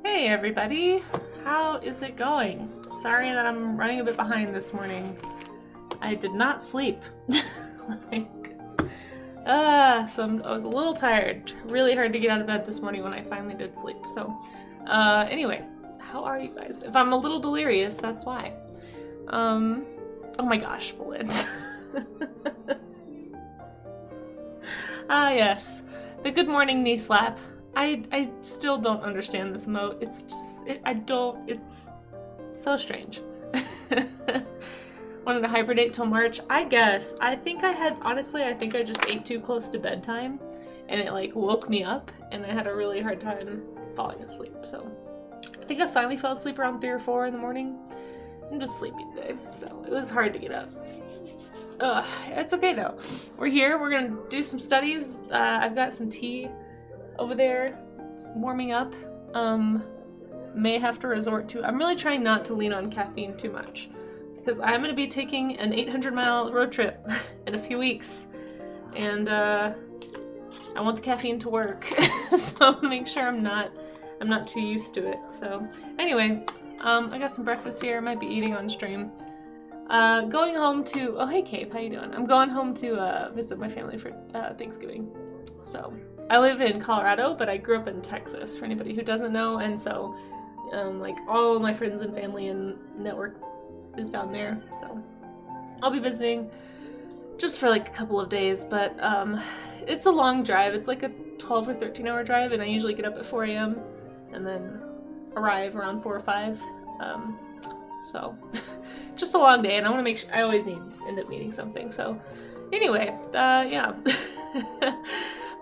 Hey everybody, how is it going? Sorry that I'm running a bit behind this morning. I did not sleep. like, I was a little tired. Really hard to get out of bed this morning when I finally did sleep. So, anyway, how are you guys? If I'm a little delirious, that's why. Oh my gosh, Bolin. Ah yes, the good morning knee slap. I still don't understand this emote. It's just, it's so strange. Wanted to hibernate till March? I guess. Honestly, I think I just ate too close to bedtime and it like woke me up and I had a really hard time falling asleep. So I think I finally fell asleep around 3 or 4 in the morning. I'm just sleepy today, so it was hard to get up. Ugh, it's okay though. We're here, we're gonna do some studies. I've got some tea over there. It's warming up. May have to resort to, I'm really trying not to lean on caffeine too much because I'm going to be taking an 800-mile road trip in a few weeks and I want the caffeine to work. So I'm going to make sure I'm not too used to it. So anyway, I got some breakfast here. I might be eating on stream. Going home to, oh hey Cave, how you doing? I'm going home to visit my family for Thanksgiving. So I live in Colorado, but I grew up in Texas, for anybody who doesn't know, and so, like, all my friends and family and network is down there, so I'll be visiting just for, like, a couple of days, but, it's a long drive. It's like a 12 or 13-hour drive, and I usually get up at 4 a.m. and then arrive around 4 or 5, so, just a long day, and I want to make sure, I always end up needing something, so, anyway, yeah.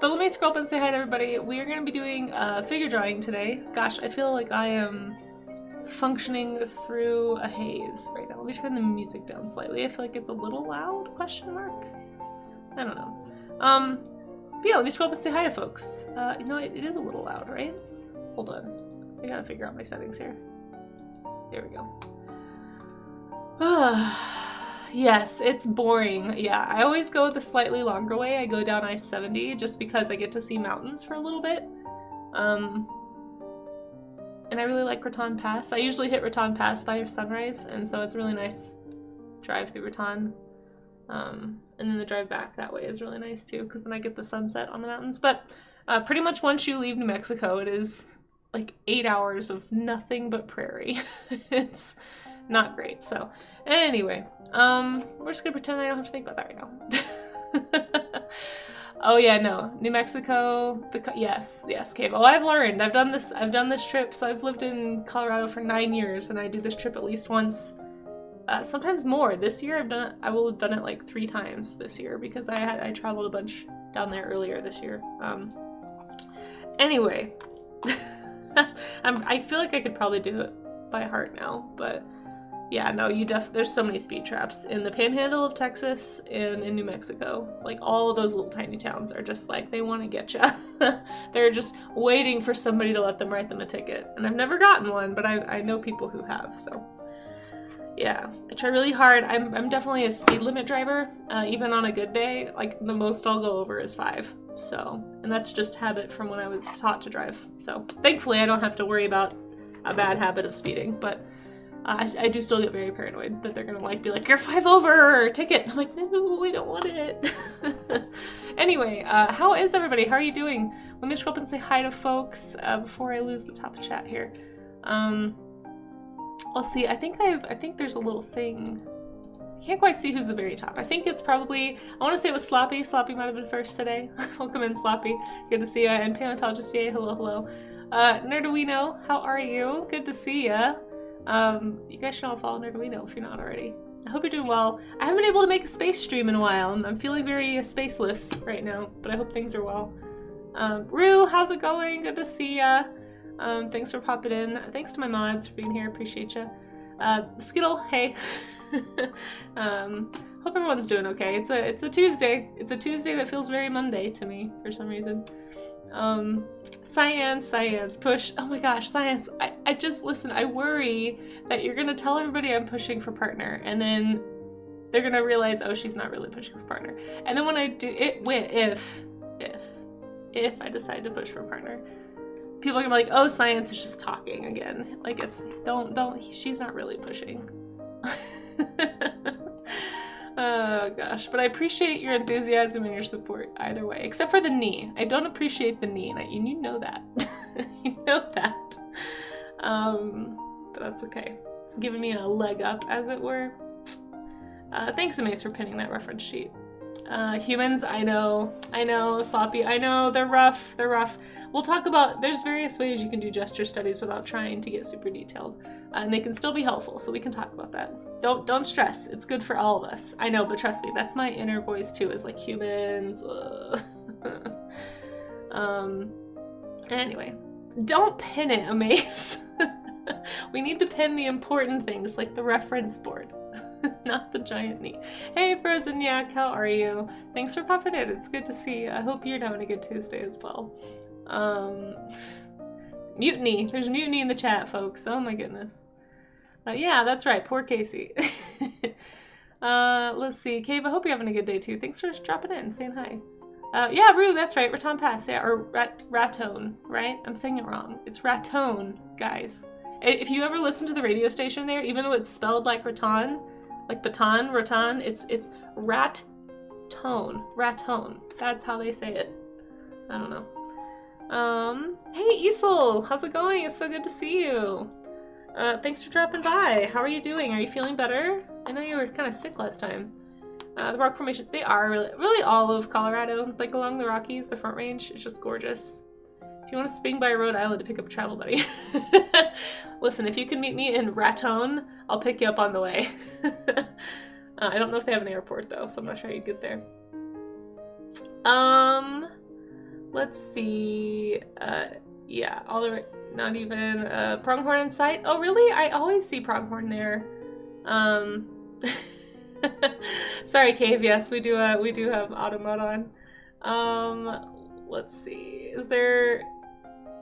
But let me scroll up and say hi to everybody. We are going to be doing figure drawing today. Gosh, I feel like I am functioning through a haze right now. Let me turn the music down slightly. I feel like it's a little loud, question mark? I don't know. But yeah, let me scroll up and say hi to folks. You know, it is a little loud, right? Hold on. I gotta figure out my settings here. There we go. Yes, it's boring. Yeah, I always go the slightly longer way. I go down I-70 just because I get to see mountains for a little bit. And I really like Raton Pass. I usually hit Raton Pass by sunrise, and so it's a really nice drive through Raton. And then the drive back that way is really nice too, because then I get the sunset on the mountains. But pretty much once you leave New Mexico, it is like 8 hours of nothing but prairie. It's not great. So anyway, we're just gonna pretend I don't have to think about that right now. Oh yeah, no, New Mexico. Yes, Cave. Oh, I've learned. I've done this trip. So I've lived in Colorado for 9 years, and I do this trip at least once, sometimes more. This year I will have done it like 3 times this year because I traveled a bunch down there earlier this year. Anyway, I feel like I could probably do it by heart now, but. Yeah, no, there's so many speed traps in the panhandle of Texas and in New Mexico. Like, all of those little tiny towns are just like, they want to get you. They're just waiting for somebody to let them write them a ticket. And I've never gotten one, but I know people who have, so. Yeah, I try really hard. I'm definitely a speed limit driver, even on a good day. Like, the most I'll go over is 5. So, and that's just habit from when I was taught to drive. So, thankfully, I don't have to worry about a bad habit of speeding, but I do still get very paranoid that they're gonna like be like, you're 5 over, ticket. I'm like, no, we don't want it. Anyway, how is everybody? How are you doing? Let me scroll up and say hi to folks before I lose the top of chat here. Let's see. I think there's a little thing. I can't quite see who's the very top. I think it's probably, I want to say it was Sloppy. Sloppy might have been first today. Welcome in, Sloppy. Good to see you. And Paleontologist VA, hello. Nerduino, how are you? Good to see ya. You guys should all follow Nerduino if you're not already. I hope you're doing well. I haven't been able to make a space stream in a while. I'm feeling very spaceless right now, but I hope things are well. Rue, how's it going? Good to see ya. Thanks for popping in. Thanks to my mods for being here. Appreciate ya. Skittle, hey. Hope everyone's doing okay. It's a Tuesday. It's a Tuesday that feels very Monday to me for some reason. Science, push. Oh my gosh, science. I just, listen, I worry that you're gonna tell everybody I'm pushing for partner, and then they're gonna realize, oh, she's not really pushing for partner. And then when I do it, if I decide to push for partner, people are gonna be like, oh, science is just talking again. Like, it's, don't, she's not really pushing. Oh gosh, but I appreciate your enthusiasm and your support either way, except for the knee. I don't appreciate the knee, and you know that. You know that. But that's okay. Giving me a leg up, as it were. Thanks, Amaze, for pinning that reference sheet. Humans, I know, sloppy, I know, they're rough. We'll talk about, there's various ways you can do gesture studies without trying to get super detailed, and they can still be helpful, so we can talk about that. Don't stress, it's good for all of us. I know, but trust me, that's my inner voice too, is like, humans, anyway, don't pin it, Amaze. We need to pin the important things, like the reference board. Not the giant knee. Hey, Frozen Yak, how are you? Thanks for popping in. It's good to see you. I hope you're having a good Tuesday as well. Mutiny. There's mutiny in the chat, folks. Oh my goodness. Yeah, that's right. Poor Casey. Let's see. Cave, I hope you're having a good day too. Thanks for dropping in, saying hi. Yeah, Rue, that's right. Raton Pass. Yeah, or Raton, right? I'm saying it wrong. It's Raton, guys. If you ever listen to the radio station there, even though it's spelled like Raton, like baton, Raton, it's Raton. That's how they say it. I don't know. Hey Isel, how's it going? It's so good to see you. Thanks for dropping by. How are you doing? Are you feeling better? I know you were kind of sick last time. The rock formation, they are really all of Colorado, like along the Rockies, the Front Range, it's just gorgeous. If you want to swing by Rhode Island to pick up a travel buddy. Listen, if you can meet me in Raton, I'll pick you up on the way. I don't know if they have an airport though, so I'm not sure how you'd get there. Let's see. Yeah, all the not even pronghorn in sight. Oh really? I always see pronghorn there. Sorry, Cave. Yes, we do have auto mode on. Let's see.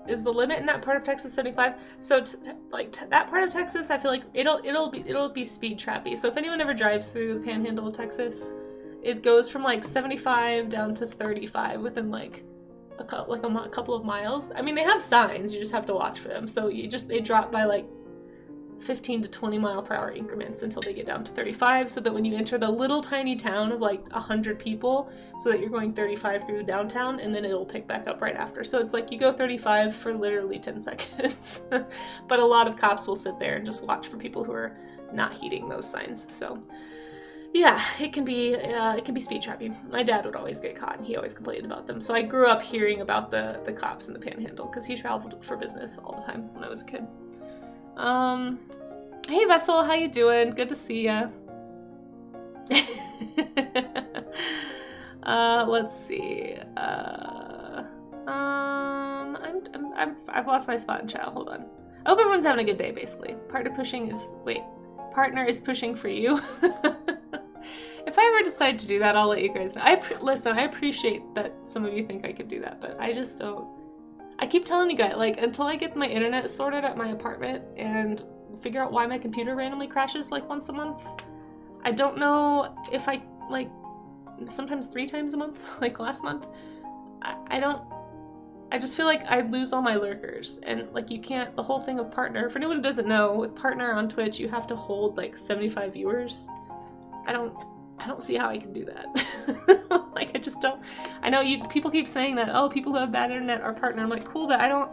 Is the limit in that part of Texas 75? So that part of Texas, I feel like it'll be speed trappy. So if anyone ever drives through the Panhandle of Texas, it goes from like 75 down to 35 within like a couple of miles. I mean, they have signs. You just have to watch for them. So they drop by like 15 to 20 mile per hour increments until they get down to 35, so that when you enter the little tiny town of like 100 people, so that you're going 35 through the downtown, and then it'll pick back up right after. So it's like you go 35 for literally 10 seconds. But a lot of cops will sit there and just watch for people who are not heeding those signs. So yeah, it can be speed trappy. My dad would always get caught, and he always complained about them. So I grew up hearing about the cops in the Panhandle, because he traveled for business all the time when I was a kid. Hey Vessel, how you doing? Good to see ya. Let's see. I've lost my spot in chat. Hold on. I hope everyone's having a good day. Basically, partner is pushing for you. If I ever decide to do that, I'll let you guys know. Listen, I appreciate that some of you think I could do that, but I just don't. I keep telling you guys, like, until I get my internet sorted at my apartment and figure out why my computer randomly crashes like once a month, I don't know if I, like, sometimes 3 times a month, like last month, I just feel like I lose all my lurkers, and like you can't, the whole thing of partner, for anyone who doesn't know, with partner on Twitch, you have to hold like 75 viewers. I don't see how I can do that. Like, I just don't. I know people keep saying that, oh, people who have bad internet are partner. I'm like, cool, but I don't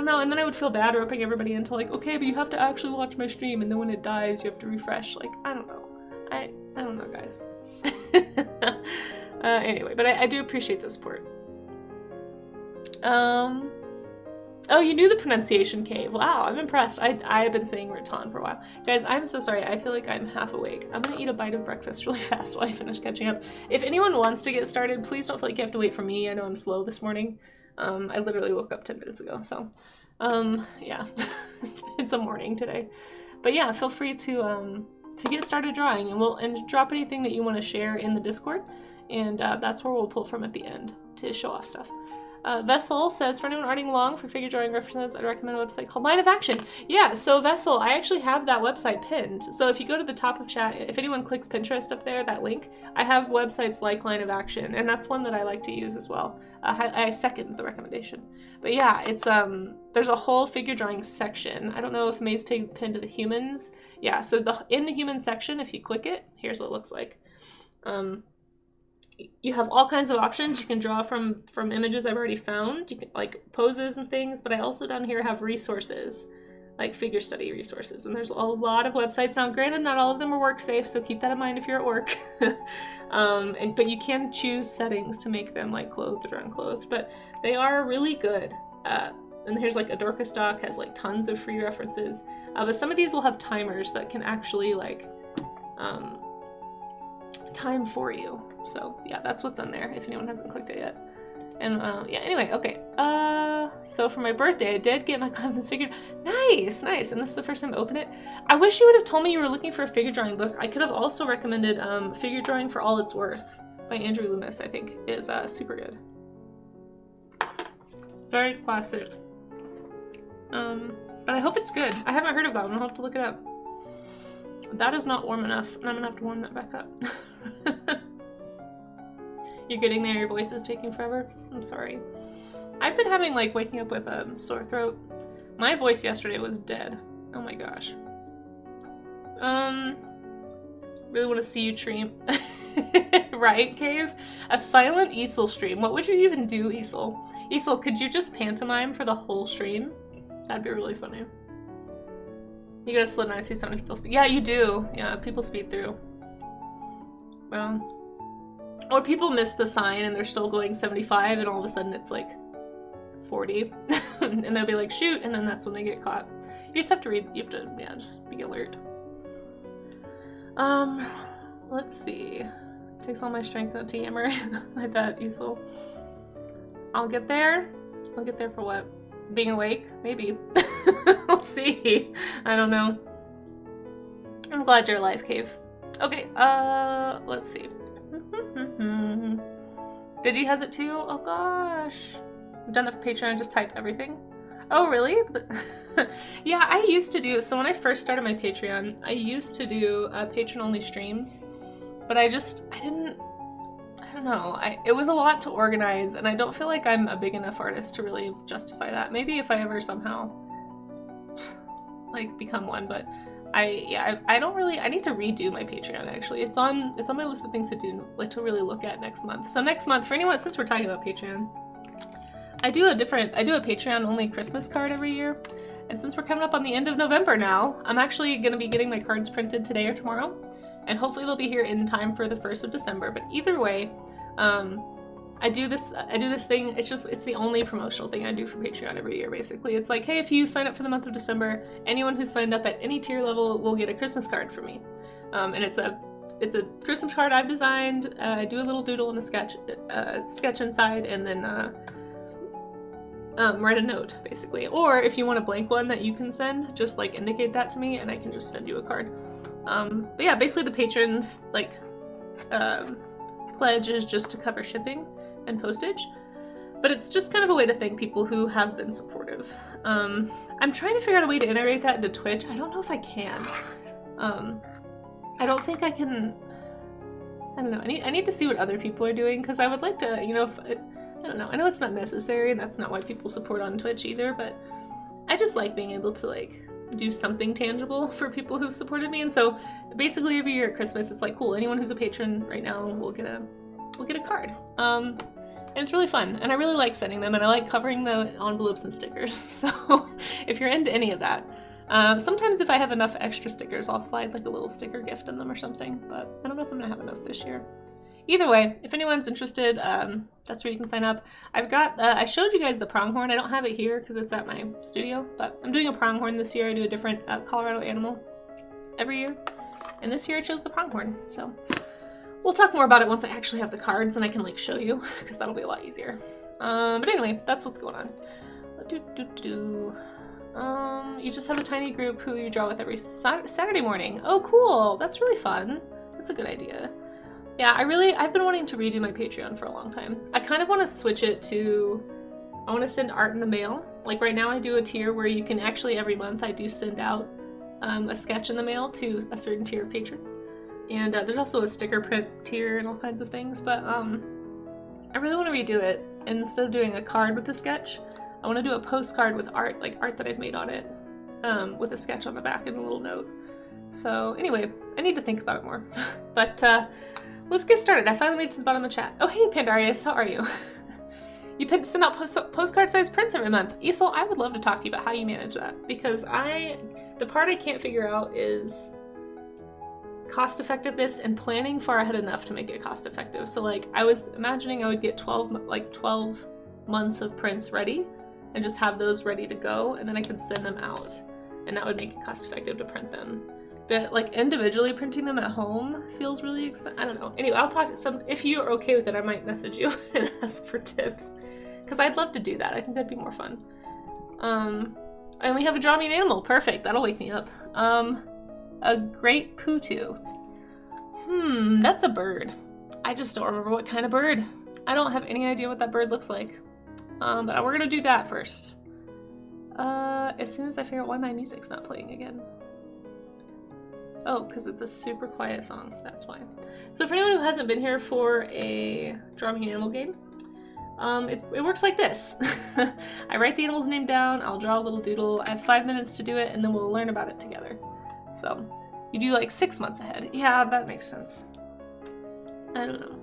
know. And then I would feel bad roping everybody into like, okay, but you have to actually watch my stream, and then when it dies, you have to refresh. Like, I don't know. I don't know, guys. Anyway, but I do appreciate the support. Oh, you knew the pronunciation, Cave. Wow, I'm impressed. I've been saying Raton for a while. Guys, I'm so sorry. I feel like I'm half awake. I'm gonna eat a bite of breakfast really fast while I finish catching up. If anyone wants to get started, please don't feel like you have to wait for me. I know I'm slow this morning. I literally woke up 10 minutes ago, so yeah, it's a morning today. But yeah, feel free to get started drawing, and drop anything that you want to share in the Discord, and that's where we'll pull from at the end to show off stuff. Vessel says, for anyone writing long for figure drawing references, I'd recommend a website called Line of Action. Yeah, so Vessel, I actually have that website pinned. So if you go to the top of chat, if anyone clicks Pinterest up there, that link, I have websites like Line of Action, and that's one that I like to use as well. I second the recommendation. But yeah, it's there's a whole figure drawing section. I don't know if May's pinned to the humans. Yeah, so in the human section, if you click it, here's what it looks like. You have all kinds of options. You can draw from images I've already found, you can, like poses and things, but I also down here have resources, like figure study resources, and there's a lot of websites. Now granted, not all of them are work safe, so keep that in mind if you're at work. But you can choose settings to make them like clothed or unclothed, but they are really good. And here's like Adorka Stock has like tons of free references, but some of these will have timers that can actually like time for you. So yeah, that's what's on there if anyone hasn't clicked it yet. And yeah, anyway, okay. So for my birthday, I did get my Clemen's figure. Nice, nice. And this is the first time I opened it. I wish you would have told me you were looking for a figure drawing book. I could have also recommended Figure Drawing for All It's Worth by Andrew Loomis, I think is super good. Very classic. But I hope it's good. I haven't heard of that one. I'll have to look it up. That is not warm enough, and I'm gonna have to warm that back up. You're getting there, your voice is taking forever. I'm sorry. I've been having like waking up with a sore throat. My voice yesterday was dead. Oh my gosh. Really want to see you stream. Right, Cave? A silent Easel stream. What would you even do, Easel? Easel, could you just pantomime for the whole stream? That'd be really funny. You gotta slow down, I see so many people speed. Yeah, you do. Yeah, people speed through. Well. Or people miss the sign and they're still going 75 and all of a sudden it's like 40. And they'll be like, shoot, and then that's when they get caught. You just have to read, you have to, yeah, just be alert. Let's see. Takes all my strength not to yammer. I bet, Easel. I'll get there. I'll get there for what? Being awake? Maybe. We'll see. I don't know. I'm glad you're alive, Cave. Okay, let's see. Did you has it too? Oh gosh. I've done that for Patreon, just type everything. Oh really? Yeah, I used to do, so when I first started my Patreon, I used to do patron only streams, but I don't know, it was a lot to organize and I don't feel like I'm a big enough artist to really justify that. Maybe if I ever somehow like become one, but I don't really, I need to redo my Patreon actually. It's on my list of things to do, like to really look at next month. So next month, for anyone, since we're talking about Patreon, I do a Patreon only Christmas card every year. And since we're coming up on the end of November now, I'm actually gonna be getting my cards printed today or tomorrow. And hopefully they'll be here in time for the 1st of December. But either way, I do this thing, it's the only promotional thing I do for Patreon every year, basically. It's like, hey, if you sign up for the month of December, anyone who signed up at any tier level will get a Christmas card from me. And it's a Christmas card I've designed. I do a little doodle and a sketch inside, and then write a note, basically. Or if you want a blank one that you can send, just like indicate that to me and I can just send you a card. But yeah, basically the patron, like, pledge is just to cover shipping and postage, but it's just kind of a way to thank people who have been supportive. I'm trying to figure out a way to integrate that into Twitch. I don't know if I can. I don't think I can. I don't know. I need to see what other people are doing, because I would like to, you know, I don't know. I know it's not necessary, and that's not why people support on Twitch either, but I just like being able to like do something tangible for people who've supported me. And so basically every year at Christmas, it's like, cool, anyone who's a patron right now will get a card. And it's really fun, and I really like sending them, and I like covering the envelopes and stickers. So if you're into any of that, sometimes if I have enough extra stickers, I'll slide like a little sticker gift in them or something, but I don't know if I'm gonna have enough this year. Either way, if anyone's interested, that's where you can sign up. I've got, I showed you guys the pronghorn. I don't have it here because it's at my studio, but I'm doing a pronghorn this year. I do a different Colorado animal every year, and this year I chose the pronghorn. So we'll talk more about it once I actually have the cards and I can like show you, because that'll be a lot easier. But anyway, that's what's going on. You just have a tiny group who you draw with every Saturday morning. Oh, cool. That's really fun. That's a good idea. Yeah, I've been wanting to redo my Patreon for a long time. I kind of want to switch it to I want to send art in the mail. Like right now I do a tier where you can actually every month I do send out a sketch in the mail to a certain tier of patrons. And there's also a sticker print tier and all kinds of things, but I really want to redo it. And instead of doing a card with a sketch, I want to do a postcard with art, like art that I've made on it, with a sketch on the back and a little note. So anyway, I need to think about it more. But let's get started. I finally made it to the bottom of the chat. Oh hey Pandarius, how are you? You send out postcard-sized prints every month. Isel, I would love to talk to you about how you manage that, because the part I can't figure out is cost effectiveness and planning far ahead enough to make it cost effective. So like I was imagining I would get 12 months of prints ready and just have those ready to go, and then I could send them out, and that would make it cost effective to print them. But like individually printing them at home feels really expensive. I don't know. Anyway, I'll talk to some, if you're okay with it, I might message you and ask for tips, because I'd love to do that. I think that'd be more fun. And we have a draw me an animal. Perfect. That'll wake me up. A great putu. That's a bird. I just don't remember what kind of bird. I don't have any idea what that bird looks like. But we're gonna do that first. As soon as I figure out why my music's not playing again. Oh, because it's a super quiet song, that's why. So for anyone who hasn't been here for a Draw Me an Animal game, it works like this. I write the animal's name down, I'll draw a little doodle, I have 5 minutes to do it, and then we'll learn about it together. So, you do like 6 months ahead. Yeah, that makes sense. I don't know.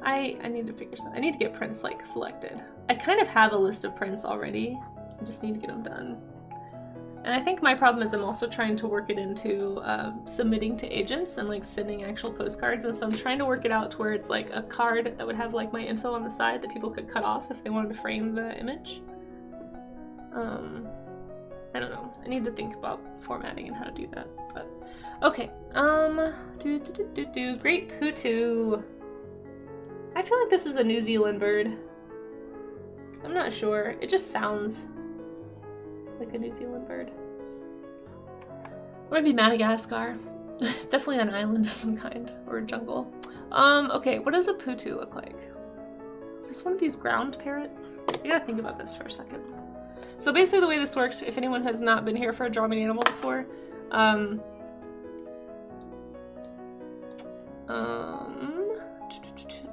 I need to figure something. I need to get prints like selected. I kind of have a list of prints already, I just need to get them done. And I think my problem is I'm also trying to work it into submitting to agents and like sending actual postcards, and so I'm trying to work it out to where it's like a card that would have like my info on the side that people could cut off if they wanted to frame the image. I don't know. I need to think about formatting and how to do that. But okay. Great putu. I feel like this is a New Zealand bird. I'm not sure. It just sounds like a New Zealand bird. Or maybe Madagascar. Definitely an island of some kind, or a jungle. Okay, what does a putu look like? Is this one of these ground parrots? I gotta think about this for a second. So basically the way this works, if anyone has not been here for a Draw Me an Animal before,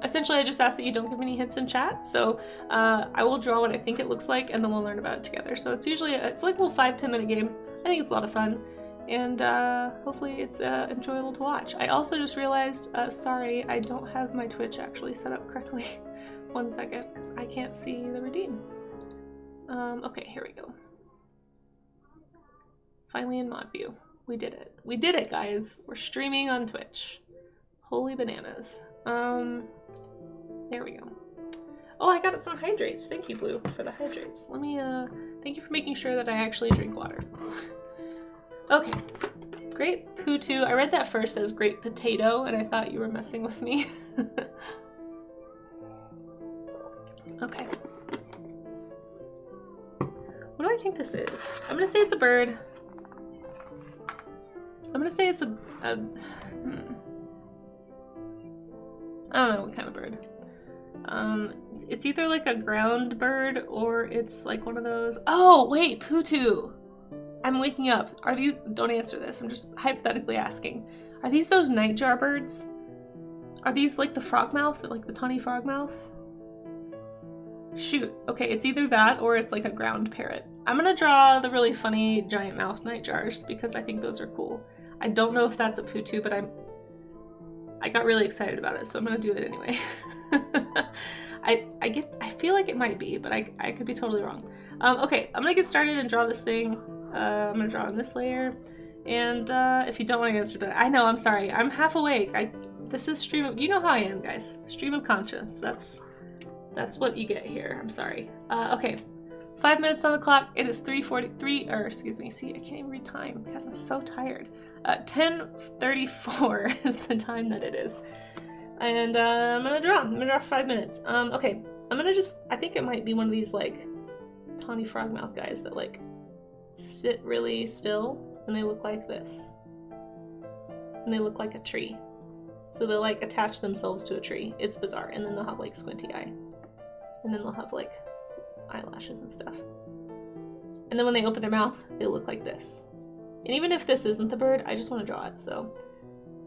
essentially I just ask that you don't give any hints in chat. So I will draw what I think it looks like, and then we'll learn about it together. So it's usually, it's like a little 5-10 minute game. I think it's a lot of fun, and hopefully it's enjoyable to watch. I also just realized, sorry, I don't have my Twitch actually set up correctly. 1 second, because I can't see the redeem. Okay, here we go. Finally in mod view. We did it. We did it, guys. We're streaming on Twitch. Holy bananas. There we go. Oh, I got some hydrates. Thank you, Blue, for the hydrates. Let me, thank you for making sure that I actually drink water. Okay. Great putu. I read that first as great potato, and I thought you were messing with me. Okay. What do I think this is? I'm gonna say it's a bird. I'm gonna say it's I don't know what kind of bird. It's either like a ground bird or it's like one of those. Oh, wait, putu. I'm waking up. Are these, don't answer this, I'm just hypothetically asking. Are these those nightjar birds? Are these like the frogmouth, like the tawny frogmouth? Shoot, okay, it's either that or it's like a ground parrot. I'm gonna draw the really funny giant mouth nightjars because I think those are cool. I don't know if that's a putu, but I got really excited about it, so I'm gonna do it anyway. I feel like it might be, but I could be totally wrong. Okay, I'm gonna get started and draw this thing. I'm gonna draw on this layer, and if you don't want to answer that, I know, I'm sorry, I'm half awake. This is stream of, you know how I am, guys. Stream of conscience. That's what you get here. I'm sorry. Okay, 5 minutes on the clock. It is 3:43, or excuse me, see, I can't even read time because I'm so tired. 10:34 is the time that it is. And I'm gonna draw 5 minutes. Okay, I'm gonna just, I think it might be one of these like tawny frogmouth guys that like sit really still and they look like this. And they look like a tree. So they'll like attach themselves to a tree. It's bizarre. And then they'll have like squinty eye. And then they'll have like eyelashes and stuff. And then when they open their mouth, they look like this. And even if this isn't the bird, I just want to draw it, so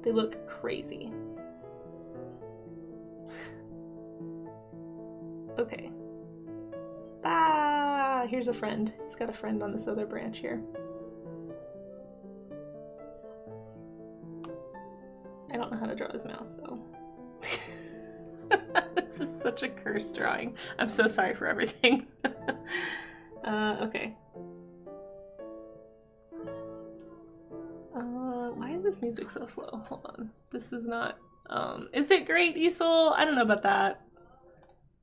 they look crazy. Okay. Bah! Here's a friend. He's got a friend on this other branch here. I don't know how to draw his mouth, though. This is such a cursed drawing. I'm so sorry for everything. Okay. Why is this music so slow? Hold on. This is not... is it great, Easel? I don't know about that.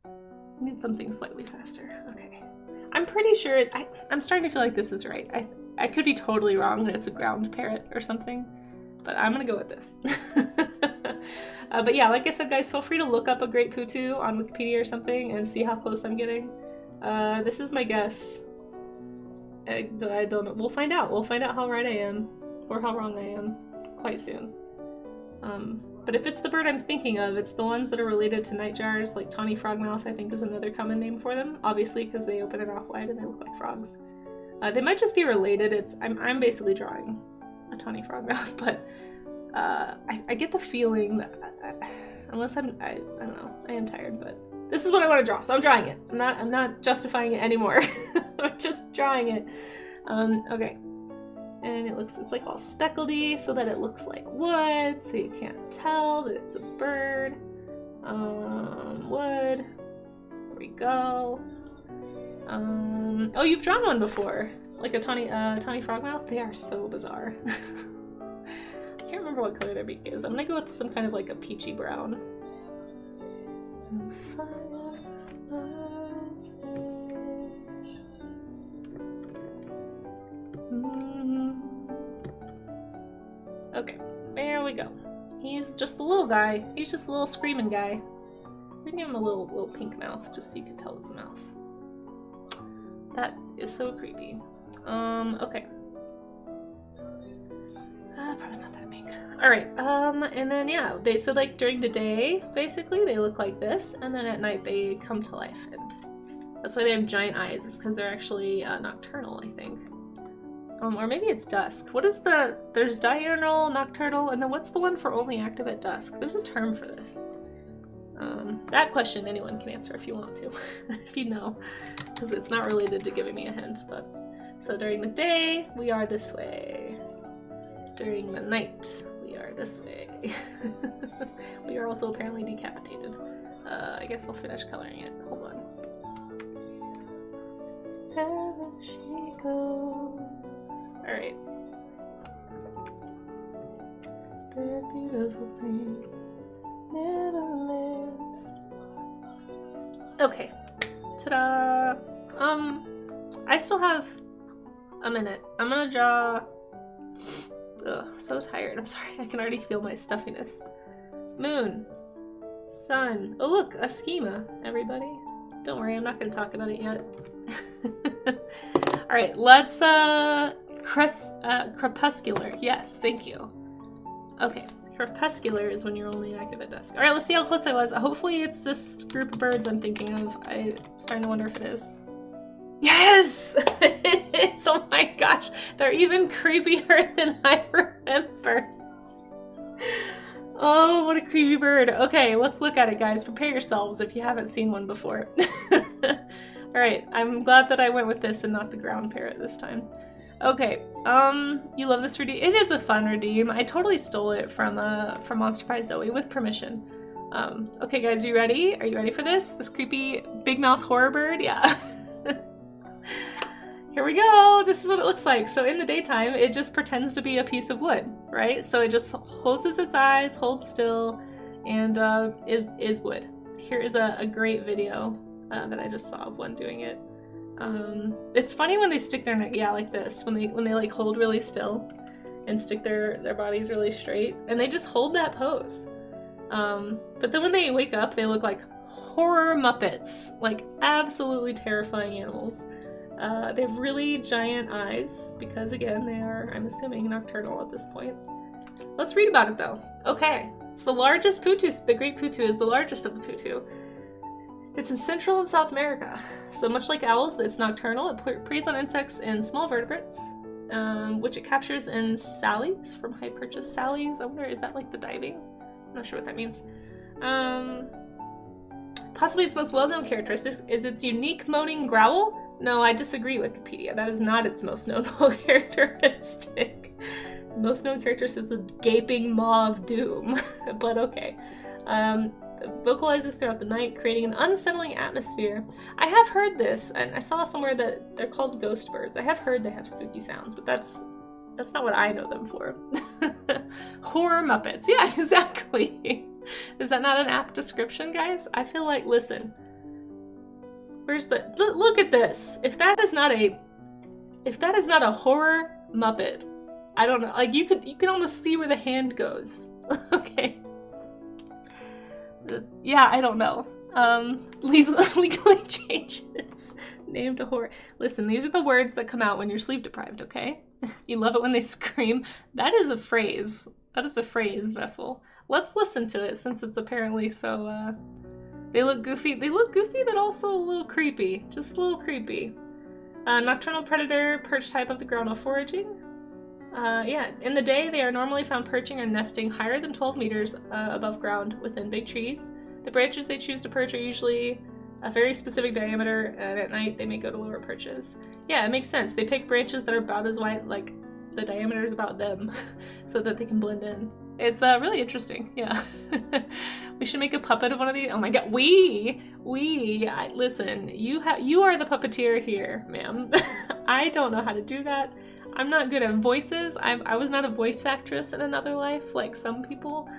I need something slightly faster. Okay. I'm pretty sure... I'm starting to feel like this is right. I could be totally wrong and it's a ground parrot or something. But I'm gonna go with this. But yeah, like I said, guys, feel free to look up a great putu on Wikipedia or something and see how close I'm getting. This is my guess. I don't know. We'll find out. We'll find out how right I am. Or how wrong I am. Quite soon. But if it's the bird I'm thinking of, it's the ones that are related to nightjars, like tawny frogmouth, I think is another common name for them. Obviously, because they open their mouth wide and they look like frogs. They might just be related. I'm basically drawing a tawny frogmouth, but I get the feeling that unless I don't know, I am tired, but this is what I want to draw, so I'm drawing it. I'm not justifying it anymore. I'm just drawing it. Okay. And it's like all speckledy so that it looks like wood, so you can't tell that it's a bird. Wood. There we go. Oh, you've drawn one before. Like a tawny frogmouth? They are so bizarre. I can't remember what color their beak is. I'm gonna go with some kind of like a peachy brown. Okay, there we go. He's just a little guy. He's just a little screaming guy. We're gonna give him a little pink mouth just so you can tell it's a mouth. That is so creepy. Okay. Probably not that pink. Alright, and then yeah, so like during the day, basically, they look like this, and then at night they come to life, and that's why they have giant eyes, is because they're actually nocturnal, I think. Or maybe it's dusk. What is there's diurnal, nocturnal, and then what's the one for only active at dusk? There's a term for this. That question anyone can answer if you want to, if you know, because it's not related to giving me a hint, but... So during the day, we are this way. During the night, we are this way. We are also apparently decapitated. I guess I'll finish coloring it. Hold on. And she goes. Alright. The beautiful things never last. Okay. Ta-da! I still have a minute. I'm gonna draw... Ugh, so tired. I'm sorry. I can already feel my stuffiness. Moon. Sun. Oh look, a schema, everybody. Don't worry, I'm not gonna talk about it yet. Alright, let's crepuscular. Yes, thank you. Okay, crepuscular is when you're only active at dusk. Alright, let's see how close I was. Hopefully it's this group of birds I'm thinking of. I'm starting to wonder if it is. Yes! It is! Oh my gosh, they're even creepier than I remember. Oh, what a creepy bird. Okay, let's look at it, guys. Prepare yourselves if you haven't seen one before. Alright, I'm glad that I went with this and not the ground parrot this time. Okay, you love this redeem? It is a fun redeem. I totally stole it from Monster Pie Zoe with permission. Okay guys, are you ready? Are you ready for this? This creepy big mouth horror bird? Yeah. Here we go! This is what it looks like. So in the daytime, it just pretends to be a piece of wood, right? So it just closes its eyes, holds still, and is wood. Here is a great video that I just saw of one doing it. It's funny when they stick their neck, yeah, like this, when they like hold really still and stick their bodies really straight, and they just hold that pose. But then when they wake up, they look like horror Muppets, like absolutely terrifying animals. They have really giant eyes because, again, they are, I'm assuming, nocturnal at this point. Let's read about it though. Okay, it's the largest putu. The great putu is the largest of the putu. It's in Central and South America. So much like owls, it's nocturnal. It preys on insects and small vertebrates, which it captures in sallies from high purchase sallies. I wonder, is that like the diving? I'm not sure what that means. Possibly its most well-known characteristic is its unique moaning growl. No, I disagree, Wikipedia. That is not its most notable characteristic. The most known characteristic is a gaping maw of doom, but okay. Vocalizes throughout the night, creating an unsettling atmosphere. I have heard this, and I saw somewhere that they're called ghost birds. I have heard they have spooky sounds, but that's not what I know them for. Horror Muppets. Yeah, exactly. Is that not an apt description, guys? I feel like, listen. Where's the look at this. If that is not a horror Muppet, I don't know. Like you can almost see where the hand goes. Okay. Yeah, I don't know. Legally changes. Named a horror. Listen, these are the words that come out when you're sleep deprived, okay? You love it when they scream. That is a phrase. That is a phrase, Vessel. Let's listen to it since it's apparently so, they look goofy. They look goofy, but also a little creepy. Just a little creepy. Nocturnal predator, perched high above the ground while foraging. Yeah, in the day, they are normally found perching or nesting higher than 12 meters above ground within big trees. The branches they choose to perch are usually a very specific diameter, and at night they may go to lower perches. Yeah, it makes sense. They pick branches that are about as wide, like the diameter is about them, so that they can blend in. It's really interesting, yeah. We should make a puppet of one of these. Oh my god, listen, you are the puppeteer here, ma'am. I don't know how to do that. I'm not good at voices. I was not a voice actress in another life, like some people.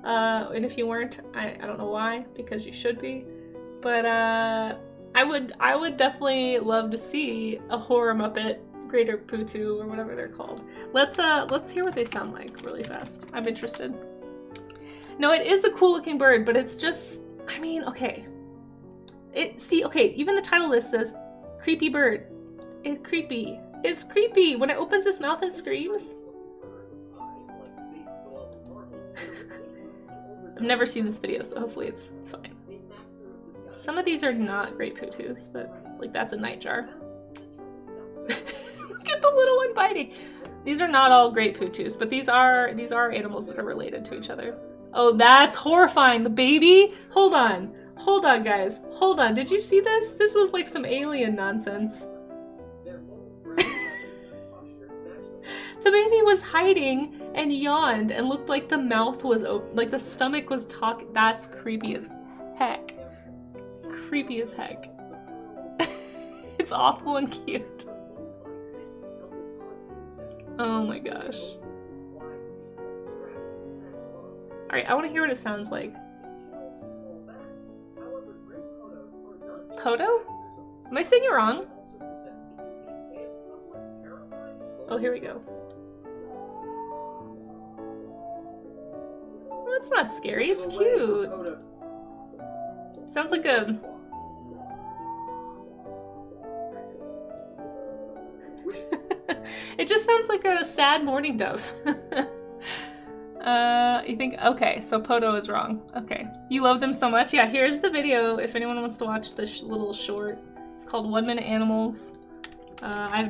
And if you weren't, I don't know why, because you should be. But I would definitely love to see a horror Muppet, Greater Putu, or whatever they're called. Let's hear what they sound like really fast. I'm interested. No, it is a cool looking bird, but it's just, I mean, okay. Okay, even the title list says creepy bird. It's creepy. It's creepy when it opens its mouth and screams. I've never seen this video, so hopefully it's fine. Some of these are not great putus, but like that's a nightjar. Look at the little one biting. These are not all great putus, but these are animals that are related to each other. Oh, that's horrifying. The baby? Hold on, guys. Hold on. Did you see this? This was like some alien nonsense. The baby was hiding and yawned and looked like the mouth was open, like the stomach was talking. That's creepy as heck. Creepy as heck. It's awful and cute. Oh my gosh. Alright, I want to hear what it sounds like. Poto? Am I saying it wrong? Oh, here we go. Well, it's not scary, it's cute. Sounds like a... It just sounds like a sad mourning dove. You think, okay, so Poto is wrong. Okay. You love them so much? Yeah, here's the video if anyone wants to watch this little short. It's called 1 Minute Animals. I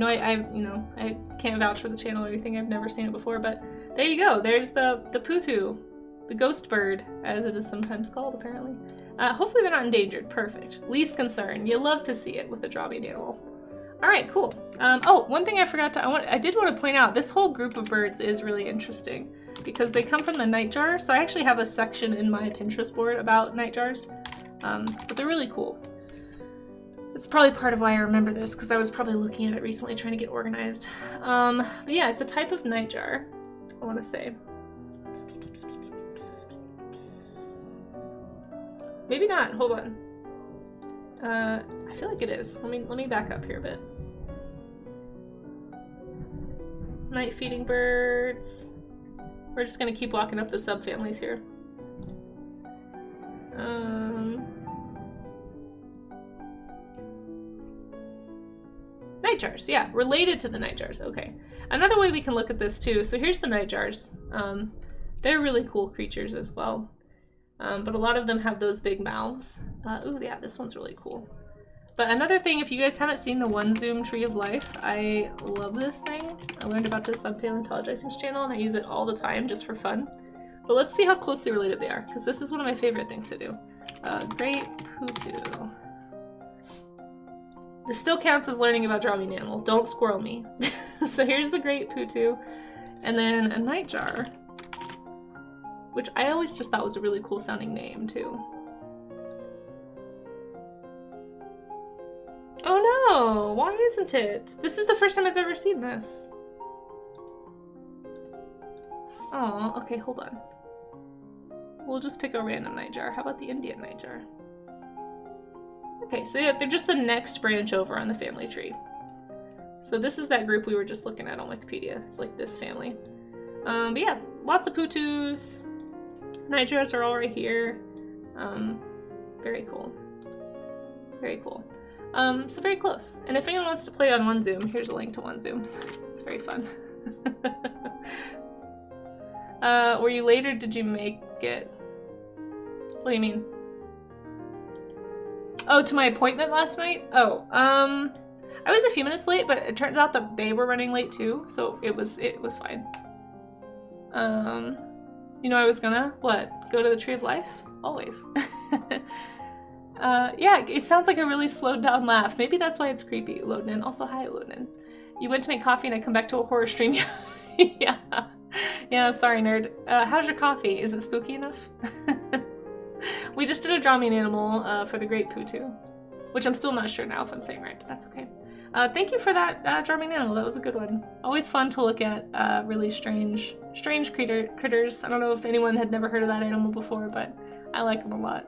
can't vouch for the channel or anything. I've never seen it before, but there you go. There's the putu, the ghost bird, as it is sometimes called, apparently. Hopefully they're not endangered. Perfect. Least concern. You love to see it with a dropping animal. All right, cool. Oh, one thing I forgot to, I did want to point out, this whole group of birds is really interesting because they come from the nightjar. So I actually have a section in my Pinterest board about nightjars, but they're really cool. It's probably part of why I remember this, because I was probably looking at it recently trying to get organized. But yeah, it's a type of nightjar, I want to say. Maybe not, hold on. I feel like it is. Let me back up here a bit. Night feeding birds. We're just gonna keep walking up the subfamilies here. Nightjars, yeah, related to the nightjars, okay. Another way we can look at this too, so here's the nightjars. They're really cool creatures as well. but a lot of them have those big mouths. Ooh, yeah, this one's really cool. But another thing, if you guys haven't seen the One Zoom Tree of Life, I love this thing. I learned about this on Paleontologizing's channel, and I use it all the time just for fun. But let's see how closely related they are, because this is one of my favorite things to do. Great Putu. This still counts as learning about drawing an animal. Don't squirrel me. So here's the Great Putu, and then a nightjar, which I always just thought was a really cool sounding name too. Oh no, why isn't it? This is the first time I've ever seen this. Oh, okay, hold on. We'll just pick a random nightjar. How about the Indian nightjar? Okay, so yeah, they're just the next branch over on the family tree. So this is that group we were just looking at on Wikipedia. It's like this family. But yeah, lots of Putus. Nightjars are all right here. Very cool. Very cool. So very close. And if anyone wants to play on One Zoom, here's a link to One Zoom. It's very fun. Were you late or did you make it? What do you mean? Oh, to my appointment last night? Oh, I was a few minutes late, but it turns out that they were running late too, so it was fine. You know I was gonna, what, go to the Tree of Life? Always. Yeah, it sounds like a really slowed down laugh. Maybe that's why it's creepy, Loden. Also, hi, Loden. You went to make coffee and I come back to a horror stream. Yeah. Yeah, sorry, nerd. How's your coffee? Is it spooky enough? We just did a Draw Me an Animal for the Great Putu, which I'm still not sure now if I'm saying right, but that's okay. Thank you for that Draw Me an Animal. That was a good one. Always fun to look at really strange critters. I don't know if anyone had never heard of that animal before, but I like them a lot.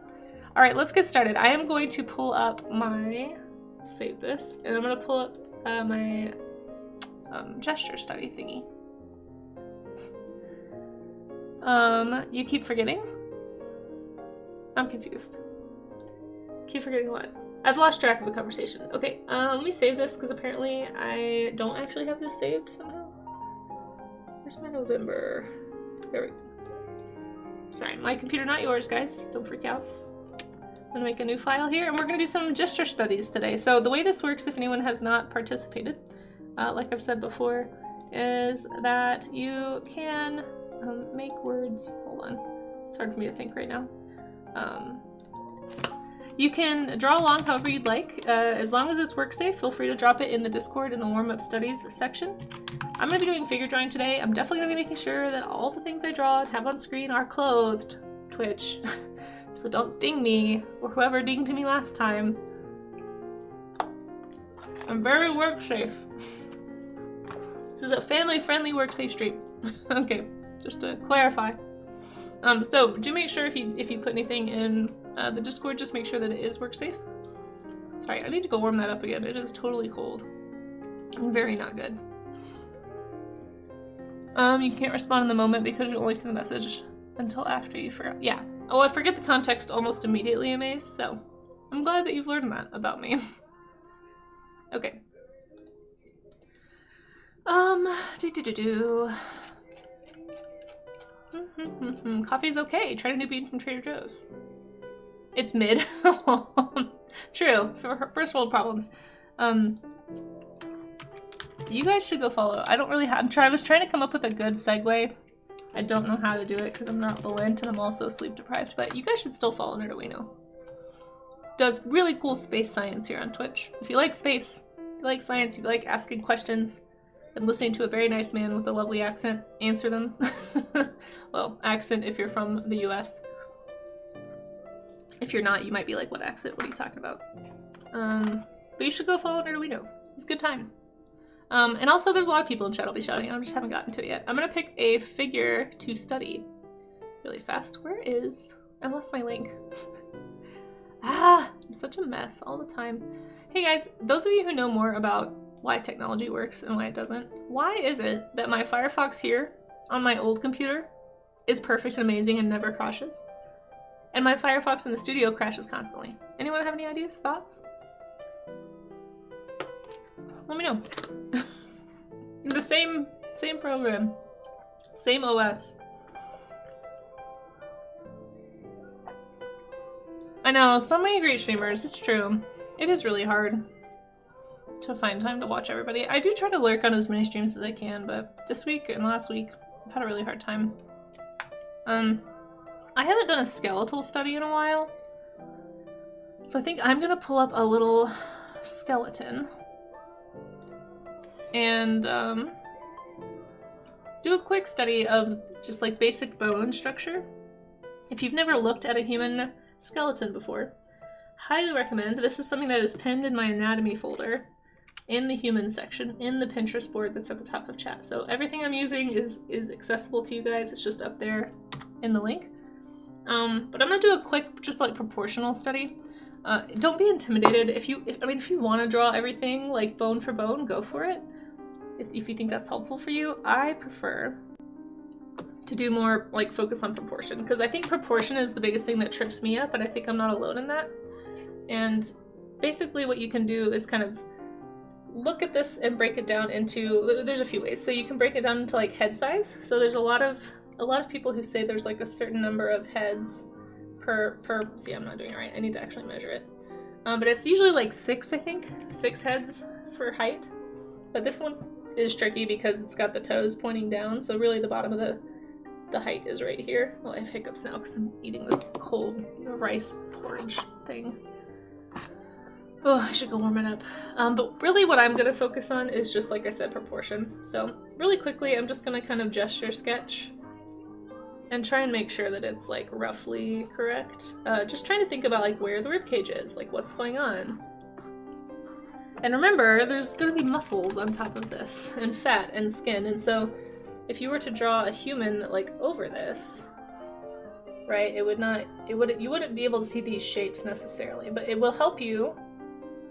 All right, let's get started. I am going to pull up my, save this, and I'm gonna pull up my gesture study thingy. You keep forgetting? I'm confused. Keep forgetting what? I've lost track of the conversation. Okay, let me save this because apparently I don't actually have this saved somehow. Where's my November? There we go. Sorry, my computer, not yours, guys. Don't freak out. I'm gonna make a new file here, and we're gonna do some gesture studies today. So the way this works, if anyone has not participated, like I've said before, is that you can make words. Hold on, it's hard for me to think right now. You can draw along however you'd like. As long as it's work safe, feel free to drop it in the Discord in the warm-up studies section. I'm going to be doing figure drawing today. I'm definitely going to be making sure that all the things I draw and have on screen are clothed, Twitch. So don't ding me, or whoever dinged me last time. I'm very work safe. This is a family-friendly work safe stream. Okay, just to clarify. So do make sure if you put anything in the Discord, just make sure that it is work safe. Sorry, I need to go warm that up again. It is totally cold. Very not good. You can't respond in the moment because you only see the message until after you forgot. Yeah. Oh, I forget the context almost immediately, Amaze, so I'm glad that you've learned that about me. Okay. Coffee's okay. Try a new bean from Trader Joe's. It's mid. True. For first world problems. You guys should go follow. I don't really have. I was trying to come up with a good segue. I don't know how to do it because I'm not Valent and I'm also sleep deprived. But you guys should still follow Nerdowino. Does really cool space science here on Twitch. If you like space, if you like science, if you like asking questions, and listening to a very nice man with a lovely accent answer them. Well, accent if you're from the US. If you're not, you might be like, what accent? What are you talking about? But you should go follow Nerdowino. It's a good time. And also there's a lot of people in chat I'll be shouting. I just haven't gotten to it yet. I'm gonna pick a figure to study really fast. Where is... I lost my link. I'm such a mess all the time. Hey guys, those of you who know more about why technology works and why it doesn't, why is it that my Firefox here on my old computer is perfect and amazing and never crashes? And my Firefox in the studio crashes constantly. Anyone have any ideas, thoughts? Let me know. The same program, same OS. I know, so many great streamers, it's true. It is really hard to find time to watch everybody. I do try to lurk on as many streams as I can, but this week and last week, I've had a really hard time. I haven't done a skeletal study in a while, so I think I'm gonna pull up a little skeleton and do a quick study of just like basic bone structure. If you've never looked at a human skeleton before, highly recommend. This is something that is pinned in my anatomy folder in the human section in the Pinterest board that's at the top of chat. So everything I'm using is accessible to you guys. It's just up there in the link. But I'm gonna do a quick, just like proportional study. Don't be intimidated. If you want to draw everything like bone for bone, go for it. If you think that's helpful for you, I prefer to do more like focus on proportion, because I think proportion is the biggest thing that trips me up, and I think I'm not alone in that. And basically what you can do is kind of look at this and break it down into, there's a few ways. So you can break it down into like head size. So there's a lot of people who say there's like a certain number of heads per see, I'm not doing it right, I need to actually measure it. But it's usually like 6, I think, 6 heads for height. But this one is tricky because it's got the toes pointing down, so really the bottom of the height is right here. Well, I have hiccups now because I'm eating this cold rice porridge thing. Oh, I should go warm it up. But really what I'm gonna focus on is just, like I said, proportion. So really quickly, I'm just gonna kind of gesture sketch and try and make sure that it's like roughly correct. Just trying to think about like where the ribcage is, like what's going on. And remember, there's gonna be muscles on top of this, and fat and skin, and so if you were to draw a human like over this, right, you wouldn't be able to see these shapes necessarily, but it will help you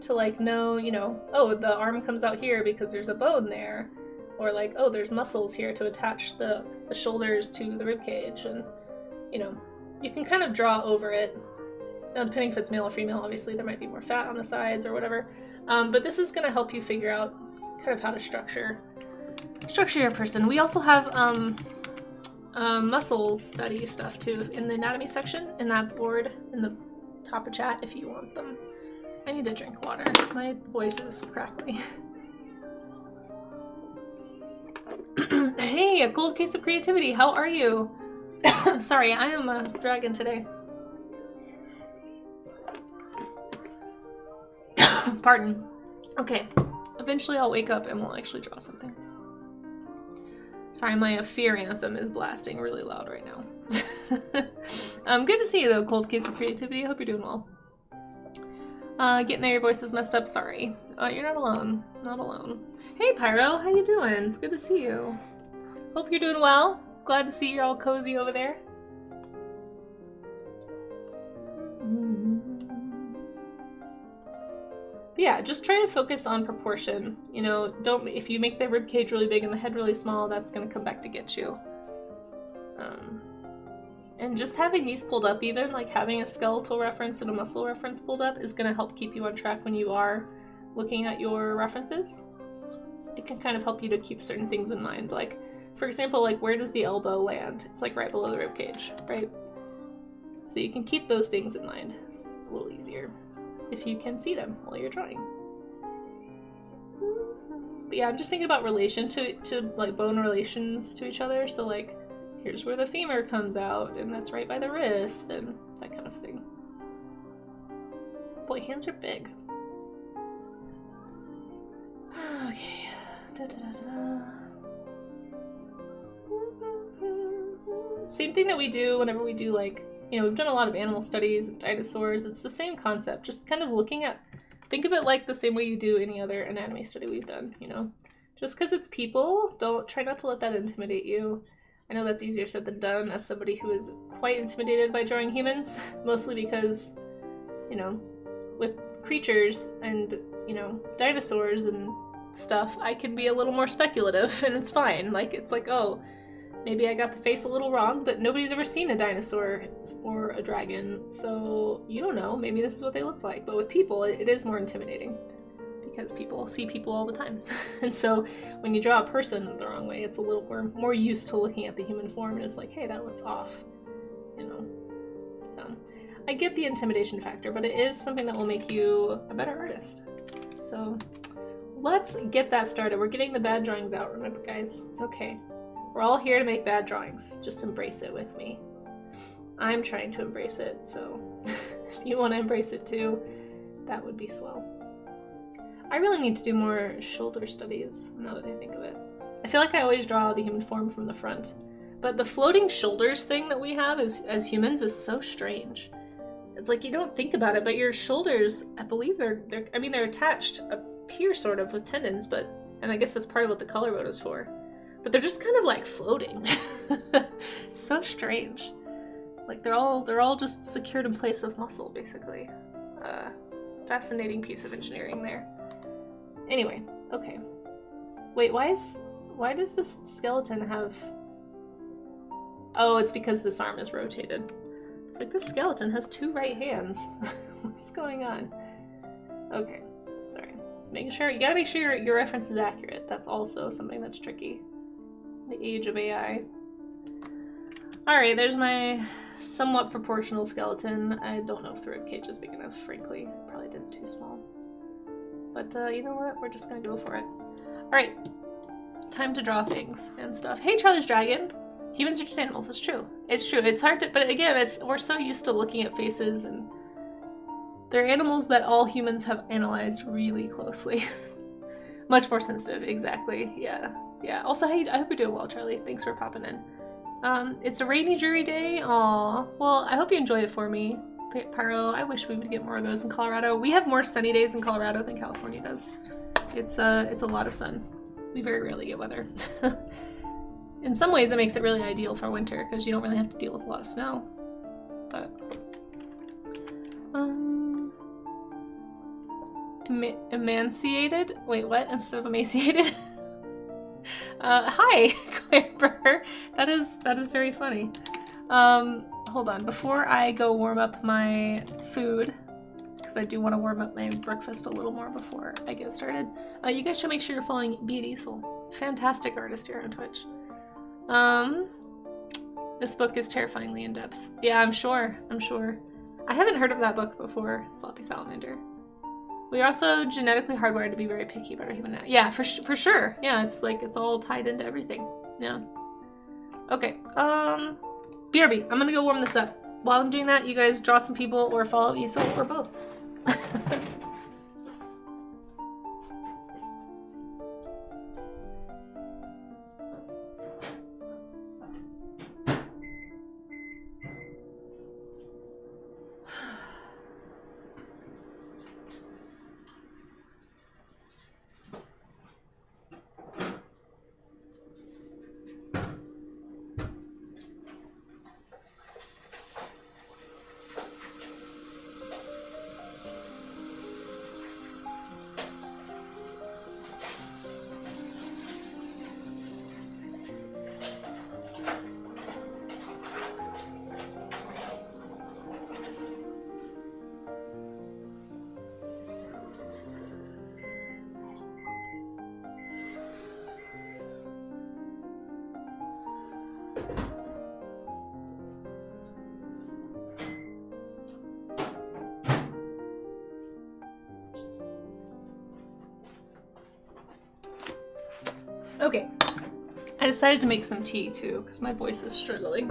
to like know, you know, oh, the arm comes out here because there's a bone there, or like, oh, there's muscles here to attach the shoulders to the ribcage, and you know, you can kind of draw over it. Now, depending if it's male or female, obviously there might be more fat on the sides or whatever. But this is going to help you figure out kind of how to structure your person. We also have muscle study stuff too in the anatomy section in that board in the top of chat if you want them. I need to drink water. My voice is crackly. Hey, a cold case of creativity. How are you? Sorry, I am a dragon today. Pardon. Okay, eventually I'll wake up and we'll actually draw something. Sorry, my fear anthem is blasting really loud right now. Good to see you though, cold case of creativity. I hope you're doing well. Getting there, your voice is messed up. Sorry. You're not alone. Not alone. Hey, Pyro, how you doing? It's good to see you. Hope you're doing well. Glad to see you're all cozy over there. Yeah, just try to focus on proportion. You know, if you make the ribcage really big and the head really small, that's gonna come back to get you. And just having these pulled up, even like having a skeletal reference and a muscle reference pulled up, is gonna help keep you on track when you are looking at your references. It can kind of help you to keep certain things in mind. Like, for example, like where does the elbow land? It's like right below the ribcage, right? So you can keep those things in mind a little easier if you can see them while you're drawing. But yeah, I'm just thinking about relation to like bone relations to each other. So like, here's where the femur comes out, and that's right by the wrist, and that kind of thing. Boy, hands are big. Okay. Same thing that we do whenever we do like, you know, we've done a lot of animal studies and dinosaurs. It's the same concept, just kind of looking at, think of it like the same way you do any other anatomy study we've done, you know? Just because it's people, try not to let that intimidate you. I know that's easier said than done as somebody who is quite intimidated by drawing humans, mostly because, you know, with creatures and, you know, dinosaurs and stuff, I can be a little more speculative, and it's fine. Like, it's like, oh, maybe I got the face a little wrong, but nobody's ever seen a dinosaur or a dragon, so you don't know, maybe this is what they look like. But with people, it is more intimidating, because people see people all the time. And so when you draw a person the wrong way, it's a little, we're more used to looking at the human form, and it's like, hey, that looks off, you know. So I get the intimidation factor, but it is something that will make you a better artist. So let's get that started. We're getting the bad drawings out, remember guys, it's okay. We're all here to make bad drawings. Just embrace it with me. I'm trying to embrace it, so if you want to embrace it too, that would be swell. I really need to do more shoulder studies, now that I think of it. I feel like I always draw the human form from the front, but the floating shoulders thing that we have as humans is so strange. It's like you don't think about it, but your shoulders, I believe they're attached up here sort of with tendons, and I guess that's part of what the collarbone is for. But they're just kind of like floating. It's so strange. Like they're all just secured in place with muscle, basically. Fascinating piece of engineering there. Anyway, okay. Wait, why does this skeleton have... Oh, it's because this arm is rotated. It's like this skeleton has 2 right hands. What's going on? Okay, sorry. Just making sure, you gotta make sure your reference is accurate. That's also something that's tricky. The age of AI. Alright, there's my somewhat proportional skeleton. I don't know if the ribcage is big enough, frankly. Probably did it too small. But you know what? We're just gonna go for it. Alright, time to draw things and stuff. Hey, Charlie's Dragon! Humans are just animals, it's true. It's true, it's hard to, but again, we're so used to looking at faces, and they're animals that all humans have analyzed really closely. Much more sensitive, exactly, yeah. Yeah, also, hey, I hope you're doing well, Charlie. Thanks for popping in. It's a rainy, dreary day. Aw, well, I hope you enjoy it for me. Pyro, I wish we would get more of those in Colorado. We have more sunny days in Colorado than California does. It's a lot of sun. We very rarely get weather. In some ways, it makes it really ideal for winter, because you don't really have to deal with a lot of snow. But, emaciated? Wait, what? Instead of emaciated? Hi, Claire Burr. That is very funny. Hold on, before I go warm up my food, because I do want to warm up my breakfast a little more before I get started, you guys should make sure you're following B. Diesel. Fantastic artist here on Twitch. This book is terrifyingly in-depth. Yeah, I'm sure. I haven't heard of that book before, Sloppy Salamander. We are also genetically hardwired to be very picky about our human anatomy. Yeah, for sure. Yeah, it's like, it's all tied into everything. Yeah. Okay, BRB, I'm gonna go warm this up. While I'm doing that, you guys draw some people or follow Isol or both. Okay, I decided to make some tea too, because my voice is struggling.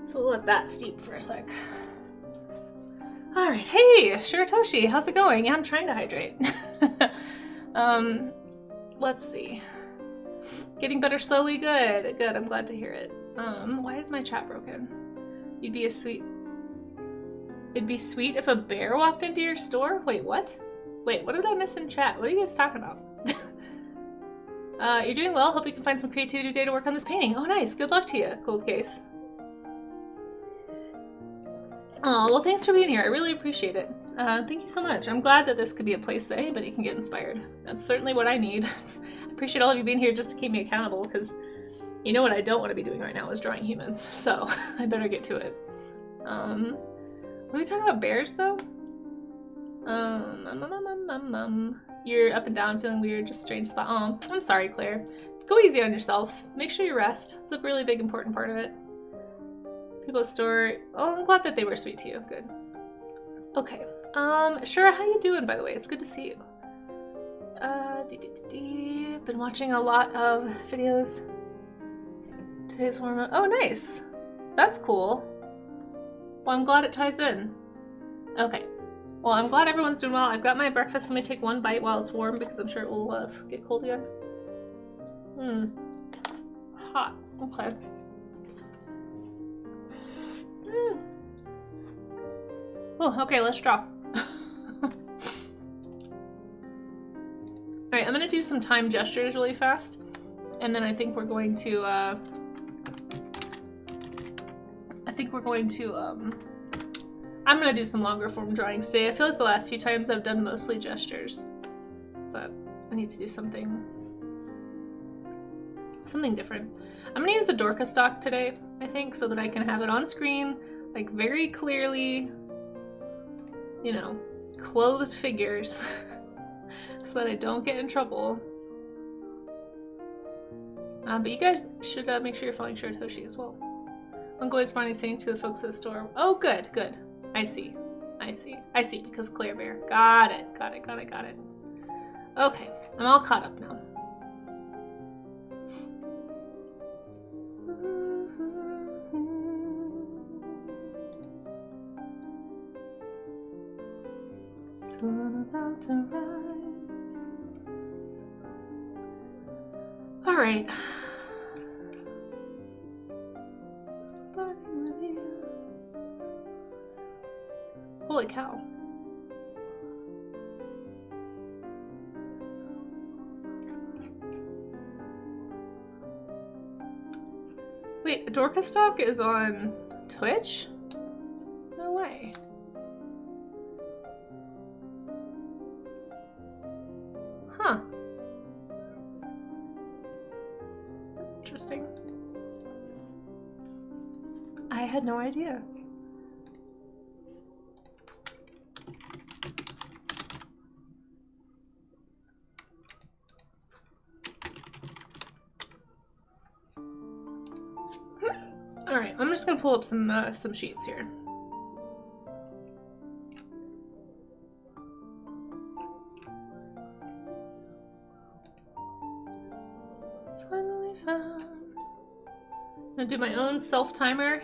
So we'll let that steep for a sec. Alright, hey, Shiratoshi, how's it going? Yeah, I'm trying to hydrate. Let's see. Getting better slowly, good, I'm glad to hear it. Why is my chat broken? It'd be sweet if a bear walked into your store? Wait, what? Wait, what did I miss in chat? What are you guys talking about? You're doing well. Hope you can find some creativity today to work on this painting. Oh, nice. Good luck to you, Cold Case. Oh, well, thanks for being here. I really appreciate it. Thank you so much. I'm glad that this could be a place that anybody can get inspired. That's certainly what I need. I appreciate all of you being here just to keep me accountable, because you know what I don't want to be doing right now is drawing humans, so I better get to it. Are we talking about bears, though? You're up and down, feeling weird, just strange spot. Oh, I'm sorry, Claire. Go easy on yourself. Make sure you rest. It's a really big, important part of it. People at store. Oh, I'm glad that they were sweet to you. Good. Okay. Sure, how you doing, by the way? It's good to see you. Been watching a lot of videos. Today's warm-up. Oh, nice. That's cool. Well, I'm glad it ties in. Okay. Well, I'm glad everyone's doing well. I've got my breakfast. Let me take one bite while it's warm because I'm sure it will get cold again. Hot. Okay. Oh, okay, let's draw. Alright, I'm gonna do some time gestures really fast. And then I think we're going to, I'm gonna do some longer form drawings today. I feel like the last few times I've done mostly gestures. But I need to do something different. I'm gonna use the Dorka stock today, I think, so that I can have it on screen, like very clearly, you know, clothed figures, so that I don't get in trouble. But you guys should make sure you're following Shiratoshi as well. Uncle is finally saying to the folks at the store. Oh, good, good. I see, because Claire Bear. Got it. Okay, I'm all caught up now. Sun about to rise. All right. Holy cow. Wait, Dorka Stock is on Twitch? No way. Huh. That's interesting. I had no idea. All right, I'm just gonna pull up some sheets here. Finally found. I'm gonna do my own self timer.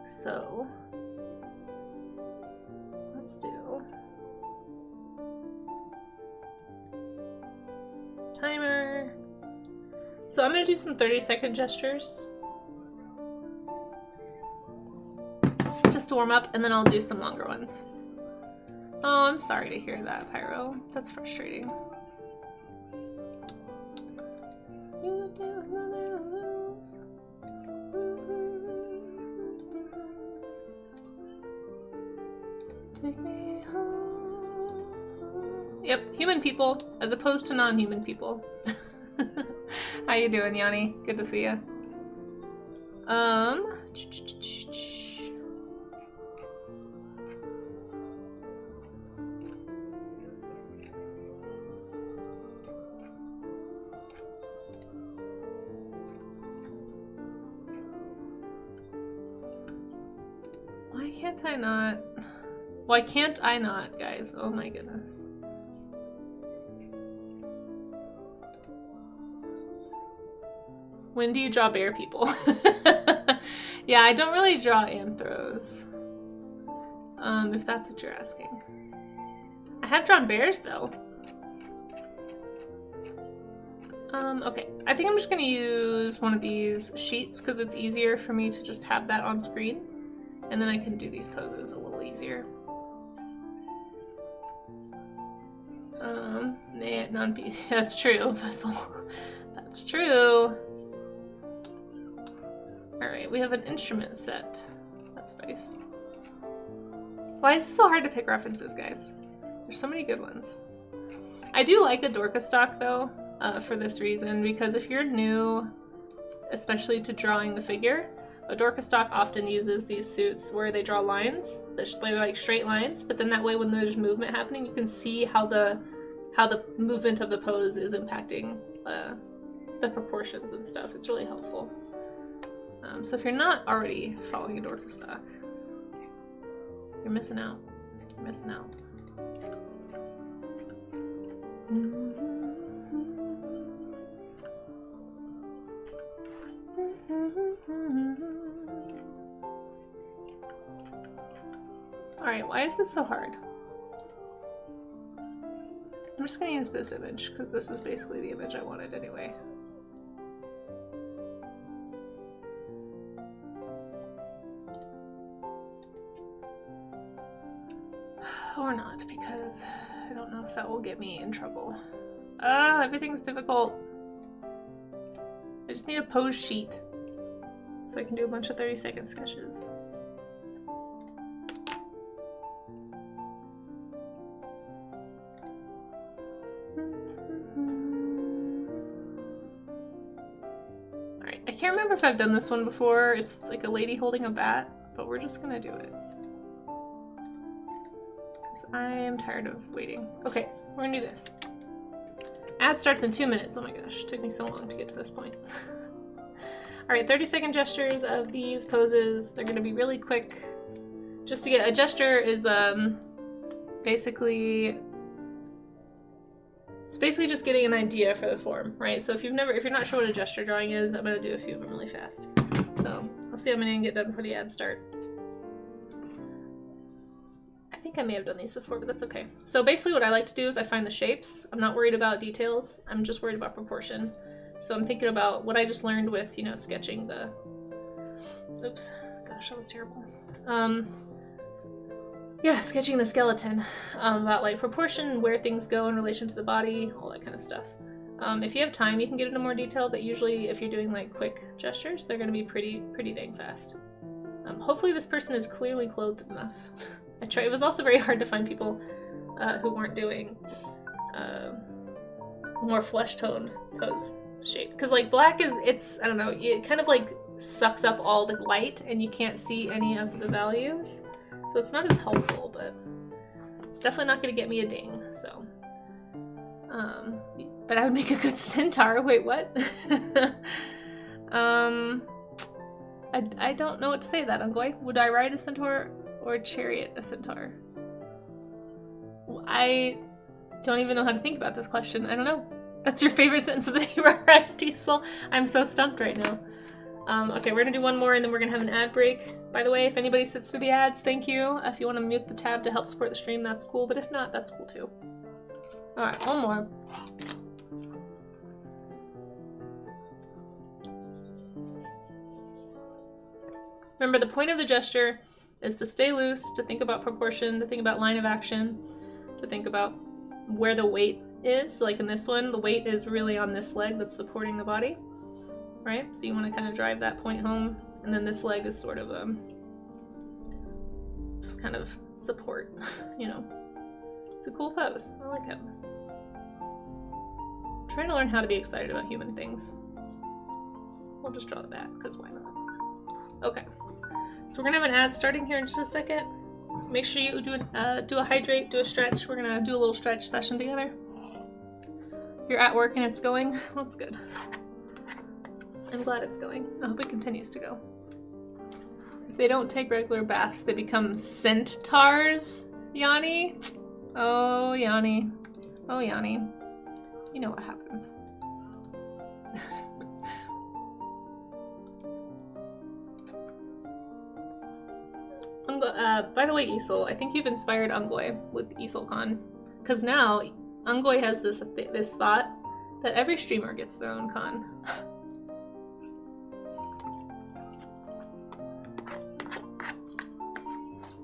So let's do timer. So I'm gonna do some 30-second gestures. Just to warm up, and then I'll do some longer ones. Oh, I'm sorry to hear that, Pyro. That's frustrating. Take me home. Yep, human people, as opposed to non-human people. How you doing, Yanni? Good to see you. Why can't I not? Why can't I not, guys? Oh my goodness. When do you draw bear people? Yeah, I don't really draw anthros. If that's what you're asking. I have drawn bears though. Okay, I think I'm just gonna use one of these sheets because it's easier for me to just have that on screen. And then I can do these poses a little easier. Nah, that's true, Vessel. That's true. Alright, we have an instrument set. That's nice. Why is it so hard to pick references, guys? There's so many good ones. I do like the Dorka stock, though, for this reason, because if you're new, especially to drawing the figure, a Dorka stock often uses these suits where they draw lines, they're like straight lines, but then that way when there's movement happening, you can see how the movement of the pose is impacting the proportions and stuff. It's really helpful. So if you're not already following Adorka stock, you're missing out. You're missing out. Alright, why is this so hard? I'm just gonna use this image, because this is basically the image I wanted anyway. Or not, because I don't know if that will get me in trouble. Ah, everything's difficult. I just need a pose sheet so I can do a bunch of 30-second sketches. Alright, I can't remember if I've done this one before. It's like a lady holding a bat, but we're just gonna do it. I am tired of waiting. Okay, we're gonna do this. Ad starts in 2 minutes. Oh my gosh, it took me so long to get to this point. Alright, 30-second gestures of these poses. They're gonna be really quick. Just to get a gesture is basically it's basically just getting an idea for the form, right? So if you're not sure what a gesture drawing is, I'm gonna do a few of them really fast. So I'll see how many I can get done before the ads start. I think I may have done these before, but that's okay. So basically what I like to do is I find the shapes. I'm not worried about details. I'm just worried about proportion. So I'm thinking about what I just learned with, you know, sketching the... Oops. Gosh, that was terrible. Yeah, sketching the skeleton. About like proportion, where things go in relation to the body, all that kind of stuff. If you have time, you can get into more detail, but usually if you're doing like quick gestures, they're going to be pretty dang fast. Hopefully this person is clearly clothed enough. It was also very hard to find people who weren't doing more flesh tone pose shape. Because like black it's, I don't know, it kind of like sucks up all the light and you can't see any of the values. So it's not as helpful, but it's definitely not going to get me a ding, so. But I would make a good centaur. Wait, what? I don't know what to say to that, Ungoy. Would I ride a centaur or chariot a centaur? I don't even know how to think about this question. I don't know. That's your favorite sentence of the day, right, Diesel? I'm so stumped right now. Okay, we're gonna do one more and then we're gonna have an ad break. By the way, if anybody sits through the ads, thank you. If you want to mute the tab to help support the stream, that's cool. But if not, that's cool too. Alright, one more. Remember, the point of the gesture is to stay loose, to think about proportion, to think about line of action, to think about where the weight is. So like in this one, the weight is really on this leg that's supporting the body, right? So you want to kind of drive that point home, and then this leg is sort of just kind of support, you know. It's a cool pose. I like it. I'm trying to learn how to be excited about human things. We'll just draw the bat, because why not? Okay. So we're gonna have an ad starting here in just a second. Make sure you do a hydrate, do a stretch. We're gonna do a little stretch session together. If you're at work and it's going, that's good. I'm glad it's going. I hope it continues to go. If they don't take regular baths, they become centaurs, Yanni. Oh, Yanni. Oh, Yanni. You know what happens. By the way, Isol, I think you've inspired Ungoy with EaselCon, because now Ungoy has this thought that every streamer gets their own con.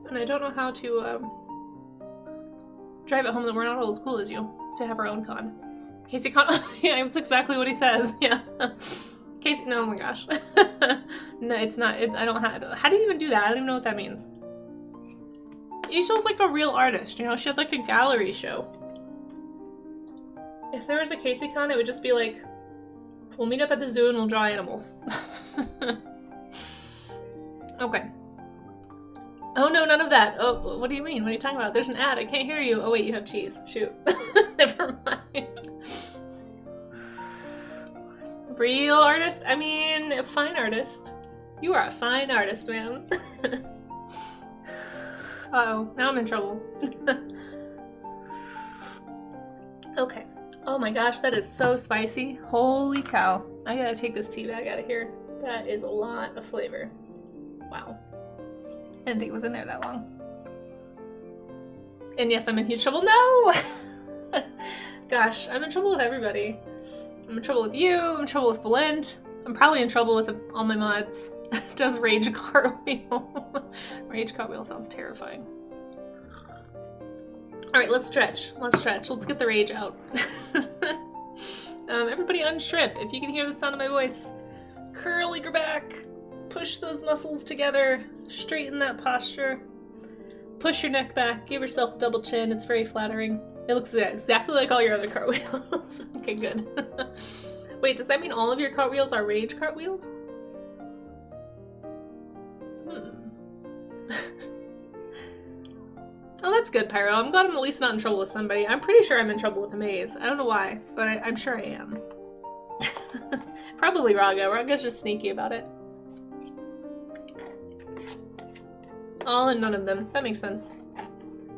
And I don't know how to drive it home that we're not all as cool as you to have our own con. Casey Con, yeah, that's exactly what he says. Yeah, Casey. No, oh my gosh. No, it's not. I don't have. How do you even do that? I don't even know what that means. Ishol's like a real artist, you know? She had like a gallery show. If there was a Casey Con, it would just be like, we'll meet up at the zoo and we'll draw animals. Okay. Oh no, none of that. Oh, what do you mean? What are you talking about? There's an ad. I can't hear you. Oh wait, you have cheese. Shoot. Never mind. Real artist? I mean, a fine artist. You are a fine artist, man. Uh-oh, now I'm in trouble. Okay. Oh my gosh, that is so spicy. Holy cow. I gotta take this tea bag out of here. That is a lot of flavor. Wow. I didn't think it was in there that long. And yes, I'm in huge trouble. No! Gosh, I'm in trouble with everybody. I'm in trouble with you, I'm in trouble with Blend. I'm probably in trouble with all my mods. Does Rage Cartwheel. Rage Cartwheel sounds terrifying. Alright, let's stretch. Let's stretch. Let's get the rage out. Everybody unstrip. If you can hear the sound of my voice, curl your back. Push those muscles together. Straighten that posture. Push your neck back. Give yourself a double chin. It's very flattering. It looks exactly like all your other cartwheels. Okay, good. Wait, does that mean all of your cartwheels are rage cartwheels? Oh, that's good, Pyro. I'm glad I'm at least not in trouble with somebody. I'm pretty sure I'm in trouble with Amaze. I don't know why, but I'm sure I am. Probably Raga. Raga's just sneaky about it. All and none of them. That makes sense.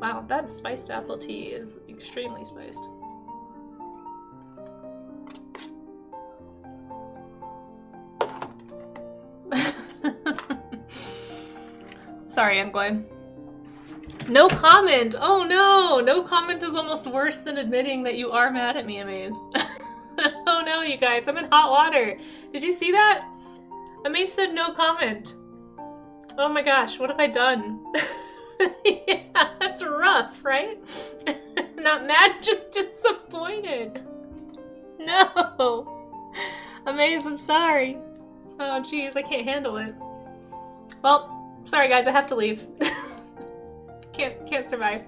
Wow, that spiced apple tea is extremely spiced. Sorry, Engway. No comment! Oh no! No comment is almost worse than admitting that you are mad at me, Amaze. Oh no, you guys, I'm in hot water. Did you see that? Amaze said no comment. Oh my gosh, what have I done? Yeah, that's rough, right? Not mad, just disappointed. No! Amaze, I'm sorry. Oh geez, I can't handle it. Well, sorry guys, I have to leave. Can't survive.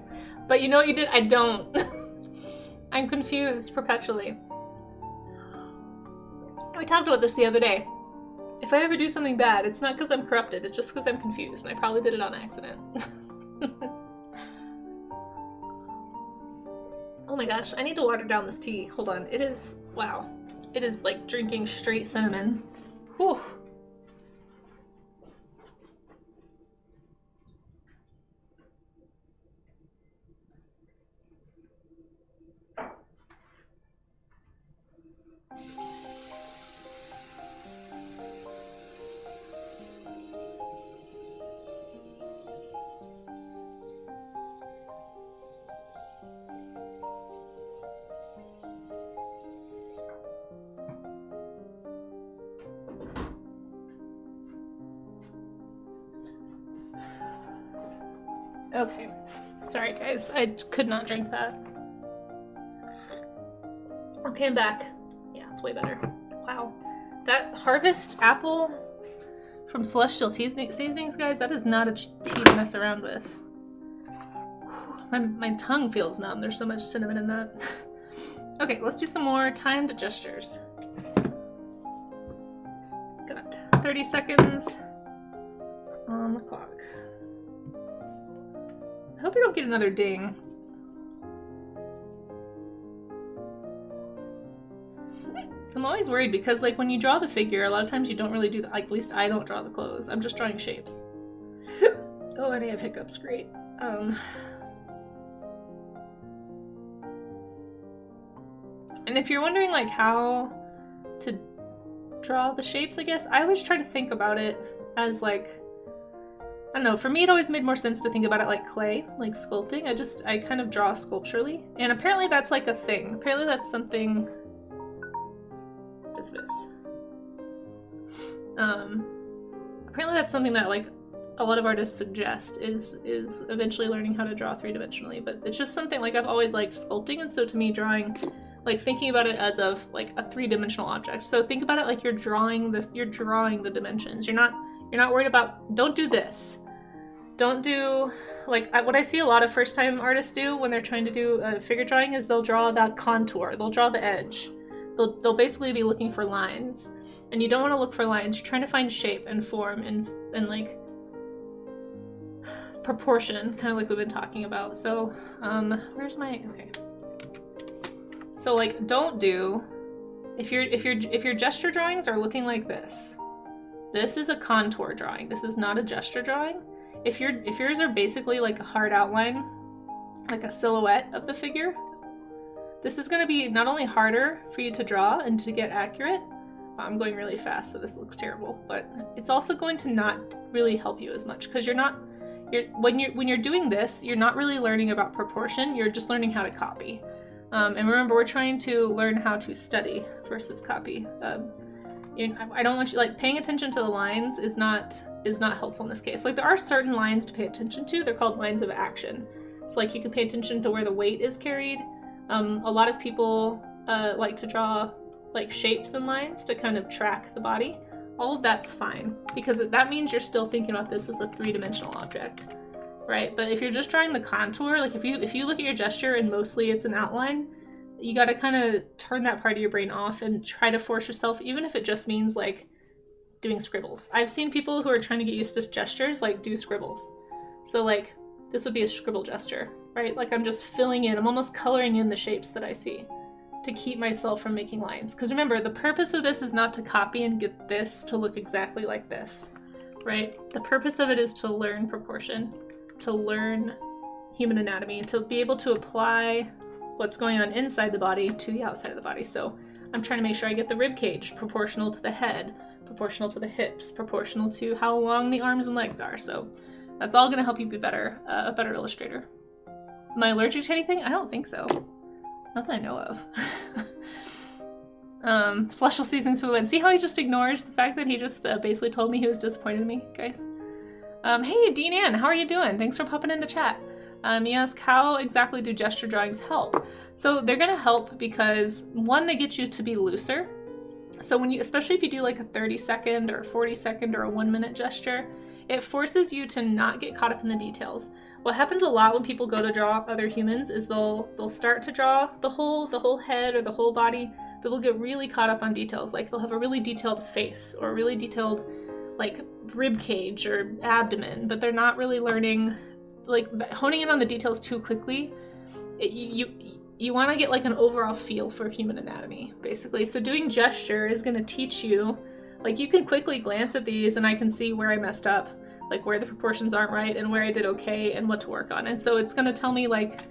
But you know what you did? I don't. I'm confused perpetually. We talked about this the other day. If I ever do something bad, it's not because I'm corrupted, it's just because I'm confused, and I probably did it on accident. Oh my gosh, I need to water down this tea. Hold on, it is, wow. It is like drinking straight cinnamon. Whew. Okay. Sorry guys, I could not drink that. Okay, I'm back. Yeah, it's way better. Wow. That Harvest apple from Celestial Seasonings, guys, that is not a tea to mess around with. My tongue feels numb. There's so much cinnamon in that. Okay, let's do some more timed gestures. Got 30 seconds on the clock. I hope you don't get another ding. I'm always worried because like when you draw the figure, a lot of times you don't really do that. Like at least I don't draw the clothes. I'm just drawing shapes. Oh, and I have hiccups. Great. And if you're wondering like how to draw the shapes, I guess, I always try to think about it as like, I don't know, for me it always made more sense to think about it like clay, like sculpting. I kind of draw sculpturally. And apparently that's like a thing. Apparently that's something... What is this? Apparently that's something that like a lot of artists suggest is eventually learning how to draw three-dimensionally. But it's just something like I've always liked sculpting, and so to me drawing, like thinking about it as of like a three-dimensional object. So think about it like you're drawing the dimensions. You're not worried about, don't do this. Don't do, like, what I see a lot of first-time artists do when they're trying to do a figure drawing is they'll draw that contour, they'll draw the edge. They'll basically be looking for lines. And you don't want to look for lines, you're trying to find shape and form and like, proportion, kind of like we've been talking about. So, where's my, okay. So like, don't do, if your gesture drawings are looking like this, this is a contour drawing. This is not a gesture drawing. If yours are basically like a hard outline, like a silhouette of the figure, this is going to be not only harder for you to draw and to get accurate. I'm going really fast, so this looks terrible, but it's also going to not really help you as much because when you're doing this, you're not really learning about proportion. You're just learning how to copy. And remember, we're trying to learn how to study versus copy. I don't want you, like, paying attention to the lines is not helpful in this case. Like, there are certain lines to pay attention to. They're called lines of action. So like you can pay attention to where the weight is carried. A lot of people like to draw like shapes and lines to kind of track the body. All of that's fine because that means you're still thinking about this as a three-dimensional object, right? But if you're just drawing the contour, like if you look at your gesture and mostly it's an outline, you got to kind of turn that part of your brain off and try to force yourself, even if it just means like doing scribbles. I've seen people who are trying to get used to gestures like do scribbles. So like this would be a scribble gesture, right? Like I'm just filling in, I'm almost coloring in the shapes that I see to keep myself from making lines. Because remember, the purpose of this is not to copy and get this to look exactly like this, right? The purpose of it is to learn proportion, to learn human anatomy, to be able to apply what's going on inside the body to the outside of the body. So I'm trying to make sure I get the rib cage proportional to the head, proportional to the hips, proportional to how long the arms and legs are. So that's all going to help you be a better illustrator. Am I allergic to anything? I don't think so. Not that I know of. Celestial Seasons to Win. See how he just ignores the fact that he just basically told me he was disappointed in me, guys? Hey, Dean Ann, how are you doing? Thanks for popping into chat. You ask, how exactly do gesture drawings help? So they're going to help because, one, they get you to be looser. So when you, especially if you do like a 30-second or 40-second or a 1-minute gesture, it forces you to not get caught up in the details. What happens a lot when people go to draw other humans is they'll start to draw the whole head or the whole body, but they'll get really caught up on details. Like they'll have a really detailed face or a really detailed like rib cage or abdomen, but they're not really learning, like honing in on the details too quickly. You want to get like an overall feel for human anatomy, basically. So doing gesture is going to teach you, like you can quickly glance at these and I can see where I messed up, like where the proportions aren't right and where I did okay and what to work on. And so it's going to tell me like,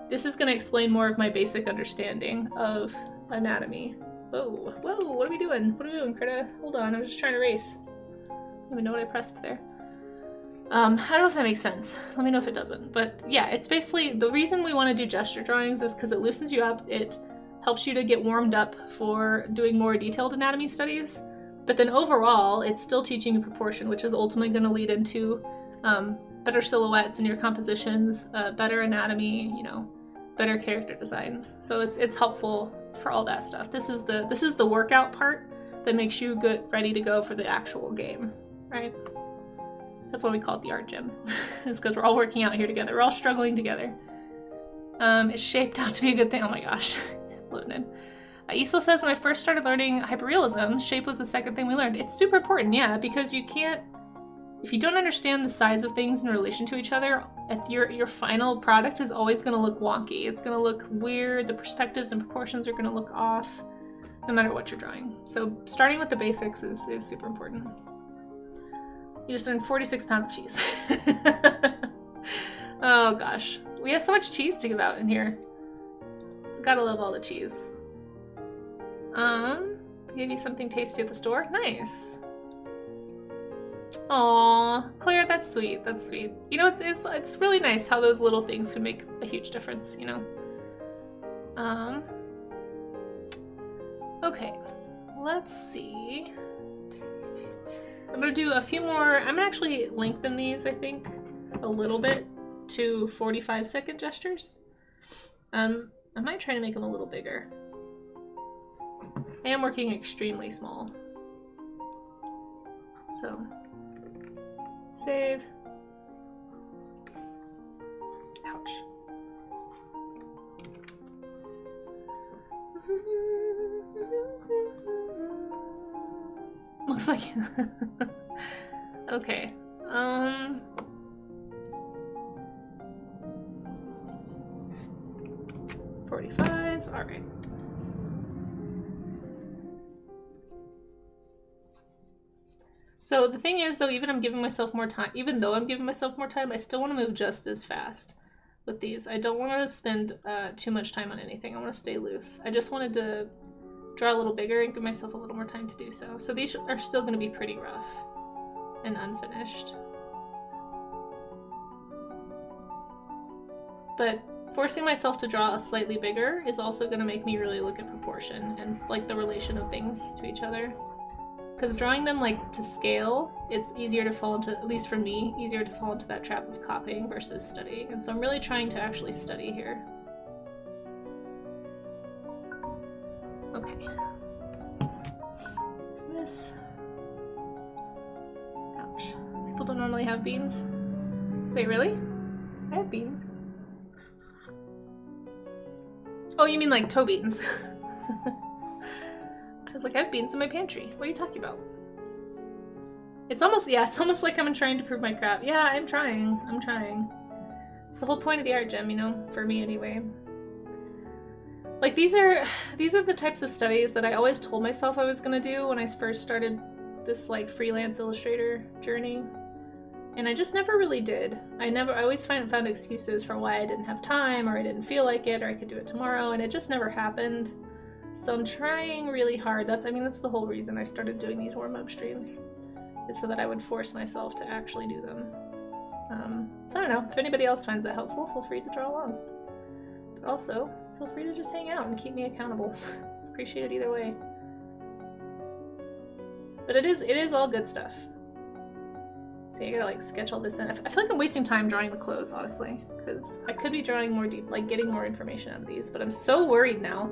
this is going to explain more of my basic understanding of anatomy. Whoa, what are we doing? What are we doing, Krita? Hold on, I was just trying to race. I don't even know what I pressed there. I don't know if that makes sense. Let me know if it doesn't. But yeah, it's basically, the reason we want to do gesture drawings is because it loosens you up. It helps you to get warmed up for doing more detailed anatomy studies. But then overall, it's still teaching you proportion, which is ultimately going to lead into better silhouettes in your compositions, better anatomy, you know, better character designs. So it's helpful for all that stuff. This is the workout part that makes you ready to go for the actual game, right? That's why we call it the art gym. It's because we're all working out here together. We're all struggling together. It's shaped out to be a good thing. Oh my gosh, loaded. Isla says, when I first started learning hyperrealism, shape was the second thing we learned. It's super important, yeah, because you can't, if you don't understand the size of things in relation to each other, your final product is always going to look wonky. It's going to look weird. The perspectives and proportions are going to look off, no matter what you're drawing. So starting with the basics is super important. You just earned 46 pounds of cheese. Oh gosh. We have so much cheese to give out in here. Gotta love all the cheese. Gave you something tasty at the store? Nice. Aw, Claire, that's sweet. That's sweet. You know, it's really nice how those little things can make a huge difference, you know? Okay. Let's see. I'm gonna do a few more. I'm gonna actually lengthen these, I think, a little bit to 45-second gestures. I might try to make them a little bigger. I am working extremely small. So, save. Ouch. Looks like okay. 45. All right. So the thing is, though, even though I'm giving myself more time, I still want to move just as fast with these. I don't want to spend too much time on anything. I want to stay loose. I just wanted to draw a little bigger and give myself a little more time to do so. So these are still going to be pretty rough and unfinished. But forcing myself to draw a slightly bigger is also going to make me really look at proportion and like the relation of things to each other. Because drawing them like to scale, it's easier to fall into, at least for me, easier to fall into that trap of copying versus studying. And so I'm really trying to actually study here. Okay. Dismiss. Ouch. People don't normally have beans. Wait, really? I have beans. Oh, you mean like toe beans. I was like, I have beans in my pantry. What are you talking about? It's almost like I'm trying to prove my craft. Yeah, I'm trying. It's the whole point of the art gym, you know, for me anyway. Like these are the types of studies that I always told myself I was gonna do when I first started this like freelance illustrator journey. And I just never really did. I always found excuses for why I didn't have time, or I didn't feel like it, or I could do it tomorrow, and it just never happened. So I'm trying really hard. That's the whole reason I started doing these warm-up streams, is so that I would force myself to actually do them. So I don't know, if anybody else finds that helpful, feel free to draw along. But also, feel free to just hang out and keep me accountable. Appreciate it either way. But it is all good stuff. So you gotta like sketch all this in. I feel like I'm wasting time drawing the clothes, honestly, because I could be drawing more deep, like getting more information out of these, but I'm so worried now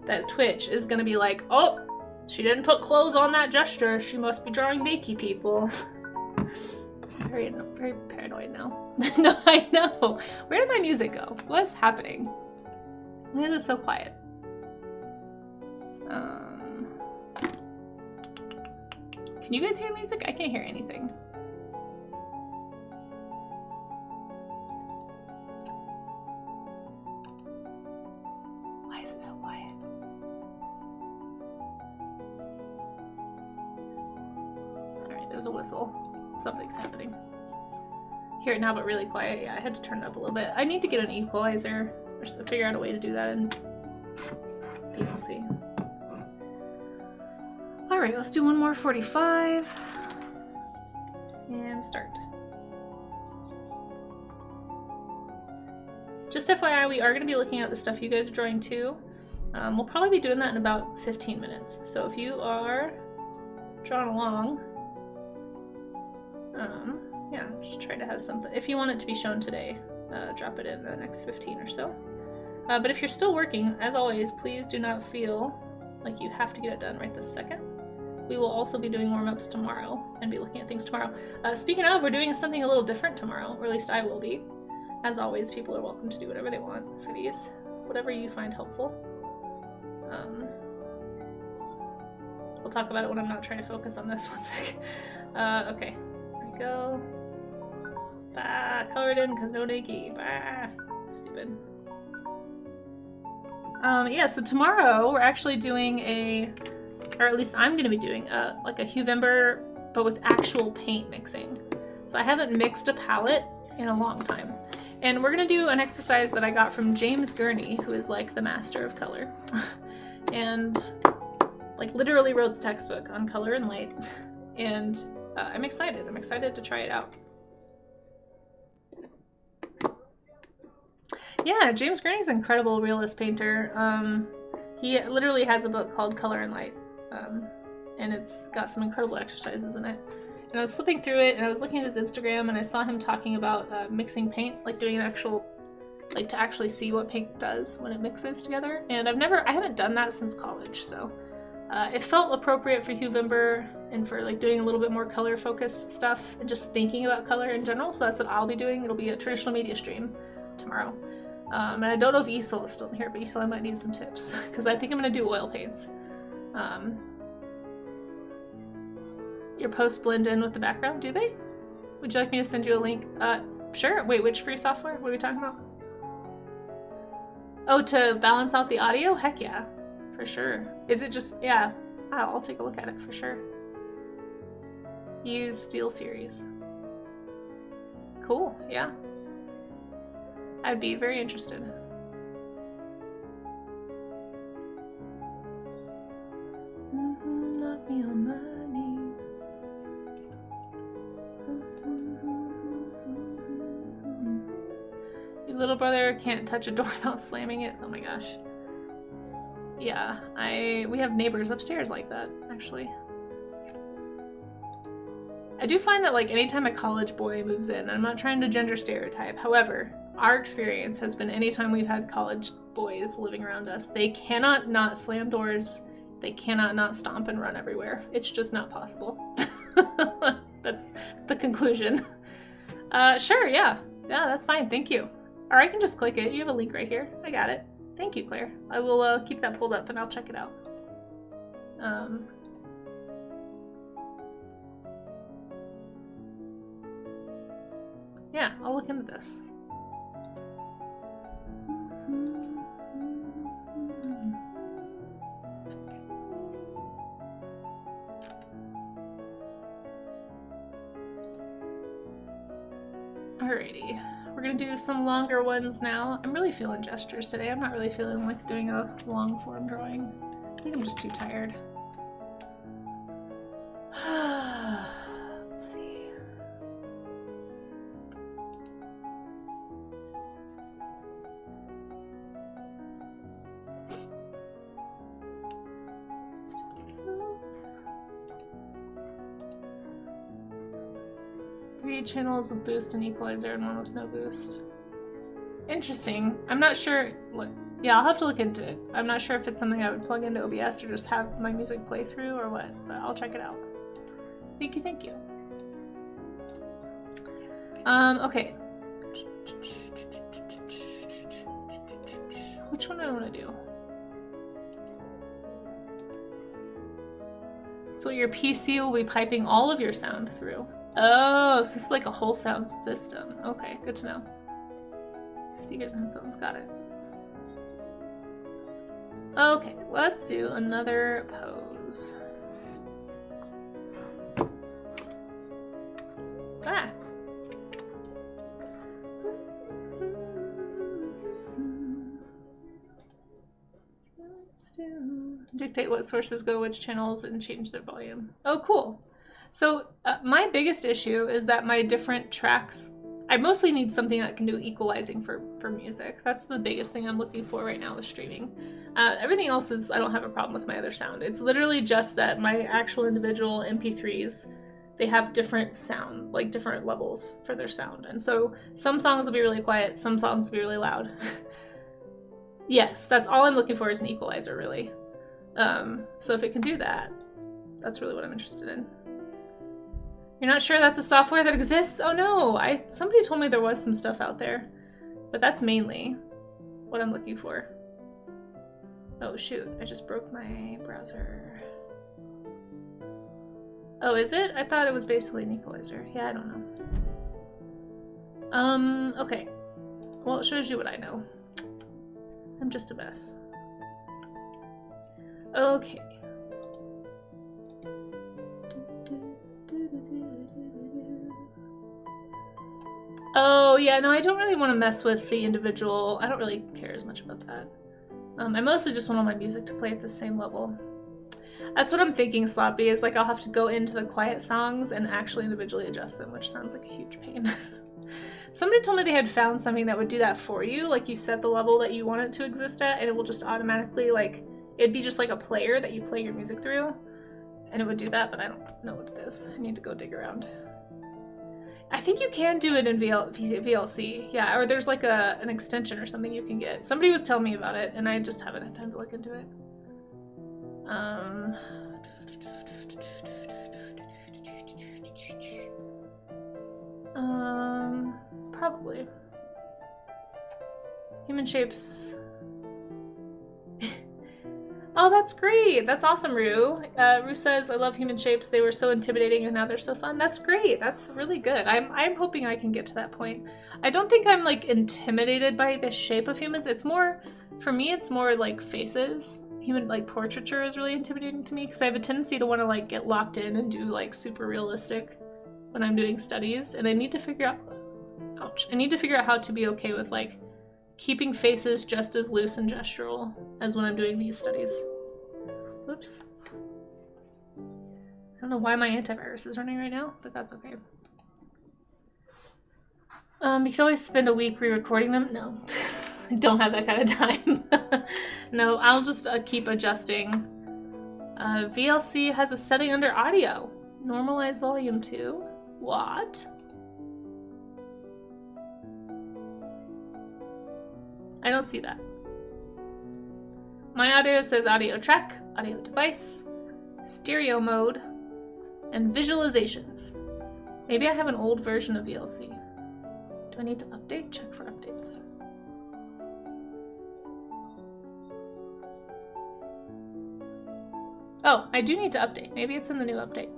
that Twitch is gonna be like, oh, she didn't put clothes on that gesture, she must be drawing naked people. I'm very paranoid now. No, I know. Where did my music go? What's happening? Why is it so quiet? Can you guys hear music? I can't hear anything. Why is it so quiet? Alright, there's a whistle. Something's happening. Hear it now, but really quiet. Yeah, I had to turn it up a little bit. I need to get an equalizer or figure out a way to do that in PLC. Alright, let's do one more 45. And start. Just FYI, we are going to be looking at the stuff you guys are drawing too. We'll probably be doing that in about 15 minutes. So if you are drawing along, yeah, just try to have something. If you want it to be shown today, drop it in the next 15 or so. But if you're still working, as always, please do not feel like you have to get it done right this second. We will also be doing warm-ups tomorrow and be looking at things tomorrow. Speaking of, we're doing something a little different tomorrow, or at least I will be. As always, people are welcome to do whatever they want for these, whatever you find helpful. We'll talk about it when I'm not trying to focus on this. One sec. Okay, there we go. Bah, color it in because no Nikki. Bah, stupid. Yeah, so tomorrow we're actually doing or at least I'm going to be doing like a Huevember, but with actual paint mixing. So I haven't mixed a palette in a long time. And we're going to do an exercise that I got from James Gurney, who is like the master of color. And like literally wrote the textbook on color and light. And I'm excited. I'm excited to try it out. Yeah, James Gurney's an incredible realist painter. He literally has a book called Color and Light. And it's got some incredible exercises in it. And I was flipping through it and I was looking at his Instagram and I saw him talking about mixing paint, like doing an actual, like to actually see what paint does when it mixes together. And I haven't done that since college, so it felt appropriate for Huevember and for like doing a little bit more color focused stuff and just thinking about color in general. So that's what I'll be doing. It'll be a traditional media stream tomorrow. And I don't know if Isel is still in here, but Isel, I might need some tips because I think I'm gonna do oil paints. Your posts blend in with the background, do they? Would you like me to send you a link? Sure. Wait, which free software? What are we talking about? Oh, to balance out the audio? Heck yeah, for sure. Is it just, yeah, I'll take a look at it for sure. use Steel Series. Cool, yeah. I'd be very interested. Knock me on my knees. Your little brother can't touch a door without slamming it. Oh my gosh. Yeah, we have neighbors upstairs like that, actually. I do find that like anytime a college boy moves in, I'm not trying to gender stereotype, however, our experience has been anytime we've had college boys living around us, they cannot not slam doors, they cannot not stomp and run everywhere. It's just not possible. That's the conclusion. Sure, yeah. Yeah, that's fine, thank you. Or I can just click it, you have a link right here. I got it. Thank you, Claire. I will keep that pulled up and I'll check it out. Yeah, I'll look into this. Alrighty, we're gonna do some longer ones now. I'm really feeling gestures today. I'm not really feeling like doing a long form drawing. I think I'm just too tired. Let's see. Let's do this up. 3 channels with boost and equalizer and 1 with no boost. Interesting. I'm not sure what. Yeah, I'll have to look into it. I'm not sure if it's something I would plug into OBS or just have my music play through or what, but I'll check it out. Thank you, thank you. Okay. Which one do I want to do? So your PC will be piping all of your sound through. Oh, so it's like a whole sound system. Okay, good to know. Speakers and headphones, got it. Okay, let's do another pose. Ah. Let's do dictate what sources go to which channels and change their volume. Oh, cool. So my biggest issue is that my different tracks, I mostly need something that can do equalizing for music. That's the biggest thing I'm looking for right now with streaming. Everything else is, I don't have a problem with my other sound. It's literally just that my actual individual MP3s, they have different sound, like different levels for their sound. And so some songs will be really quiet, some songs will be really loud. Yes, that's all I'm looking for is an equalizer, really. So if it can do that, that's really what I'm interested in. You're not sure that's a software that exists? Oh no, somebody told me there was some stuff out there, but that's mainly what I'm looking for. Oh shoot, I just broke my browser. Oh, is it? I thought it was basically an equalizer. Yeah, I don't know. Okay. Well, it shows you what I know. I'm just a mess. Okay. Oh, yeah, no, I don't really want to mess with the individual. I don't really care as much about that. I mostly just want all my music to play at the same level. That's what I'm thinking, Sloppy, is like I'll have to go into the quiet songs and actually individually adjust them, which sounds like a huge pain. Somebody told me they had found something that would do that for you, like you set the level that you want it to exist at, and it will just automatically, like, it'd be just like a player that you play your music through, and it would do that, but I don't know what it is. I need to go dig around. I think you can do it in VLC, yeah, or there's like an extension or something you can get. Somebody was telling me about it, and I just haven't had time to look into it. Probably. Human shapes. Oh, that's great. That's awesome, Rue. Rue says, I love human shapes. They were so intimidating and now they're so fun. That's great. That's really good. I'm hoping I can get to that point. I don't think I'm like intimidated by the shape of humans. It's more, for me, it's more like faces. human like portraiture is really intimidating to me because I have a tendency to want to like get locked in and do like super realistic when I'm doing studies, and I need to figure out, ouch, I need to figure out how to be okay with like keeping faces just as loose and gestural as when I'm doing these studies. Whoops. I don't know why my antivirus is running right now, but that's okay. You can always spend a week re-recording them. No, I don't have that kind of time. No, I'll just keep adjusting. VLC has a setting under audio. Normalize volume 2. What? I don't see that. My audio says audio track, audio device, stereo mode, and visualizations. Maybe I have an old version of VLC. Do I need to update? Check for updates. Oh, I do need to update. Maybe it's in the new update.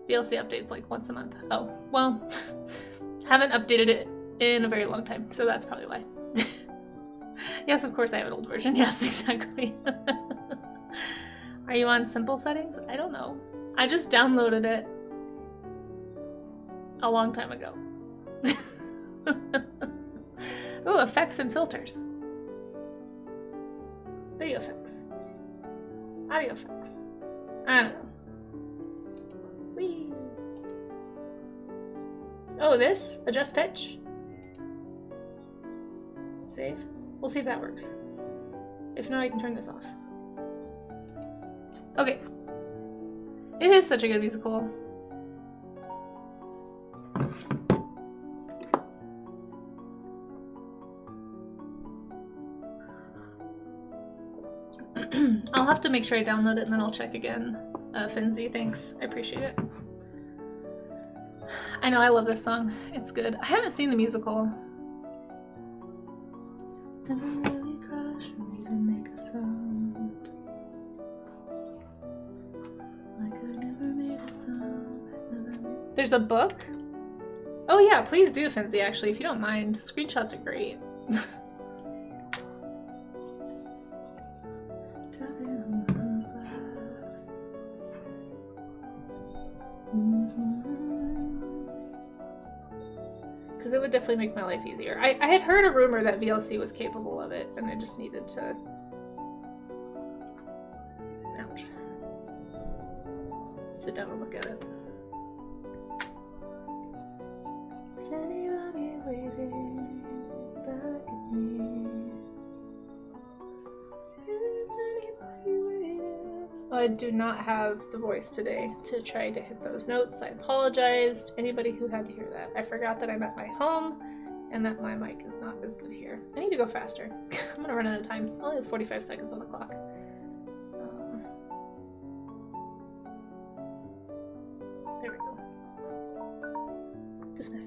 VLC updates like once a month. Oh, well, haven't updated it in a very long time, so that's probably why. Yes, of course I have an old version. Yes, exactly. Are you on simple settings? I don't know. I just downloaded it a long time ago. Ooh, effects and filters. Video effects. Audio effects. I don't know. Whee! Oh, this? Adjust pitch? Save? We'll see if that works. If not, I can turn this off. Okay. It is such a good musical. I'll have to make sure I download it and then I'll check again. Finzi, thanks. I appreciate it. I know, I love this song. It's good. I haven't seen the musical. Never really crush or even make a sound. Like I never made a sound. There's a book? Oh yeah, please do, Finzi, actually, if you don't mind. Screenshots are great. Because it would definitely make my life easier. I had heard a rumor that VLC was capable of it, and I just needed to... Ouch. Sit down and look at it. Is anybody waving back at me? Is anybody waiting? Oh, I do not have the voice today to try to hit those notes. I apologize to anybody who had to hear that. I forgot that I'm at my home and that my mic is not as good here. I need to go faster. I'm gonna run out of time. I only have 45 seconds on the clock. There we go. Dismiss.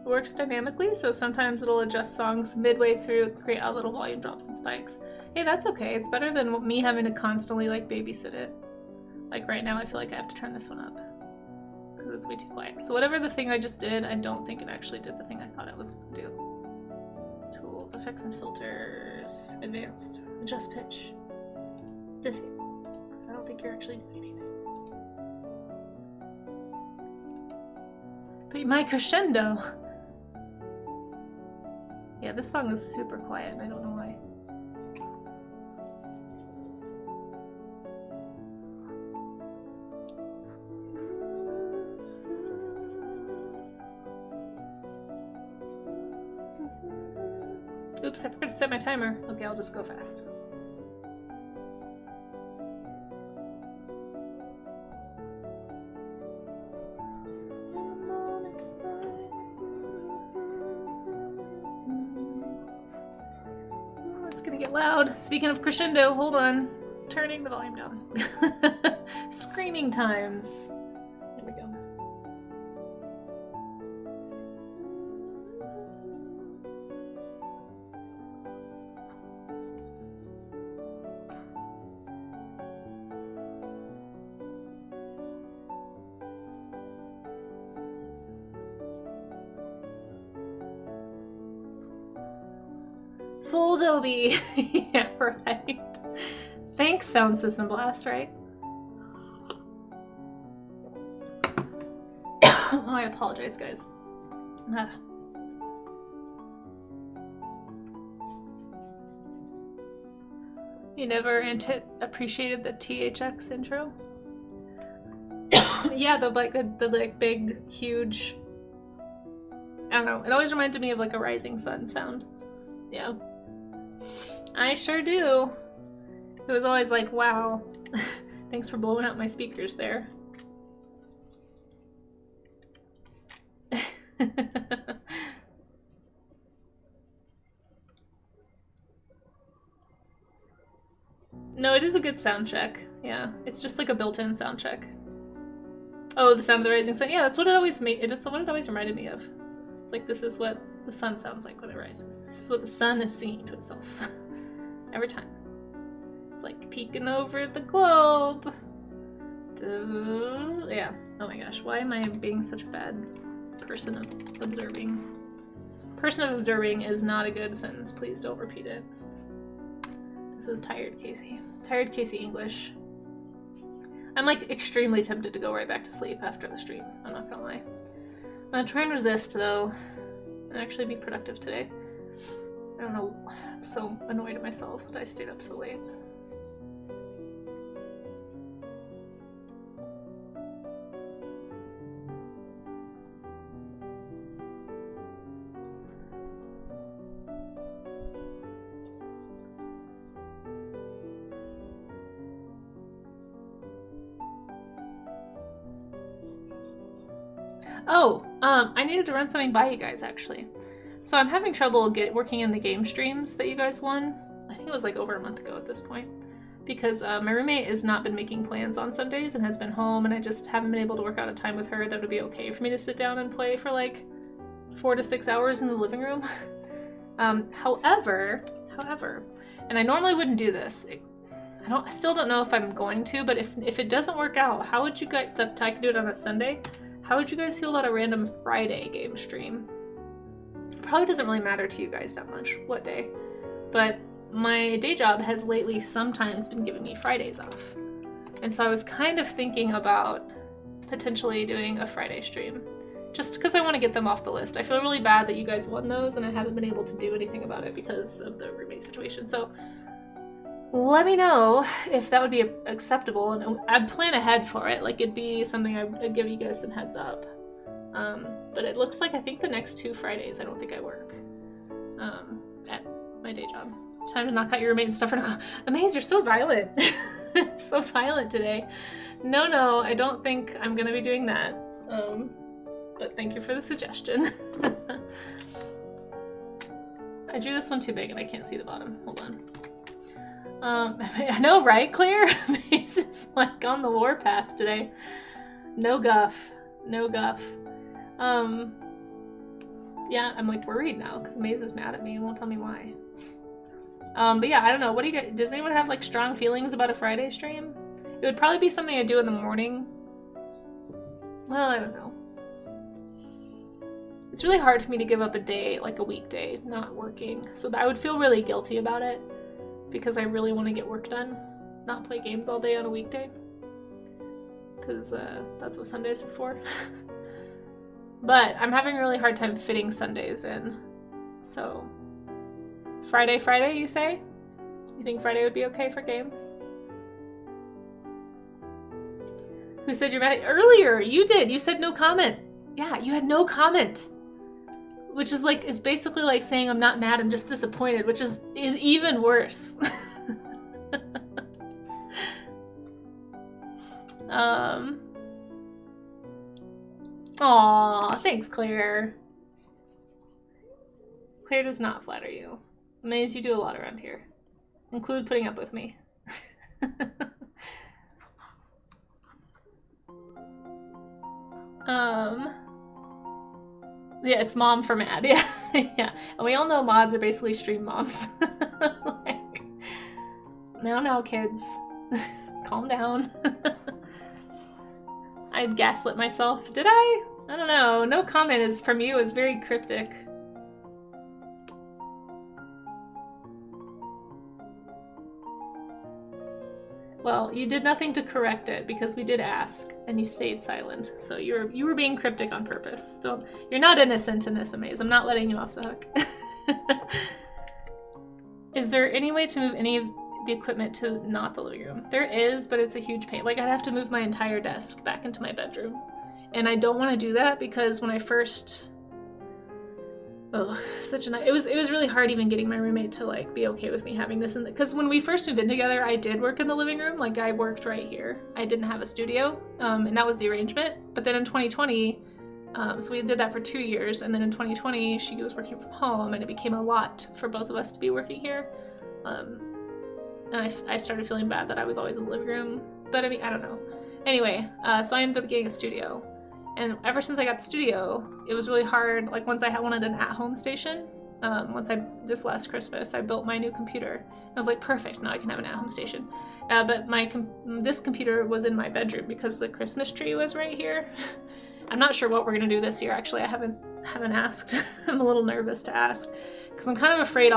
Works dynamically, so sometimes it'll adjust songs midway through, create out little volume drops and spikes. Hey, that's okay. It's better than me having to constantly like babysit it. Like right now, I feel like I have to turn this one up because it's way too quiet. So whatever the thing I just did, I don't think it actually did the thing I thought it was going to do. Tools, effects and filters, advanced, adjust pitch, disable, because I don't think you're actually doing anything. But my crescendo. Yeah, this song is super quiet and I don't know why. Oops, I forgot to set my timer. Okay, I'll just go fast. It's gonna get loud. Speaking of crescendo, hold on. Turning the volume down. Screaming times. There we go. Full Adobe. Yeah, right. Thanks, Sound System Blast, right? Oh, I apologize, guys. You never appreciated the THX intro? Yeah, the like big, huge. I don't know. It always reminded me of like a rising sun sound. Yeah. I sure do. It was always like, wow. Thanks for blowing out my speakers there. No, it is a good sound check. Yeah, it's just like a built-in sound check. Oh, the sound of the rising sun. Yeah, that's what it always made. It is what it always reminded me of. It's like, this is what the sun sounds like when it rises. This is what the sun is singing to itself. Every time. It's like peeking over the globe. Yeah. Oh my gosh. Why am I being such a bad person of observing? Person of observing is not a good sentence. Please don't repeat it. This is Tired Casey. Tired Casey English. I'm like extremely tempted to go right back to sleep after the stream. I'm not gonna lie. I'm gonna try and resist though and actually be productive today. I don't know. I'm so annoyed at myself that I stayed up so late. Oh, I needed to run something by you guys actually. So I'm having trouble working in the game streams that you guys won. I think it was like over a month ago at this point. Because my roommate has not been making plans on Sundays and has been home, and I just haven't been able to work out a time with her that would be okay for me to sit down and play for like 4 to 6 hours in the living room. However, and I normally wouldn't do this. I still don't know if I'm going to, but if it doesn't work out, how would you guys, that I could do it on a Sunday, how would you guys feel about a random Friday game stream? It probably doesn't really matter to you guys that much what day, but my day job has lately sometimes been giving me Fridays off. And so I was kind of thinking about potentially doing a Friday stream, just because I want to get them off the list. I feel really bad that you guys won those and I haven't been able to do anything about it because of the roommate situation. So let me know if that would be acceptable, and I'd plan ahead for it. Like, it'd be something I'd give you guys some heads up. But it looks like I think the next 2 Fridays I don't think I work at my day job. Time to knock out your roommate and stuff. Amaze, you're so violent. So violent today. No, I don't think I'm gonna be doing that. But thank you for the suggestion. I drew this one too big and I can't see the bottom. Hold on. I know, right, Claire? Maze is like on the warpath today. No guff. Yeah, I'm like worried now because Maze is mad at me and won't tell me why. But yeah, I don't know. What do you guys, does anyone have like strong feelings about a Friday stream? It would probably be something I do in the morning. Well, I don't know. It's really hard for me to give up a day, like a weekday, not working. So I would feel really guilty about it because I really want to get work done, not play games all day on a weekday. Because that's what Sundays are for. But I'm having a really hard time fitting Sundays in. So Friday, you say? You think Friday would be okay for games? Who said you're mad? Earlier, you did. You said no comment. Yeah, you had no comment. Which is like, is basically like saying I'm not mad, I'm just disappointed, which is even worse. Aw, thanks, Claire. Claire does not flatter you. Amaze, you do a lot around here. Include putting up with me. Yeah, it's mom for mad. Yeah, yeah. And we all know mods are basically stream moms. Like, no, kids. Calm down. I'd gaslit myself. Did I? I don't know. No comment is from you is very cryptic. Well, you did nothing to correct it because we did ask and you stayed silent. So you were being cryptic on purpose. You're not innocent in this, Amaze. I'm not letting you off the hook. Is there any way to move any of the equipment to not the living room? There is, but it's a huge pain. Like, I'd have to move my entire desk back into my bedroom. And I don't want to do that because when I first... Oh, it was really hard even getting my roommate to like be okay with me having this, because when we first moved in together, I did work in the living room. Like, I worked right here. I didn't have a studio, and that was the arrangement. But then in 2020, so we did that for 2 years, and then in 2020 she was working from home, and it became a lot for both of us to be working here. And I started feeling bad that I was always in the living room. But I mean, I don't know. Anyway, so I ended up getting a studio. And ever since I got the studio, it was really hard. Like, once I wanted an at-home station, this last Christmas, I built my new computer. I was like, perfect, now I can have an at-home station. But this computer was in my bedroom because the Christmas tree was right here. I'm not sure what we're gonna do this year, actually. I haven't asked. I'm a little nervous to ask because I'm kind of afraid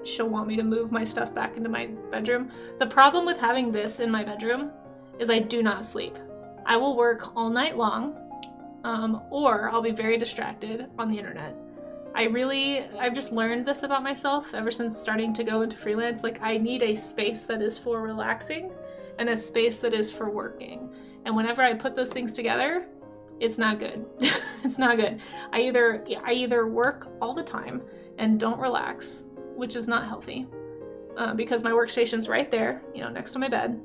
she'll want me to move my stuff back into my bedroom. The problem with having this in my bedroom is I do not sleep. I will work all night long. Or I'll be very distracted on the internet. I've just learned this about myself ever since starting to go into freelance. Like, I need a space that is for relaxing and a space that is for working. And whenever I put those things together, it's not good. It's not good. I either work all the time and don't relax, which is not healthy, because my workstation's right there, next to my bed.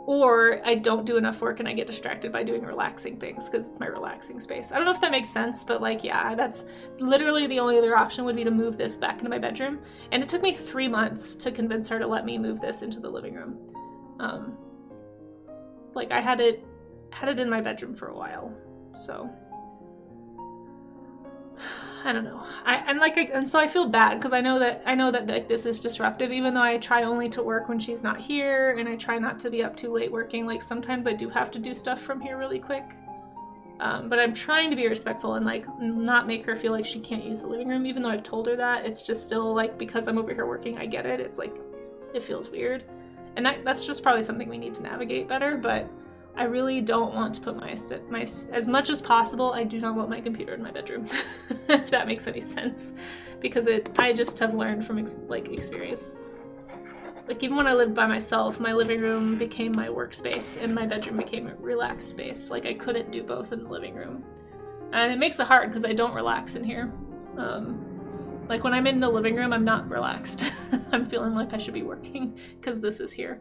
Or I don't do enough work and I get distracted by doing relaxing things because it's my relaxing space. I don't know if that makes sense, but like, yeah, that's literally the only other option would be to move this back into my bedroom. And it took me 3 months to convince her to let me move this into the living room. Like, I had it in my bedroom for a while, so I don't know. And so I feel bad because I know that like, this is disruptive, even though I try only to work when she's not here, and I try not to be up too late working. Like, sometimes I do have to do stuff from here really quick, but I'm trying to be respectful and like not make her feel like she can't use the living room, even though I've told her that. It's just still like, because I'm over here working, I get it. It's like, it feels weird, and that's just probably something we need to navigate better. But I really don't want to put my as much as possible, I do not want my computer in my bedroom, if that makes any sense, because I just have learned from experience. Like, even when I lived by myself, my living room became my workspace and my bedroom became a relaxed space. Like, I couldn't do both in the living room. And it makes it hard because I don't relax in here. Like, when I'm in the living room, I'm not relaxed. I'm feeling like I should be working because this is here.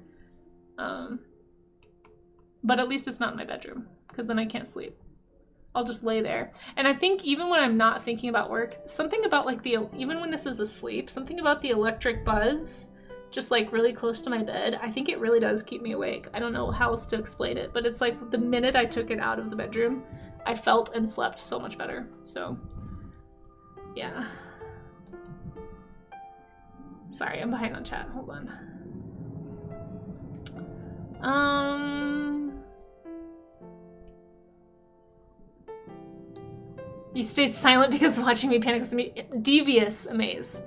But at least it's not in my bedroom, because then I can't sleep. I'll just lay there. And I think even when I'm not thinking about work, something about like even when this is asleep, something about the electric buzz, just like really close to my bed, I think it really does keep me awake. I don't know how else to explain it, but it's like the minute I took it out of the bedroom, I felt and slept so much better. So, yeah. Sorry, I'm behind on chat. Hold on. You stayed silent because of watching me panic was devious, Amaze.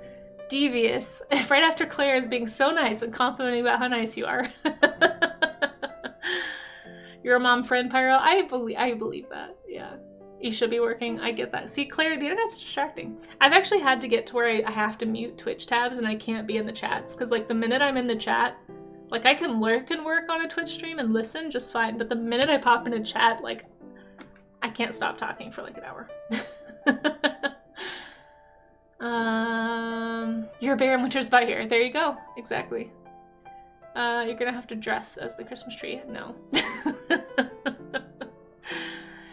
Devious. Right after Claire is being so nice and complimenting about how nice you are. You're a mom friend, Pyro. I believe that. Yeah. You should be working. I get that. See, Claire, the internet's distracting. I've actually had to get to where I have to mute Twitch tabs and I can't be in the chats, because like the minute I'm in the chat, like I can lurk and work on a Twitch stream and listen just fine, but the minute I pop in a chat, like I can't stop talking for like an hour. You're a bear and winter's about here. There you go. Exactly. You're gonna have to dress as the Christmas tree. No.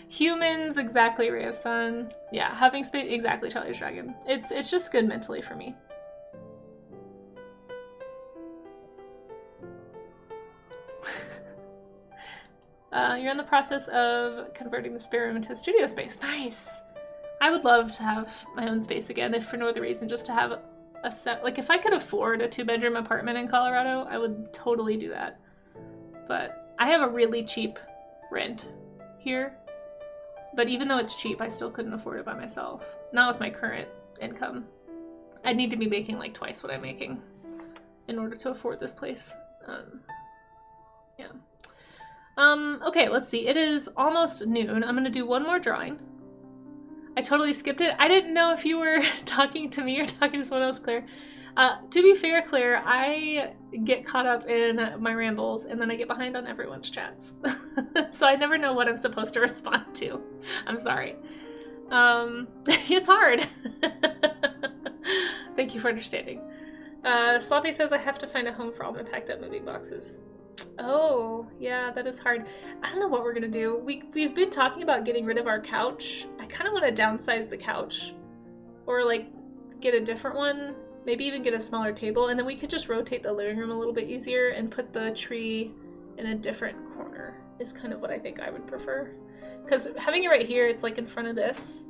Humans, exactly, Ray of Sun. Yeah, having space, exactly, Charlie's Dragon. It's just good mentally for me. You're in the process of converting the spare room into a studio space. Nice! I would love to have my own space again, if for no other reason, just to have a set. Like, if I could afford a 2-bedroom apartment in Colorado, I would totally do that. But I have a really cheap rent here. But even though it's cheap, I still couldn't afford it by myself. Not with my current income. I'd need to be making like twice what I'm making in order to afford this place. Yeah. Okay, let's see. It is almost noon. I'm gonna do one more drawing. I totally skipped it. I didn't know if you were talking to me or talking to someone else, Claire. To be fair, Claire, I get caught up in my rambles and then I get behind on everyone's chats. So I never know what I'm supposed to respond to. I'm sorry. It's hard. Thank you for understanding. Sloppy says I have to find a home for all my packed up moving boxes. Oh, yeah, that is hard. I don't know what we're gonna do. We've been talking about getting rid of our couch. I kind of want to downsize the couch. Or, like, get a different one. Maybe even get a smaller table. And then we could just rotate the living room a little bit easier and put the tree in a different corner is kind of what I think I would prefer. Because having it right here, it's, like, in front of this.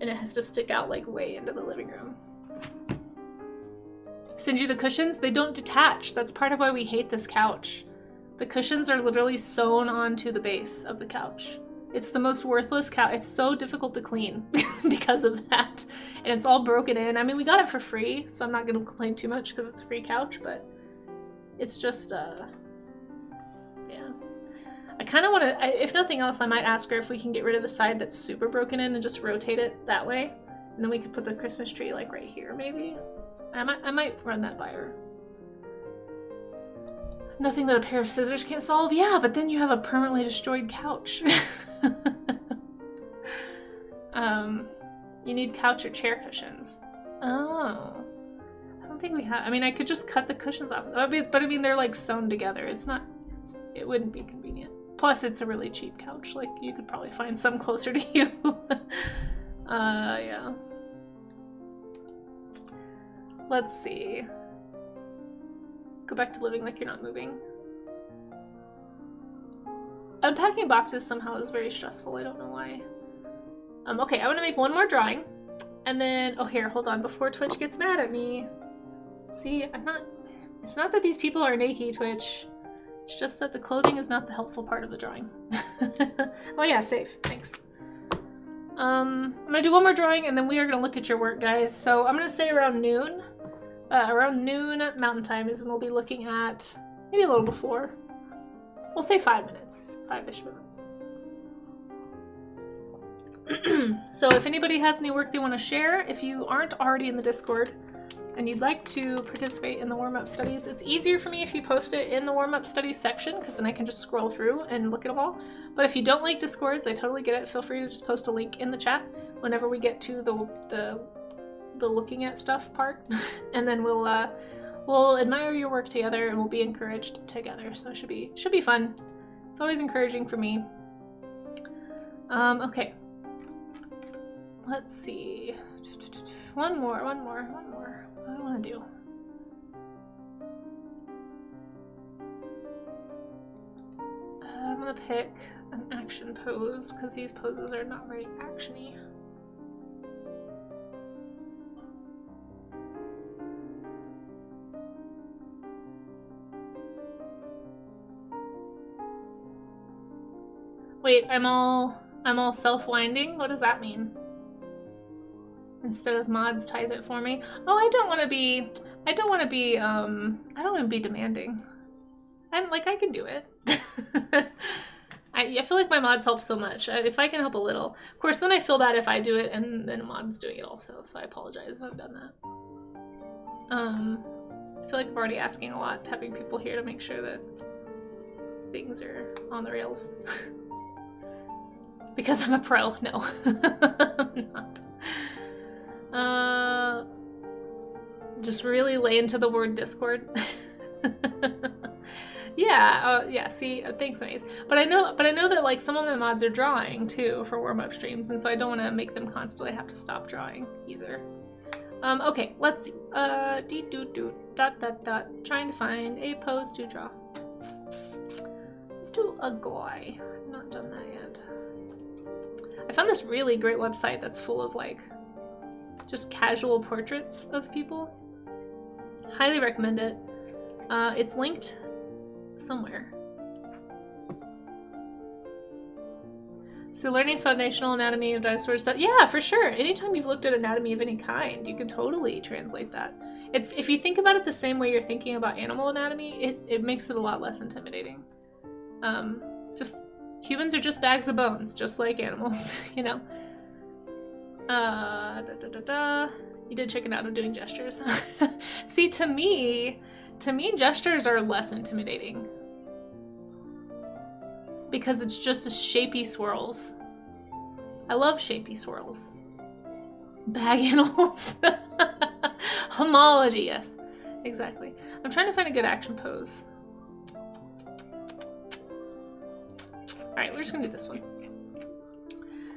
And it has to stick out, like, way into the living room. Send you the cushions? They don't detach. That's part of why we hate this couch. The cushions are literally sewn onto the base of the couch. It's the most worthless couch. It's so difficult to clean because of that. And it's all broken in. I mean, we got it for free, so I'm not going to complain too much because it's a free couch, but it's just, yeah. I kind of want to, if nothing else, I might ask her if we can get rid of the side that's super broken in and just rotate it that way. And then we could put the Christmas tree, like, right here, maybe. I might run that by her. Nothing that a pair of scissors can't solve? Yeah, but then you have a permanently destroyed couch. You need couch or chair cushions. Oh. I don't think we have... I mean, I could just cut the cushions off. But I mean, they're like sewn together. It wouldn't be convenient. Plus, it's a really cheap couch. Like, you could probably find some closer to you. Yeah. Let's see. Go back to living like you're not moving. Unpacking boxes somehow is very stressful. I don't know why. Okay, I'm gonna make one more drawing. And then, oh here, hold on, before Twitch gets mad at me. See, it's not that these people are naked, Twitch. It's just that the clothing is not the helpful part of the drawing. Oh yeah, safe, thanks. I'm gonna do one more drawing and then we are gonna look at your work, guys. So I'm gonna say around noon. Around noon Mountain Time is when we'll be looking at, maybe a little before. We'll say 5 minutes, 5-ish minutes. So if anybody has any work they want to share, if you aren't already in the Discord and you'd like to participate in the warm-up studies, it's easier for me if you post it in the warm-up studies section because then I can just scroll through and look at them all. But if you don't like Discords, I totally get it. Feel free to just post a link in the chat whenever we get to the looking at stuff part, and then we'll admire your work together and we'll be encouraged together. So it should be fun. It's always encouraging for me. Okay. Let's see. One more. What do I want to do? I'm gonna pick an action pose because these poses are not very actiony. Wait, I'm all self-winding? What does that mean? Instead of mods type it for me. Oh, I don't want to be demanding. I can do it. I feel like my mods help so much. If I can help a little. Of course, then I feel bad if I do it and then a mod's doing it also, so I apologize if I've done that. I feel like I'm already asking a lot, having people here to make sure that things are on the rails. Because I'm a pro. No. I'm not. Just really lay into the word Discord. Yeah, see, thanks, Maze. But I know that like some of my mods are drawing too for warm-up streams, and so I don't want to make them constantly have to stop drawing either. Okay, let's see. Trying to find a pose to draw. Let's do a guy. I've not done that yet. I found this really great website that's full of like just casual portraits of people. Highly recommend it. It's linked somewhere. So learning foundational anatomy of dinosaur stuff. Yeah, for sure. Anytime you've looked at anatomy of any kind, you can totally translate that. It's, if you think about it the same way you're thinking about animal anatomy, it makes it a lot less intimidating. Just, humans are just bags of bones, just like animals, you know? You did chicken out of doing gestures. See, to me, gestures are less intimidating. Because it's just a shapy swirls. I love shapy swirls. Bag animals. Homology, yes. Exactly. I'm trying to find a good action pose. Alright, we're just gonna do this one.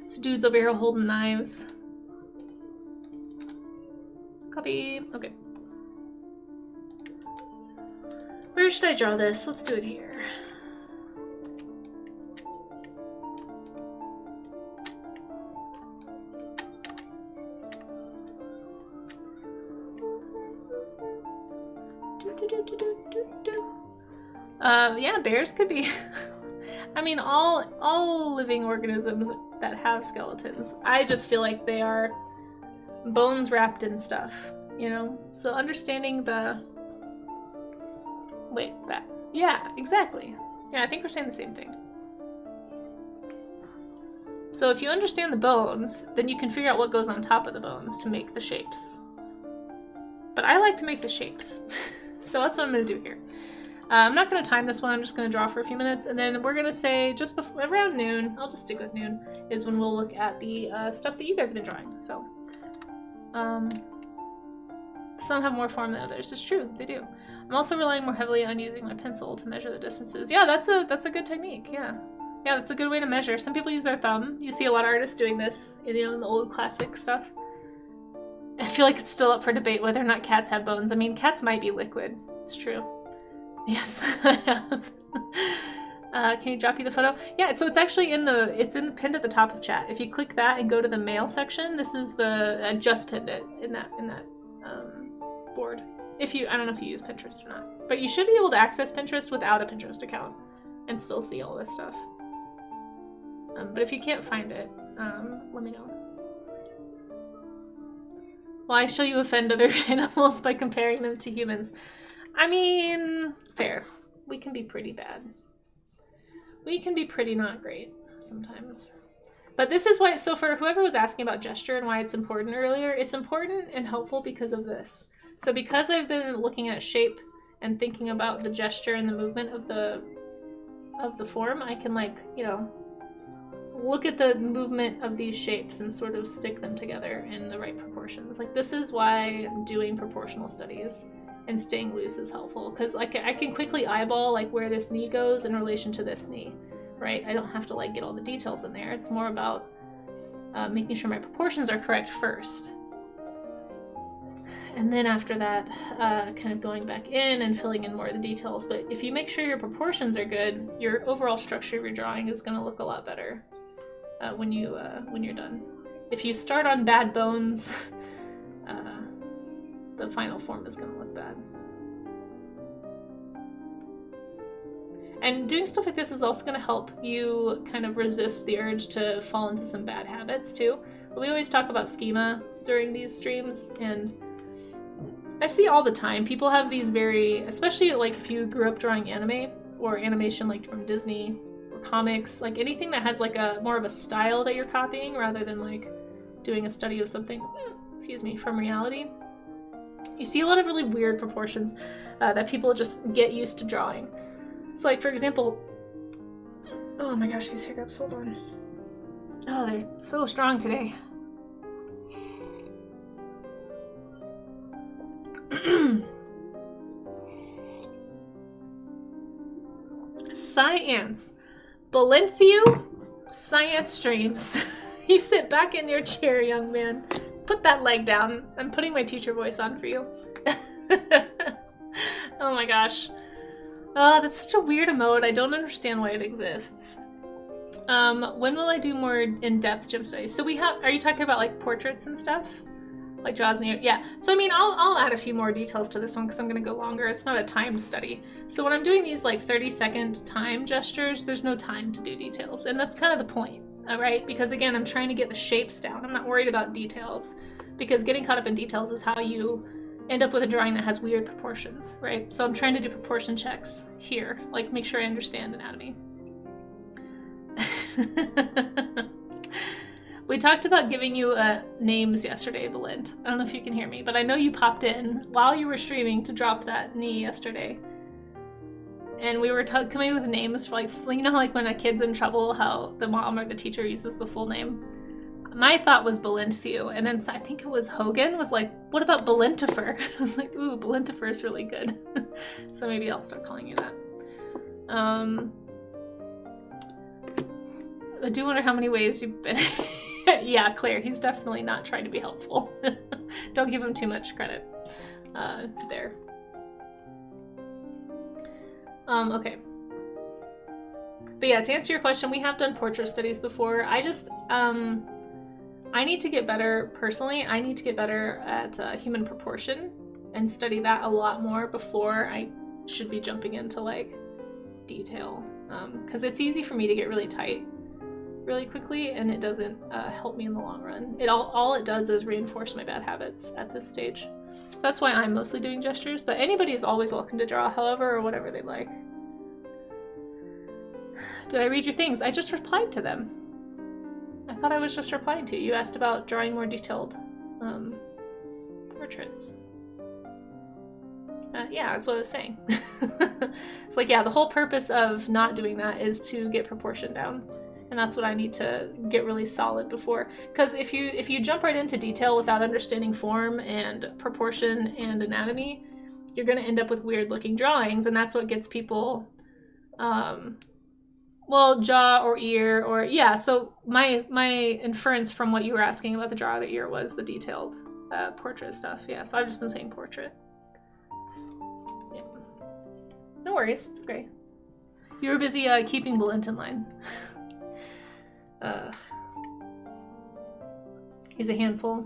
So dude's over here holding knives. Copy. Okay. Where should I draw this? Let's do it here. Yeah, bears could be. I mean, all living organisms that have skeletons, I just feel like they are bones wrapped in stuff, you know? So understanding the... Wait, that... Yeah, exactly. Yeah, I think we're saying the same thing. So if you understand the bones, then you can figure out what goes on top of the bones to make the shapes. But I like to make the shapes. So that's what I'm going to do here. I'm not going to time this one, I'm just going to draw for a few minutes, and then we're going to say just before, around noon, I'll just stick with noon, is when we'll look at the stuff that you guys have been drawing. So, some have more form than others. It's true, they do. I'm also relying more heavily on using my pencil to measure the distances. Yeah, that's a good technique, yeah. Yeah, that's a good way to measure. Some people use their thumb. You see a lot of artists doing this, you know, in the old classic stuff. I feel like it's still up for debate whether or not cats have bones. I mean, cats might be liquid. It's true. Yes, I have. Can you drop you the photo? Yeah, so it's actually pinned at the top of chat. If you click that and go to the mail section, this is the, I just pinned it in that board. I don't know if you use Pinterest or not, but you should be able to access Pinterest without a Pinterest account and still see all this stuff. But if you can't find it, let me know. Why shall you offend other animals by comparing them to humans? I mean, fair. We can be pretty bad. We can be pretty not great sometimes. But this is why, so for whoever was asking about gesture and why it's important earlier, it's important and helpful because of this. So because I've been looking at shape and thinking about the gesture and the movement of the form, I can, like, you know, look at the movement of these shapes and sort of stick them together in the right proportions. Like, this is why doing proportional studies and staying loose is helpful, because like I can quickly eyeball like where this knee goes in relation to this knee, right? I don't have to like get all the details in there. It's more about making sure my proportions are correct first. And then after that, kind of going back in and filling in more of the details. But if you make sure your proportions are good, your overall structure of your drawing is going to look a lot better when you're done. If you start on bad bones, the final form is going to look bad. And doing stuff like this is also going to help you kind of resist the urge to fall into some bad habits too. But we always talk about schema during these streams, and I see all the time people have these very, especially like if you grew up drawing anime or animation like from Disney or comics, like anything that has like a more of a style that you're copying rather than like doing a study of something, excuse me, from reality. You see a lot of really weird proportions that people just get used to drawing. So like, for example, oh my gosh, these hiccups, hold on. Oh, they're so strong today. Science. Balintheu, science streams. You sit back in your chair, young man. Put that leg down. I'm putting my teacher voice on for you. Oh my gosh. Oh, that's such a weird emote. I don't understand why it exists. When will I do more in-depth gym studies? So we have, are you talking about like portraits and stuff? Like jaws near, yeah. So I mean, I'll add a few more details to this one because I'm gonna go longer. It's not a timed study. So when I'm doing these like 30-second time gestures, there's no time to do details. And that's kind of the point, all right? Because again, I'm trying to get the shapes down. I'm not worried about details because getting caught up in details is how you end up with a drawing that has weird proportions, right? So I'm trying to do proportion checks here, like make sure I understand anatomy. We talked about giving you names yesterday, Belind. I don't know if you can hear me, but I know you popped in while you were streaming to drop that knee yesterday. And we were coming with names for, like, you know how, like, when a kid's in trouble, how the mom or the teacher uses the full name? My thought was Belinthiu, and then I think it was Hogan was like, what about Belintifer? I was like, ooh, Belintifer is really good. So maybe I'll start calling you that. I do wonder how many ways you've been... Yeah, Claire, he's definitely not trying to be helpful. Don't give him too much credit there. Okay. But yeah, to answer your question, we have done portrait studies before. I just, I need to get better, personally, I need to get better at human proportion and study that a lot more before I should be jumping into, like, detail. Because it's easy for me to get really tight really quickly, and it doesn't help me in the long run. All it does is reinforce my bad habits at this stage. So that's why I'm mostly doing gestures, but anybody is always welcome to draw however or whatever they'd like. Did I read your things? I just replied to them. I thought I was just replying to you. You asked about drawing more detailed portraits. Yeah, that's what I was saying. It's like, yeah, the whole purpose of not doing that is to get proportion down. And that's what I need to get really solid before. Because if you jump right into detail without understanding form and proportion and anatomy, you're going to end up with weird looking drawings, and that's what gets people, well, jaw or ear or, yeah, so my inference from what you were asking about the jaw or the ear was the detailed portrait stuff. Yeah, so I've just been saying portrait. Yeah. No worries, it's okay. You were busy keeping Belint in line. He's a handful.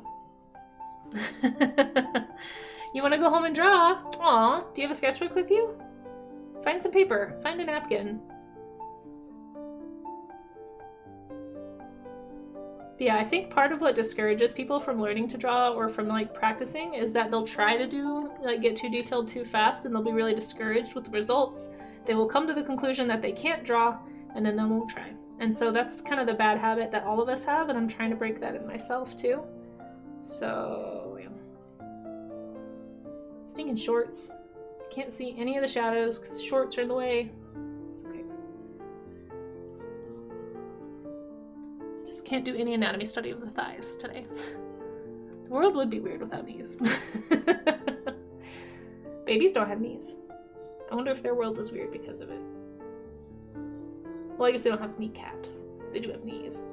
You want to go home and draw? Aw, do you have a sketchbook with you? Find some paper. Find a napkin. But yeah, I think part of what discourages people from learning to draw or from, like, practicing is that they'll try to get too detailed too fast, and they'll be really discouraged with the results. They will come to the conclusion that they can't draw, and then they won't try. And so that's kind of the bad habit that all of us have, and I'm trying to break that in myself too. So, yeah. Stinking shorts. Can't see any of the shadows because shorts are in the way. It's okay. Just can't do any anatomy study of the thighs today. The world would be weird without knees. Babies don't have knees. I wonder if their world is weird because of it. Well, I guess they don't have kneecaps. They do have knees.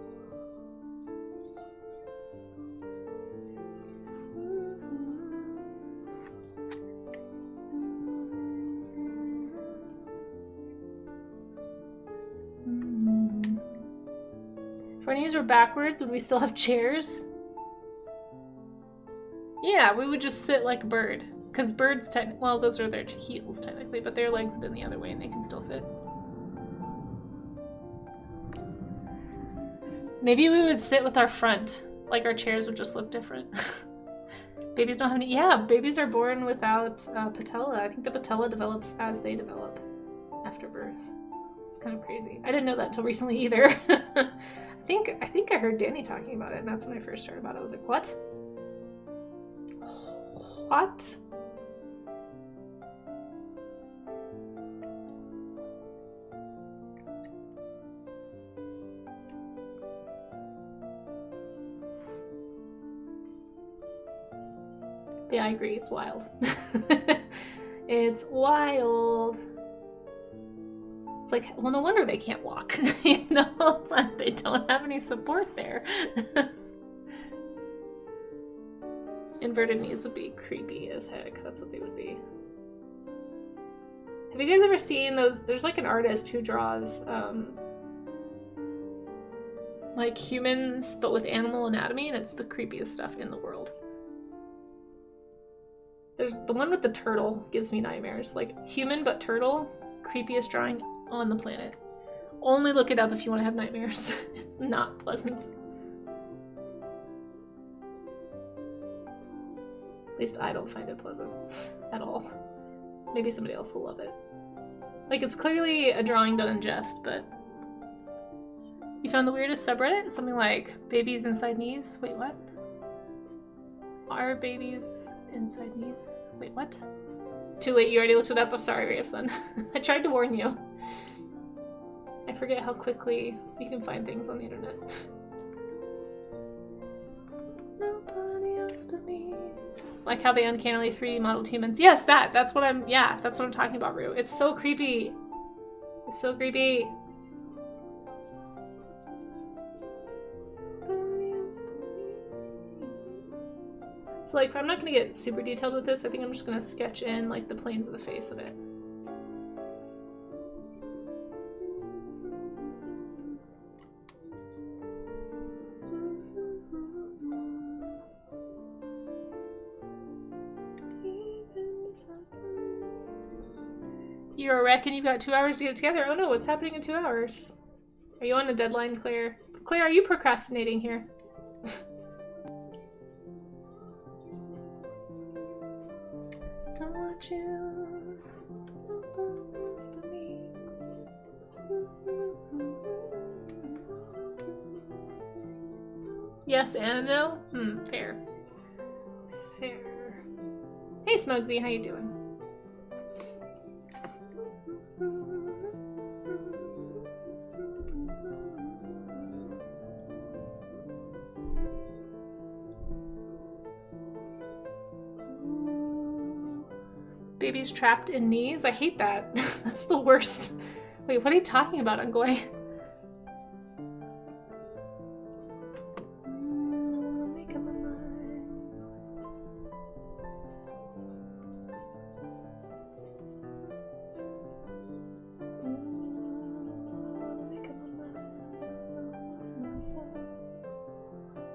If our knees were backwards, would we still have chairs? Yeah, we would just sit like a bird. Because birds, well, those are their heels technically, but their legs have been the other way and they can still sit. Maybe we would sit with our front, like our chairs would just look different. Babies don't have any, yeah, babies are born without patella. I think the patella develops as they develop after birth. It's kind of crazy. I didn't know that until recently either. I think I heard Danny talking about it, and that's when I first heard about it. I was like, what? What? Yeah, I agree. It's wild. It's wild. It's like, well, no wonder they can't walk. You know, they don't have any support there. Inverted knees would be creepy as heck. That's what they would be. Have you guys ever seen those? There's like an artist who draws like humans, but with animal anatomy, and it's the creepiest stuff in the world. There's the one with the turtle gives me nightmares. Like human but turtle, creepiest drawing on the planet. Only look it up if you want to have nightmares. It's not pleasant. At least I don't find it pleasant at all. Maybe somebody else will love it. Like, it's clearly a drawing done in jest, but... You found the weirdest subreddit? Something like babies inside knees? Wait, what? Are babies inside knees? Wait, what? Too late, you already looked it up. I'm sorry, Raveson. I tried to warn you. I forget how quickly you can find things on the internet. Nobody else but me. Like how they uncannily 3D modeled humans. Yes, that's what I'm talking about, Rue. It's so creepy. It's so creepy. So like, I'm not gonna get super detailed with this. I think I'm just gonna sketch in like the planes of the face of it. You're a wreck and you've got 2 hours to get it together. Oh no, what's happening in 2 hours? Are you on a deadline, Claire? Claire, are you procrastinating here? Don't want you, nobody else but me. Yes and no? Fair. Fair. Hey Smugsy, how you doing? Babies trapped in knees? I hate that. That's the worst. Wait, what are you talking about, Ungoy?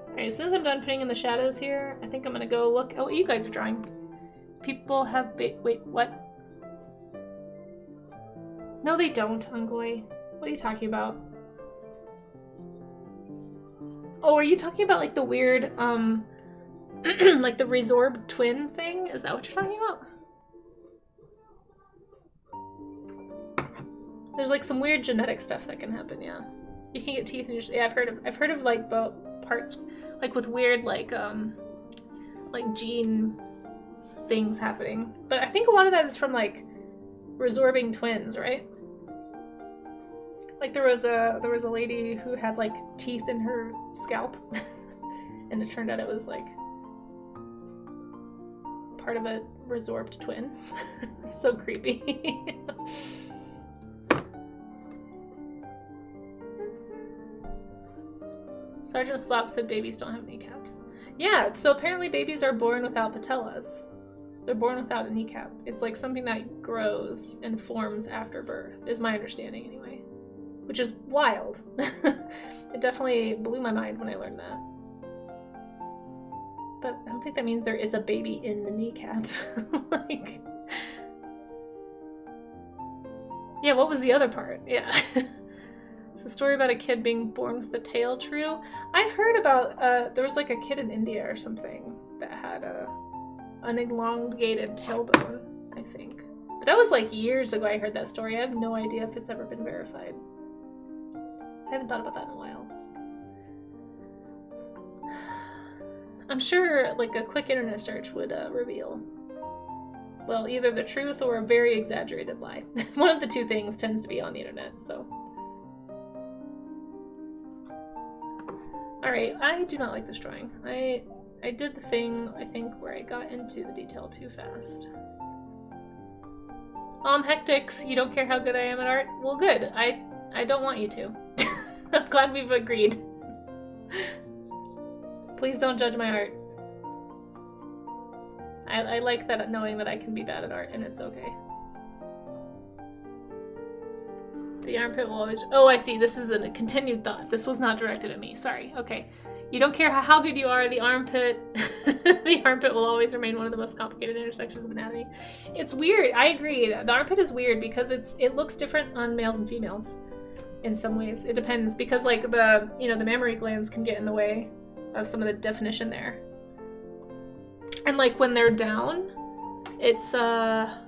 Alright, as soon as I'm done putting in the shadows here, I think I'm gonna go look at what you guys are drawing. People have wait, what? No, they don't, Ungoy. What are you talking about? Oh, are you talking about like the weird, like the resorbed twin thing? Is that what you're talking about? There's like some weird genetic stuff that can happen, yeah. You can get teeth in your, yeah, I've heard of like both parts, like with weird like gene things happening. But I think a lot of that is from like resorbing twins, right? Like there was a lady who had like teeth in her scalp and it turned out it was like part of a resorbed twin. So creepy. Sergeant Slop said babies don't have kneecaps. Yeah, so apparently babies are born without patellas. They're born without a kneecap. It's like something that grows and forms after birth, is my understanding anyway. Which is wild. It definitely blew my mind when I learned that. But I don't think that means there is a baby in the kneecap. Like... Yeah, what was the other part? Yeah. It's a story about a kid being born with the tail true. I've heard about, there was like a kid in India or something that had an elongated tailbone, I think. But that was like years ago I heard that story. I have no idea if it's ever been verified. I haven't thought about that in a while. I'm sure like a quick internet search would reveal, well, either the truth or a very exaggerated lie. One of the two things tends to be on the internet, so. Alright, I do not like this drawing. I did the thing, I think, where I got into the detail too fast. Hectics, you don't care how good I am at art? Well, good. I don't want you to. I'm glad we've agreed. Please don't judge my art. I like that knowing that I can be bad at art and it's okay. The armpit will always... Oh, I see. This is a continued thought. This was not directed at me. Sorry. Okay. You don't care how good you are, the armpit... the armpit will always remain one of the most complicated intersections of anatomy. It's weird. I agree. The armpit is weird because it looks different on males and females in some ways. It depends because like the mammary glands can get in the way of some of the definition there. And like when they're down, it's yeah,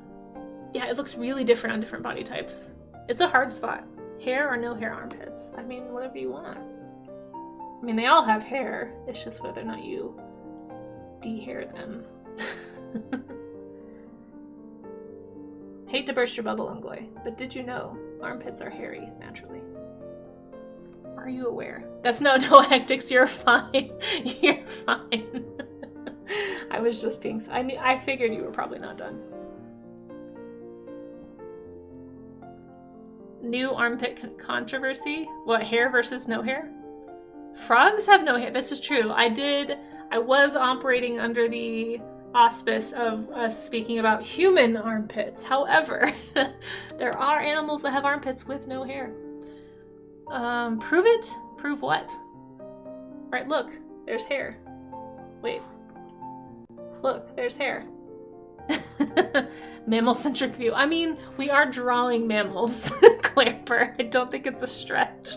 it looks really different on different body types. It's a hard spot. Hair or no hair armpits? I mean, whatever you want. I mean, they all have hair. It's just whether or not you de-hair them. Hate to burst your bubble, Ungloy, but did you know armpits are hairy naturally? Are you aware? That's no hectics. You're fine. You're fine. I was just being. I figured you were probably not done. New armpit controversy. What, hair versus no hair? Frogs have no hair. This is true. I was operating under the auspice of us speaking about human armpits. However, there are animals that have armpits with no hair. Prove it? Prove what? Right, look, there's hair. Wait. Look, there's hair. Mammal-centric view. I mean, we are drawing mammals, Clampper. I don't think it's a stretch.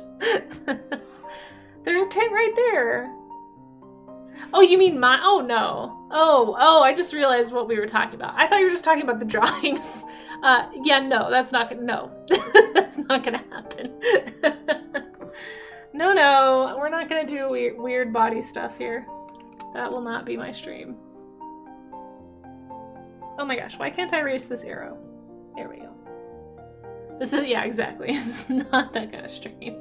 There's a pit right there. Oh, you mean my? Oh, no. Oh, I just realized what we were talking about. I thought you were just talking about the drawings. Yeah, no, that's not gonna, no. That's not gonna happen. No, we're not gonna do weird body stuff here. That will not be my stream. Oh my gosh, why can't I erase this arrow? There we go. This is, yeah, exactly. It's not that kind of stream.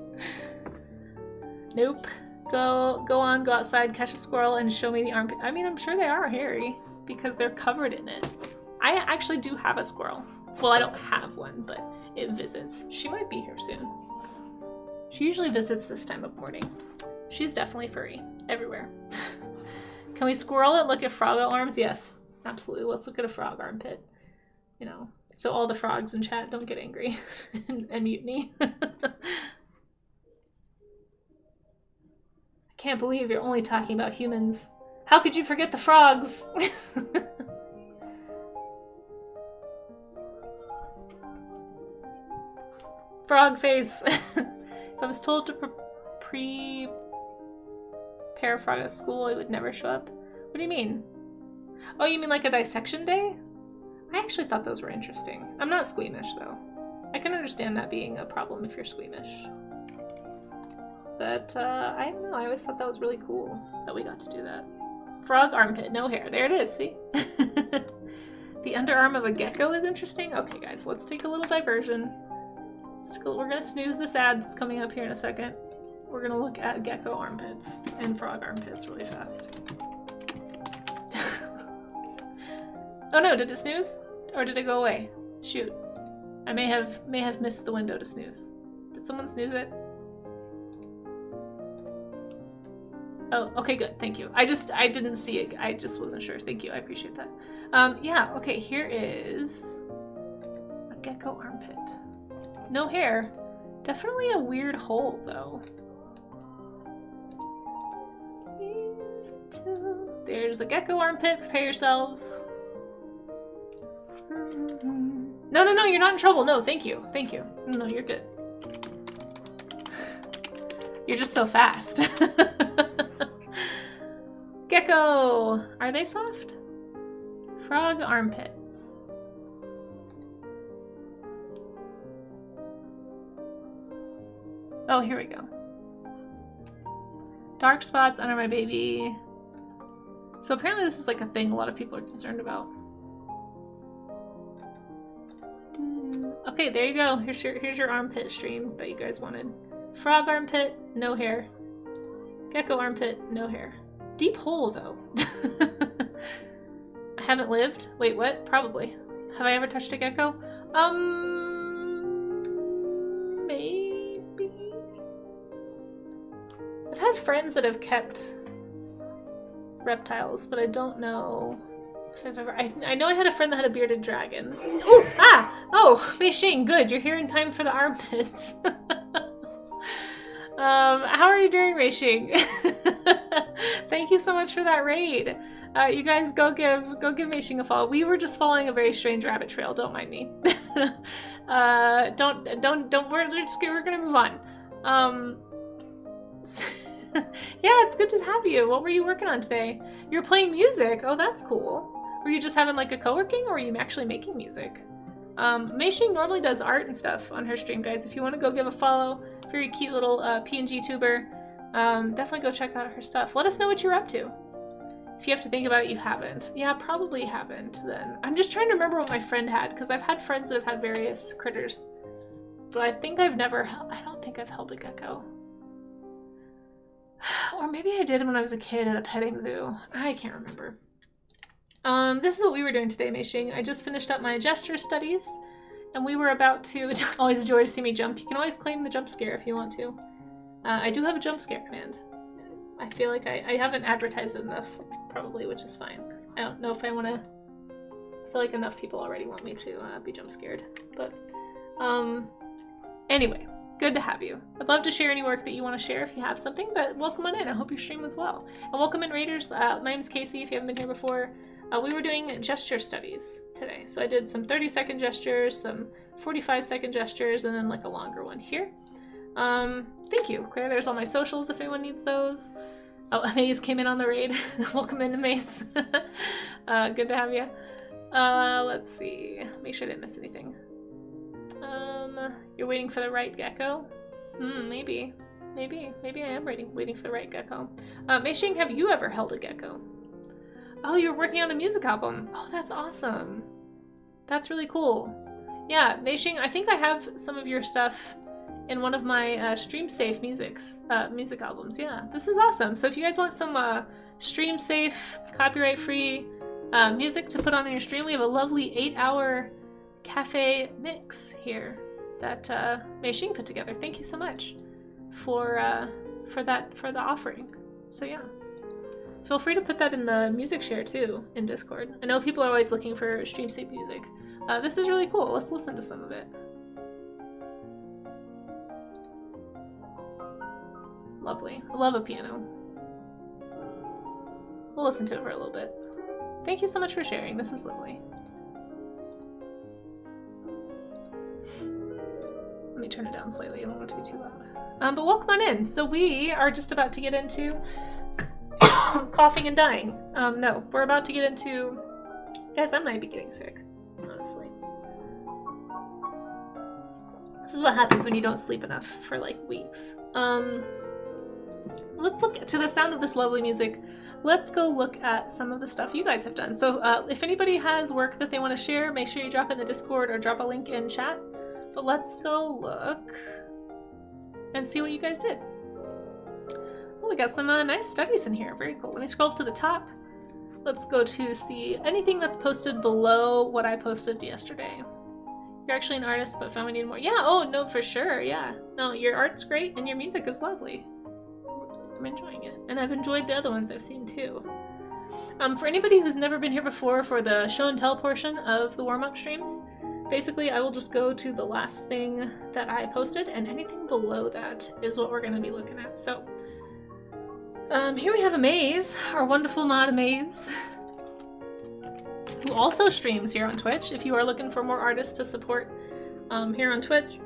Nope. Go outside, catch a squirrel, and show me the armpit. I mean, I'm sure they are hairy because they're covered in it. I actually do have a squirrel. Well, I don't have one, but it visits. She might be here soon. She usually visits this time of morning. She's definitely furry everywhere. Can we squirrel it? Look at frog arms? Yes, absolutely. Let's look at a frog armpit. You know, so all the frogs in chat don't get angry and mutiny. Can't believe you're only talking about humans. How could you forget the frogs? Frog face. If I was told to prepare a frog at school, it would never show up. What do you mean? Oh, you mean like a dissection day? I actually thought those were interesting. I'm not squeamish though. I can understand that being a problem if you're squeamish. But, I don't know, I always thought that was really cool that we got to do that. Frog armpit, no hair. There it is, see? The underarm of a gecko is interesting? Okay, guys, let's take a little diversion. We're gonna snooze this ad that's coming up here in a second. We're gonna look at gecko armpits and frog armpits really fast. Oh no, did it snooze? Or did it go away? Shoot. I may have missed the window to snooze. Did someone snooze it? Oh, okay, good. Thank you. I didn't see it. I just wasn't sure. Thank you. I appreciate that. Yeah, okay, here is a gecko armpit. No hair. Definitely a weird hole, though. There's a gecko armpit. Prepare yourselves. No, you're not in trouble. No, thank you. Thank you. No, you're good. You're just so fast. Gecko! Are they soft? Frog armpit. Oh, here we go. Dark spots under my baby. So apparently this is like a thing a lot of people are concerned about. Okay, there you go. Here's your armpit stream that you guys wanted. Frog armpit, no hair. Gecko armpit, no hair. Deep hole, though. I haven't lived? Wait, what? Probably. Have I ever touched a gecko? Maybe? I've had friends that have kept reptiles, but I don't know if I've ever... I know I had a friend that had a bearded dragon. Ooh! Ah! Oh! Mei Xing, good! You're here in time for the armpits. How are you doing, Mei Xing? Thank you so much for that raid. You guys go give Mei Xing a follow. We were just following a very strange rabbit trail. Don't mind me. Don't. We're gonna move on. Yeah, it's good to have you. What were you working on today? You're playing music. Oh, that's cool. Were you just having like a co-working, or are you actually making music? Meishing normally does art and stuff on her stream, guys. If you want to go give a follow, very cute little PNG tuber, definitely go check out her stuff. Let us know what you're up to. If you have to think about it, you haven't. Yeah, probably haven't then. I'm just trying to remember what my friend had, because I've had friends that have had various critters. But I think I don't think I've held a gecko. Or maybe I did when I was a kid at a petting zoo. I can't remember. This is what we were doing today, Meishing. I just finished up my gesture studies, and we were about to... Always a joy to see me jump. You can always claim the jump scare if you want to. I do have a jump scare command. I feel like I haven't advertised it enough, probably, which is fine. Because I don't know if I want to... I feel like enough people already want me to be jump scared. But, anyway, good to have you. I'd love to share any work that you want to share if you have something, but welcome on in. I hope your stream was well. And welcome in, Raiders. My name's Casey, if you haven't been here before. We were doing gesture studies today. So I did some 30-second gestures, some 45-second gestures, and then like a longer one here. Thank you, Claire. There's all my socials if anyone needs those. Oh, Amaze came in on the raid. Welcome in, Amaze. Good to have you. Let's see. Make sure I didn't miss anything. You're waiting for the right gecko? Maybe. Maybe I am waiting for the right gecko. Meishing, have you ever held a gecko? Oh, you're working on a music album. Oh, that's awesome. That's really cool. Yeah, Meishing, I think I have some of your stuff in one of my stream safe music albums. Yeah, this is awesome. So if you guys want some stream safe, copyright free music to put on in your stream, we have a lovely 8-hour cafe mix here that Meishing put together. Thank you so much for the offering. So yeah. Feel free to put that in the music share too, in Discord. I know people are always looking for stream safe music. This is really cool. Let's listen to some of it. Lovely. I love a piano. We'll listen to it for a little bit. Thank you so much for sharing. This is lovely. Let me turn it down slightly. I don't want it to be too loud. But welcome on in. So we are just about to get into coughing and dying. No, we're about to get into... Guys, I might be getting sick, honestly. This is what happens when you don't sleep enough for like weeks. Let's look to the sound of this lovely music. Let's go look at some of the stuff you guys have done. So if anybody has work that they want to share, make sure you drop it in the Discord or drop a link in chat. But let's go look and see what you guys did. Oh, we got some nice studies in here. Very cool. Let me scroll up to the top. Let's go to see anything that's posted below what I posted yesterday. You're actually an artist, but found we need more. Yeah, oh, no, for sure, yeah. No, your art's great, and your music is lovely. I'm enjoying it. And I've enjoyed the other ones I've seen, too. For anybody who's never been here before for the show and tell portion of the warm-up streams, basically I will just go to the last thing that I posted, and anything below that is what we're going to be looking at. So, here we have Amaze, our wonderful mod Amaze, who also streams here on Twitch. If you are looking for more artists to support here on Twitch,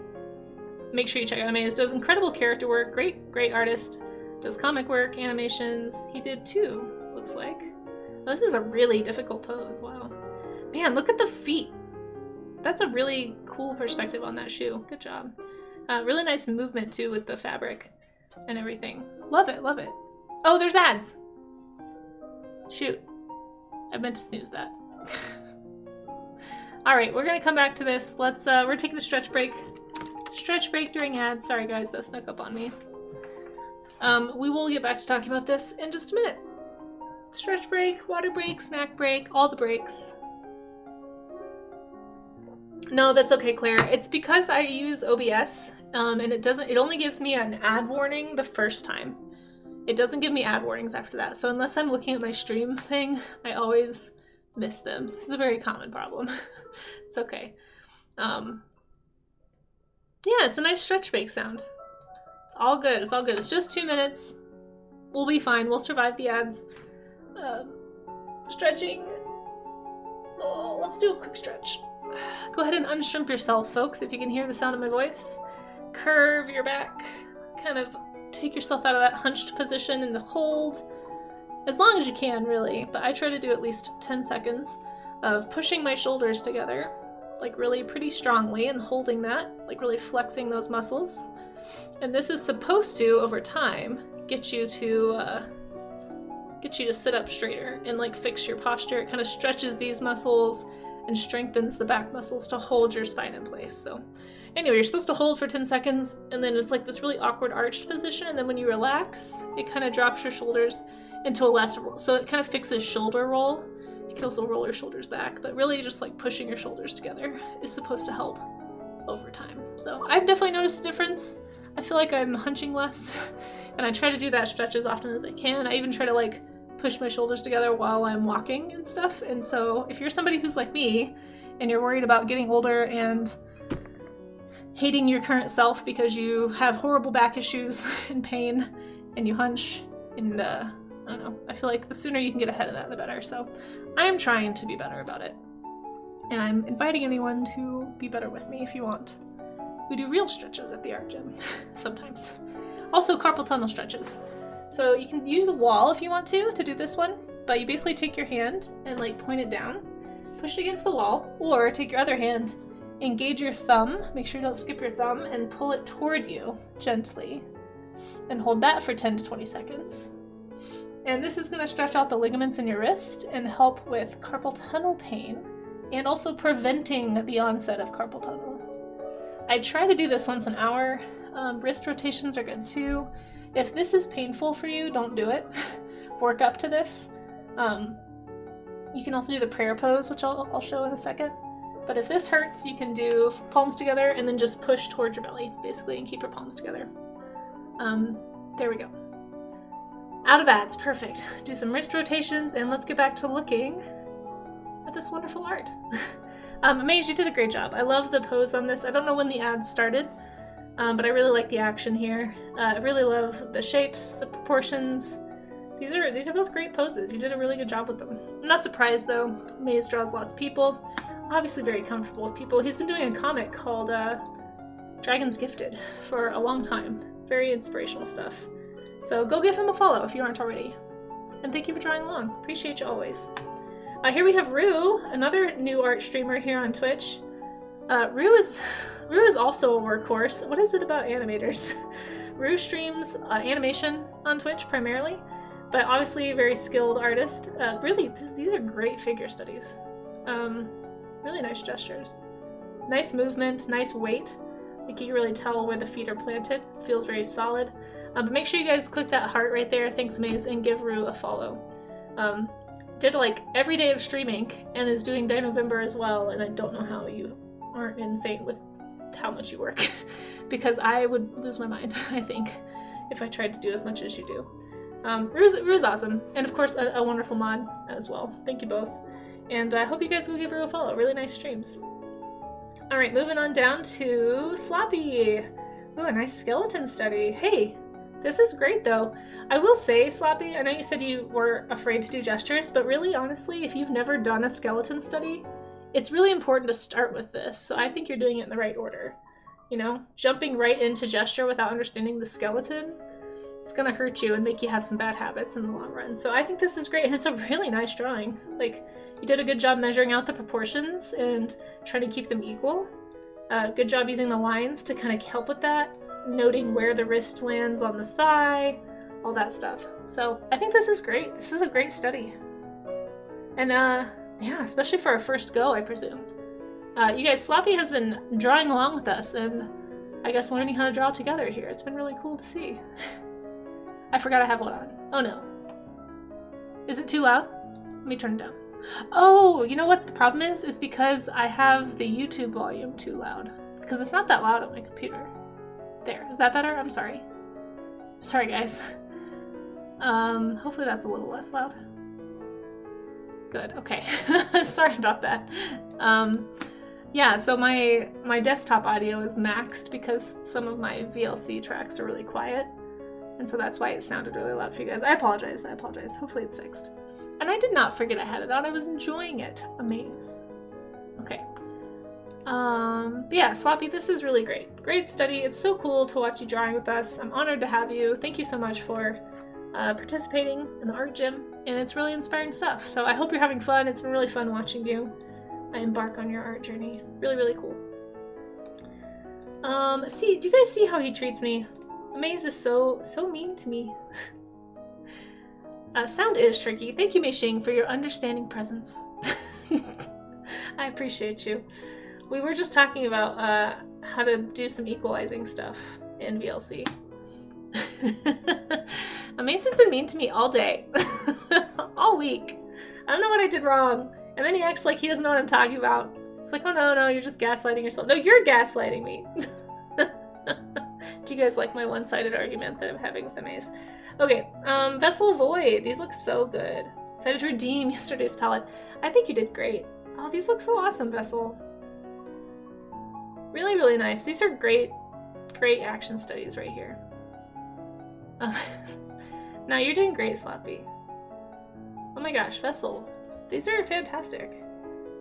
make sure you check out Amaze. Does incredible character work, great artist, does comic work, animations. He did too, looks like. Oh, this is a really difficult pose, wow. Man, look at the feet. That's a really cool perspective on that shoe. Good job. Really nice movement too with the fabric and everything. Love it, love it. Oh, there's ads. Shoot. I meant to snooze that. All right, we're gonna come back to this. Let's, we're taking a stretch break. Stretch break during ads. Sorry guys, that snuck up on me. We will get back to talking about this in just a minute. Stretch break, water break, snack break, all the breaks. No, that's okay, Claire. It's because I use OBS, and it only gives me an ad warning the first time. It doesn't give me ad warnings after that. So unless I'm looking at my stream thing, I always miss them. This is a very common problem. It's okay. Yeah, it's a nice stretch break sound. It's all good. It's all good. It's just 2 minutes. We'll be fine. We'll survive the ads. Stretching. Oh, let's do a quick stretch. Go ahead and unshrimp yourselves, folks, if you can hear the sound of my voice. Curve your back. Kind of take yourself out of that hunched position and hold as long as you can, really. But I try to do at least 10 seconds of pushing my shoulders together, like really pretty strongly, and holding that, like really flexing those muscles. And this is supposed to, over time, get you to sit up straighter and like fix your posture. It kind of stretches these muscles and strengthens the back muscles to hold your spine in place. So anyway, you're supposed to hold for 10 seconds, and then it's like this really awkward arched position, and then when you relax, it kind of drops your shoulders into a less roll. So it kind of fixes shoulder roll. You can also roll your shoulders back, but really just like pushing your shoulders together is supposed to help over time. So I've definitely noticed a difference. I feel like I'm hunching less, and I try to do that stretch as often as I can. I even try to like push my shoulders together while I'm walking and stuff. And so if you're somebody who's like me and you're worried about getting older and hating your current self because you have horrible back issues and pain and you hunch, and I don't know, I feel like the sooner you can get ahead of that, the better. So I am trying to be better about it, and I'm inviting anyone to be better with me if you want. We do real stretches at the art gym sometimes. Also carpal tunnel stretches. So you can use the wall if you want to do this one, but you basically take your hand and like point it down, push it against the wall, or take your other hand, engage your thumb, make sure you don't skip your thumb, and pull it toward you gently, and hold that for 10 to 20 seconds. And this is going to stretch out the ligaments in your wrist and help with carpal tunnel pain, and also preventing the onset of carpal tunnel. I try to do this once an hour. Wrist rotations are good too. If this is painful for you, don't do it. Work up to this. You can also do the prayer pose, which I'll show in a second. But if this hurts, you can do palms together and then just push towards your belly, basically, and keep your palms together. There we go. Out of ads, perfect. Do some wrist rotations, and let's get back to looking at this wonderful art. Amaze, you did a great job. I love the pose on this. I don't know when the ads started, but I really like the action here. I really love the shapes, the proportions. These are both great poses. You did a really good job with them. I'm not surprised though. Maze draws lots of people. Obviously very comfortable with people. He's been doing a comic called Dragons Gifted for a long time. Very inspirational stuff. So go give him a follow if you aren't already. And thank you for drawing along. Appreciate you always. Here we have Rue, another new art streamer here on Twitch. Rue is also a workhorse. What is it about animators? Rue streams animation on Twitch primarily, but obviously a very skilled artist. Really, these are great figure studies. Really nice gestures. Nice movement, nice weight. Like you can really tell where the feet are planted. Feels very solid. But make sure you guys click that heart right there. Thanks, Maze, and give Rue a follow. Did like every day of streaming and is doing Dinovember as well, and I don't know how you aren't insane with how much you work because I would lose my mind, I think, if I tried to do as much as you do. Rue's awesome, and of course a wonderful mod as well. Thank you both, and I hope you guys will give Rue a follow. Really nice streams. Alright, moving on down to Sloppy. Ooh, a nice skeleton study. Hey, this is great though. I will say, Sloppy, I know you said you were afraid to do gestures, but really honestly, if you've never done a skeleton study, it's really important to start with this. So I think you're doing it in the right order. You know, jumping right into gesture without understanding the skeleton, it's gonna hurt you and make you have some bad habits in the long run. So I think this is great, and it's a really nice drawing. Like, you did a good job measuring out the proportions and trying to keep them equal. Good job using the lines to kind of help with that, noting where the wrist lands on the thigh, all that stuff. So I think this is great. This is a great study. And yeah, especially for our first go, I presume. You guys, Sloppy has been drawing along with us and I guess learning how to draw together here. It's been really cool to see. I forgot I have one on. Oh no. Is it too loud? Let me turn it down. Oh, you know what the problem is? Is because I have the YouTube volume too loud. Because it's not that loud on my computer. There, is that better? I'm sorry. Sorry guys. Hopefully that's a little less loud. Good, okay. Sorry about that. Yeah, so my desktop audio is maxed because some of my VLC tracks are really quiet. And so that's why it sounded really loud for you guys. I apologize. Hopefully it's fixed. And I did not forget I had it on. I was enjoying it. Amaze. Okay. But yeah, Sloppy, this is really great. Great study. It's so cool to watch you drawing with us. I'm honored to have you. Thank you so much for participating in the art gym, and it's really inspiring stuff. So I hope you're having fun. It's been really fun watching you embark on your art journey. Really, really cool. See, do you guys see how he treats me? Maze is so mean to me. Sound is tricky. Thank you, Mei Xing, for your understanding presence. I appreciate you. We were just talking about how to do some equalizing stuff in VLC. Mace has been mean to me all day. All week. I don't know what I did wrong. And then he acts like he doesn't know what I'm talking about. It's like, oh no, you're just gaslighting yourself. No, you're gaslighting me. Do you guys like my one-sided argument that I'm having with the maze? Okay, Vessel Void. These look so good. Excited to redeem yesterday's palette. I think you did great. Oh, these look so awesome, Vessel. Really, really nice. These are great action studies right here. Now you're doing great, Sloppy. Oh my gosh, Vessel. These are fantastic.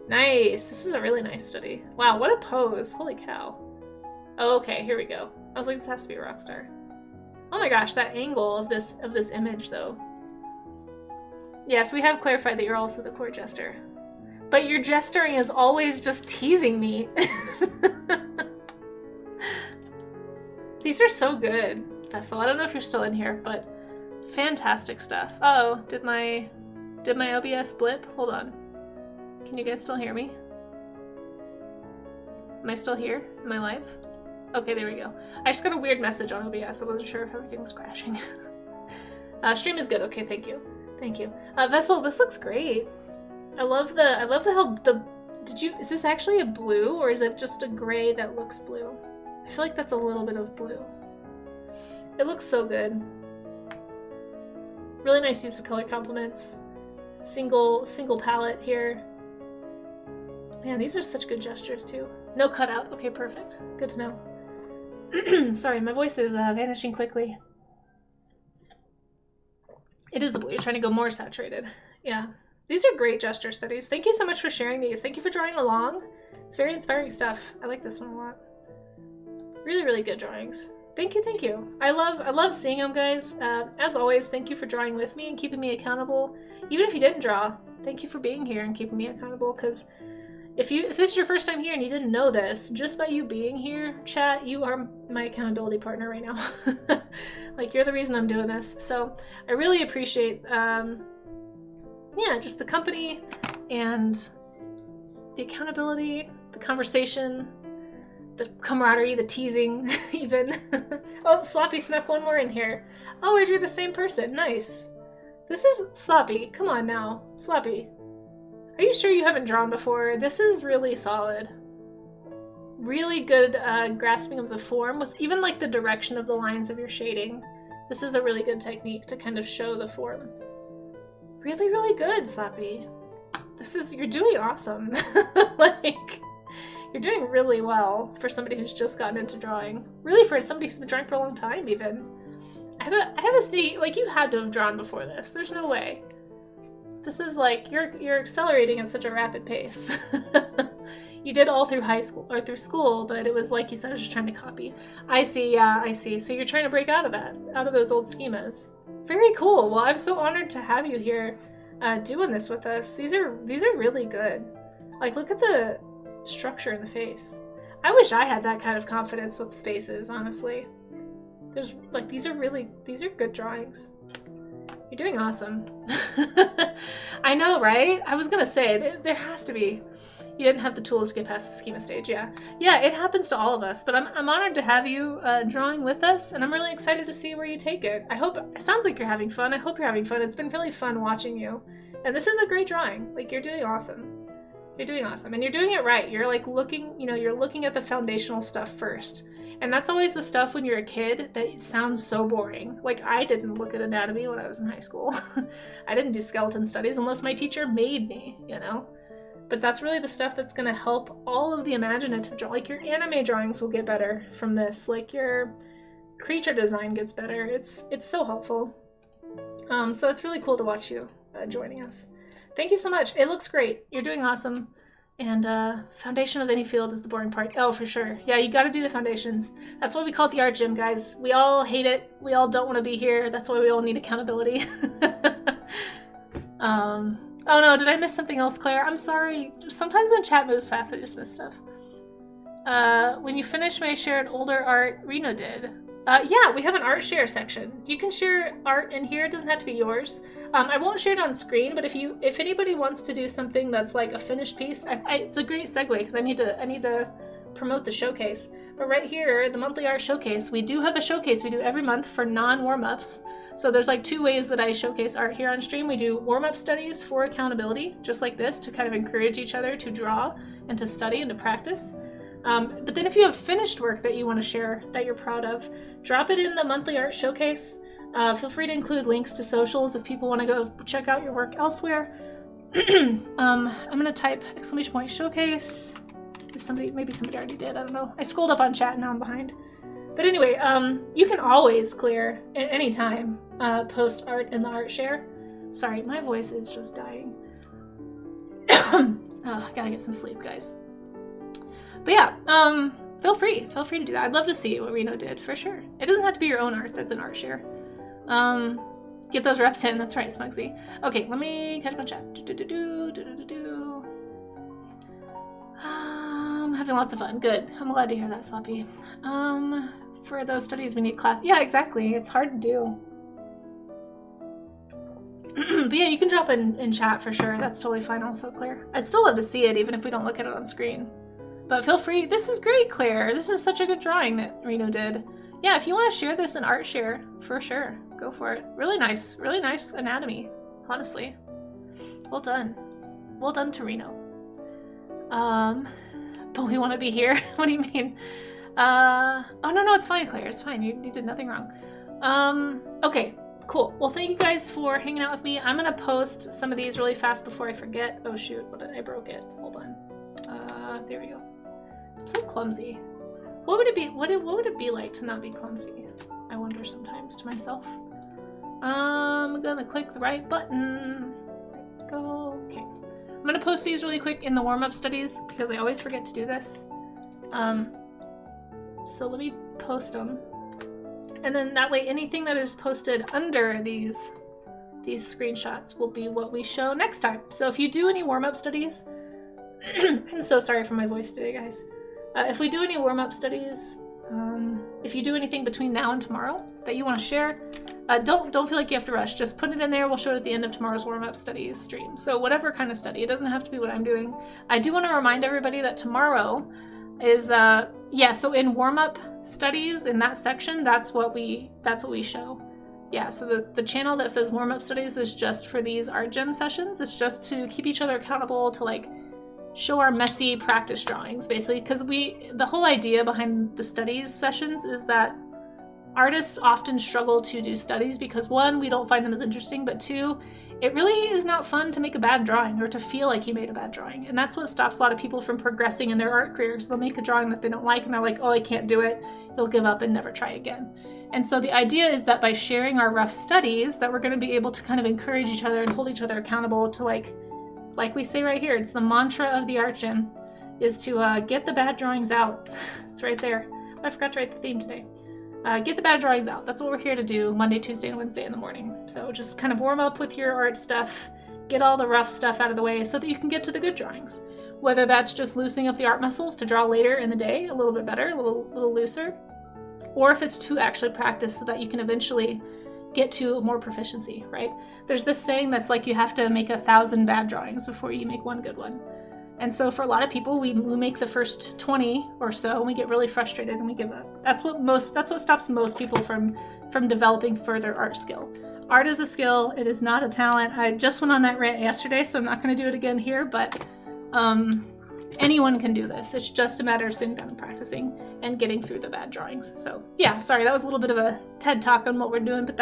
Nice. This is a really nice study. Wow, what a pose. Holy cow. Oh, okay, here we go. I was like, this has to be a rock star. Oh my gosh, that angle of this image though. Yes, we have clarified that you're also the core jester. But your gesturing is always just teasing me. These are so good, Vessel. I don't know if you're still in here, but fantastic stuff. Uh-oh, did my OBS blip? Hold on. Can you guys still hear me? Am I still here? Am I live? Okay, there we go. I just got a weird message on OBS. I wasn't sure if everything was crashing. Stream is good. Okay, thank you. Thank you. Vessel, this looks great. I love how is this actually a blue or is it just a gray that looks blue? I feel like that's a little bit of blue. It looks so good. Really nice use of color complements. Single palette here. Man, these are such good gestures too. No cutout. Okay, perfect. Good to know. Sorry, my voice is vanishing quickly. It is a blue. You're trying to go more saturated. Yeah. These are great gesture studies. Thank you so much for sharing these. Thank you for drawing along. It's very inspiring stuff. I like this one a lot. Really, really good drawings. Thank you, thank you. I love seeing them, guys. As always, thank you for drawing with me and keeping me accountable. Even if you didn't draw, thank you for being here and keeping me accountable, because if this is your first time here and you didn't know this, just by you being here, chat, you are my accountability partner right now. Like, you're the reason I'm doing this. So I really appreciate, yeah, just the company and the accountability, the conversation, the camaraderie, the teasing, even. Oh, Sloppy snuck one more in here. Oh, I drew the same person. Nice. This is Sloppy. Come on now. Sloppy. Are you sure you haven't drawn before? This is really solid. Really good grasping of the form with even like the direction of the lines of your shading. This is a really good technique to kind of show the form. Really, really good, Sloppy. You're doing awesome. Like, you're doing really well for somebody who's just gotten into drawing. Really for somebody who's been drawing for a long time, even. I have a sneak, like, you had to have drawn before this. There's no way. This is like, you're accelerating at such a rapid pace. You did all through high school, or through school, but it was like you said, I was just trying to copy. I see, yeah, I see. So you're trying to break out of that, out of those old schemas. Very cool. Well, I'm so honored to have you here doing this with us. These are really good. Like, look at the structure in the face. I wish I had that kind of confidence with faces, honestly. These are good drawings. You're doing awesome. I know, right? I was gonna say, there has to be. You didn't have the tools to get past the schema stage, yeah. Yeah, it happens to all of us, but I'm honored to have you drawing with us, and I'm really excited to see where you take it. It sounds like you're having fun. I hope you're having fun. It's been really fun watching you. And this is a great drawing. Like, you're doing awesome. You're doing awesome, and you're doing it right. You're like you're looking at the foundational stuff first. And that's always the stuff when you're a kid that sounds so boring. Like, I didn't look at anatomy when I was in high school. I didn't do skeleton studies unless my teacher made me, you know? But that's really the stuff that's gonna help all of the imaginative drawing. Like, your anime drawings will get better from this. Like, your creature design gets better. It's so helpful. So it's really cool to watch you joining us. Thank you so much. It looks great. You're doing awesome. And foundation of any field is the boring part. Oh, for sure. Yeah, you got to do the foundations. That's why we call it the art gym, guys. We all hate it. We all don't want to be here. That's why we all need accountability. Oh no, did I miss something else, Claire? I'm sorry. Sometimes when chat moves fast, I just miss stuff. When you finish my shared older art, Reno did. Yeah, we have an art share section. You can share art in here. It doesn't have to be yours. I won't share it on screen, but if anybody wants to do something that's like a finished piece, it's a great segue because I need to promote the showcase. But right here, the monthly art showcase, we do have a showcase we do every month for non-warm-ups. So there's like 2 ways that I showcase art here on stream. We do warm-up studies for accountability, just like this, to kind of encourage each other to draw and to study and to practice. But then if you have finished work that you want to share that you're proud of, drop it in the monthly art showcase. Feel free to include links to socials if people want to go check out your work elsewhere. I'm going to type !showcase. Maybe somebody already did, I don't know. I scrolled up on chat and now I'm behind. But anyway, you can always, Claire, at any time, post art in the art share. Sorry, my voice is just dying. I gotta get some sleep, guys. But yeah, feel free to do that. I'd love to see what Reno did, for sure. It doesn't have to be your own art that's an art share. Get those reps in, that's right, Smugsy. Okay, let me catch my chat. I'm having lots of fun, good. I'm glad to hear that, Sloppy. For those studies we need class. Yeah, exactly, it's hard to do. But yeah, you can drop in chat for sure. That's totally fine also, Claire. I'd still love to see it even if we don't look at it on screen. But feel free. This is great, Claire. This is such a good drawing that Reno did. Yeah, if you want to share this in art share, for sure, go for it. Really nice anatomy, honestly. Well done. Well done to Reno. But we want to be here? What do you mean? Oh, no, it's fine, Claire. It's fine. You did nothing wrong. Okay. Cool. Well, thank you guys for hanging out with me. I'm gonna post some of these really fast before I forget. Oh shoot, I broke it. Hold on. There we go. I'm so clumsy. What would it be? What would it be like to not be clumsy? I wonder sometimes to myself. I'm gonna click the right button. There we go. Okay. I'm gonna post these really quick in the warm-up studies because I always forget to do this. So let me post them. And then that way anything that is posted under these screenshots will be what we show next time. So if you do any warm-up studies, I'm so sorry for my voice today, guys. If we do any warm-up studies, if you do anything between now and tomorrow that you want to share, don't feel like you have to rush. Just put it in there. We'll show it at the end of tomorrow's warm-up studies stream. So whatever kind of study. It doesn't have to be what I'm doing. I do want to remind everybody that tomorrow is so in warm-up studies in that section, that's what we show. Yeah, so the channel that says warm-up studies is just for these art gym sessions. It's just to keep each other accountable, to like show our messy practice drawings, basically, because the whole idea behind the studies sessions is that artists often struggle to do studies because 1, we don't find them as interesting, but 2, it really is not fun to make a bad drawing or to feel like you made a bad drawing. And that's what stops a lot of people from progressing in their art careers. They'll make a drawing that they don't like and they're like, oh, I can't do it. They'll give up and never try again. And so the idea is that by sharing our rough studies, that we're going to be able to kind of encourage each other and hold each other accountable to like we say right here, it's the mantra of the art gym, is to get the bad drawings out. It's right there. I forgot to write the theme today. Get the bad drawings out. That's what we're here to do Monday, Tuesday, and Wednesday in the morning. So just kind of warm up with your art stuff, get all the rough stuff out of the way so that you can get to the good drawings. Whether that's just loosening up the art muscles to draw later in the day a little bit better, a little looser, or if it's to actually practice so that you can eventually get to more proficiency, right? There's this saying that's like you have to make 1,000 bad drawings before you make one good one. And so for a lot of people, we make the first 20 or so and we get really frustrated and we give up. That's what stops most people from developing further art skill. Art is a skill, it is not a talent. I just went on that rant yesterday, so I'm not gonna do it again here, but anyone can do this. It's just a matter of sitting down and practicing and getting through the bad drawings. So yeah, sorry, that was a little bit of a TED talk on what we're doing, but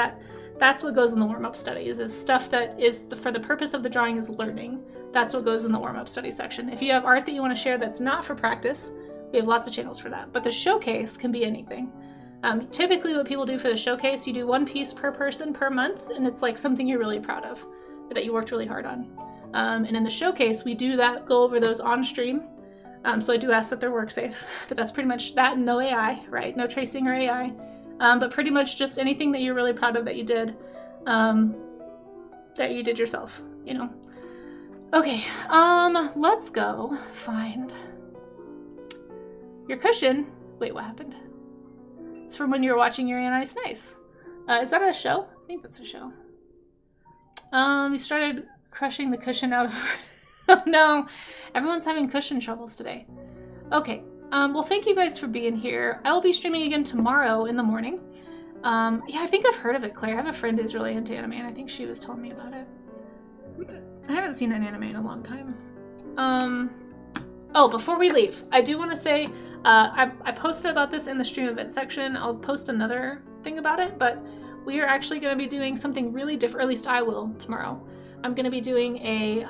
that's what goes in the warm-up studies, is stuff that is for the purpose of the drawing is learning. That's what goes in the warm-up study section. If you have art that you want to share that's not for practice, we have lots of channels for that. But the showcase can be anything. Typically what people do for the showcase, you do one piece per person per month, and it's like something you're really proud of, that you worked really hard on. And in the showcase, we do go over those on stream. So I do ask that they're work safe, but that's pretty much that, and no AI, right? No tracing or AI. But pretty much just anything that you're really proud of that you did yourself, you know? Okay, let's go find your cushion. Wait, what happened? It's from when you were watching Yuri on Ice. Nice. Is that a show? I think that's a show. You started crushing the cushion out of... Oh no, everyone's having cushion troubles today. Okay, well thank you guys for being here. I will be streaming again tomorrow in the morning. Yeah, I think I've heard of it, Claire. I have a friend who's really into anime, and I think she was telling me about it. I haven't seen an anime in a long time. Oh, before we leave, I do want to say, I posted about this in the stream event section. I'll post another thing about it, but we are actually going to be doing something really different, or at least I will tomorrow. I'm going to be doing a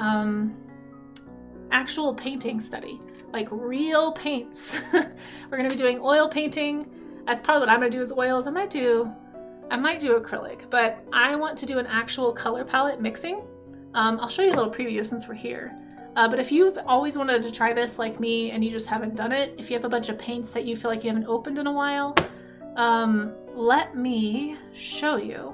actual painting study, like real paints. We're going to be doing oil painting. That's probably what I'm going to do is oils. I might do acrylic, but I want to do an actual color palette mixing. I'll show you a little preview since we're here. But if you've always wanted to try this like me and you just haven't done it, if you have a bunch of paints that you feel like you haven't opened in a while, let me show you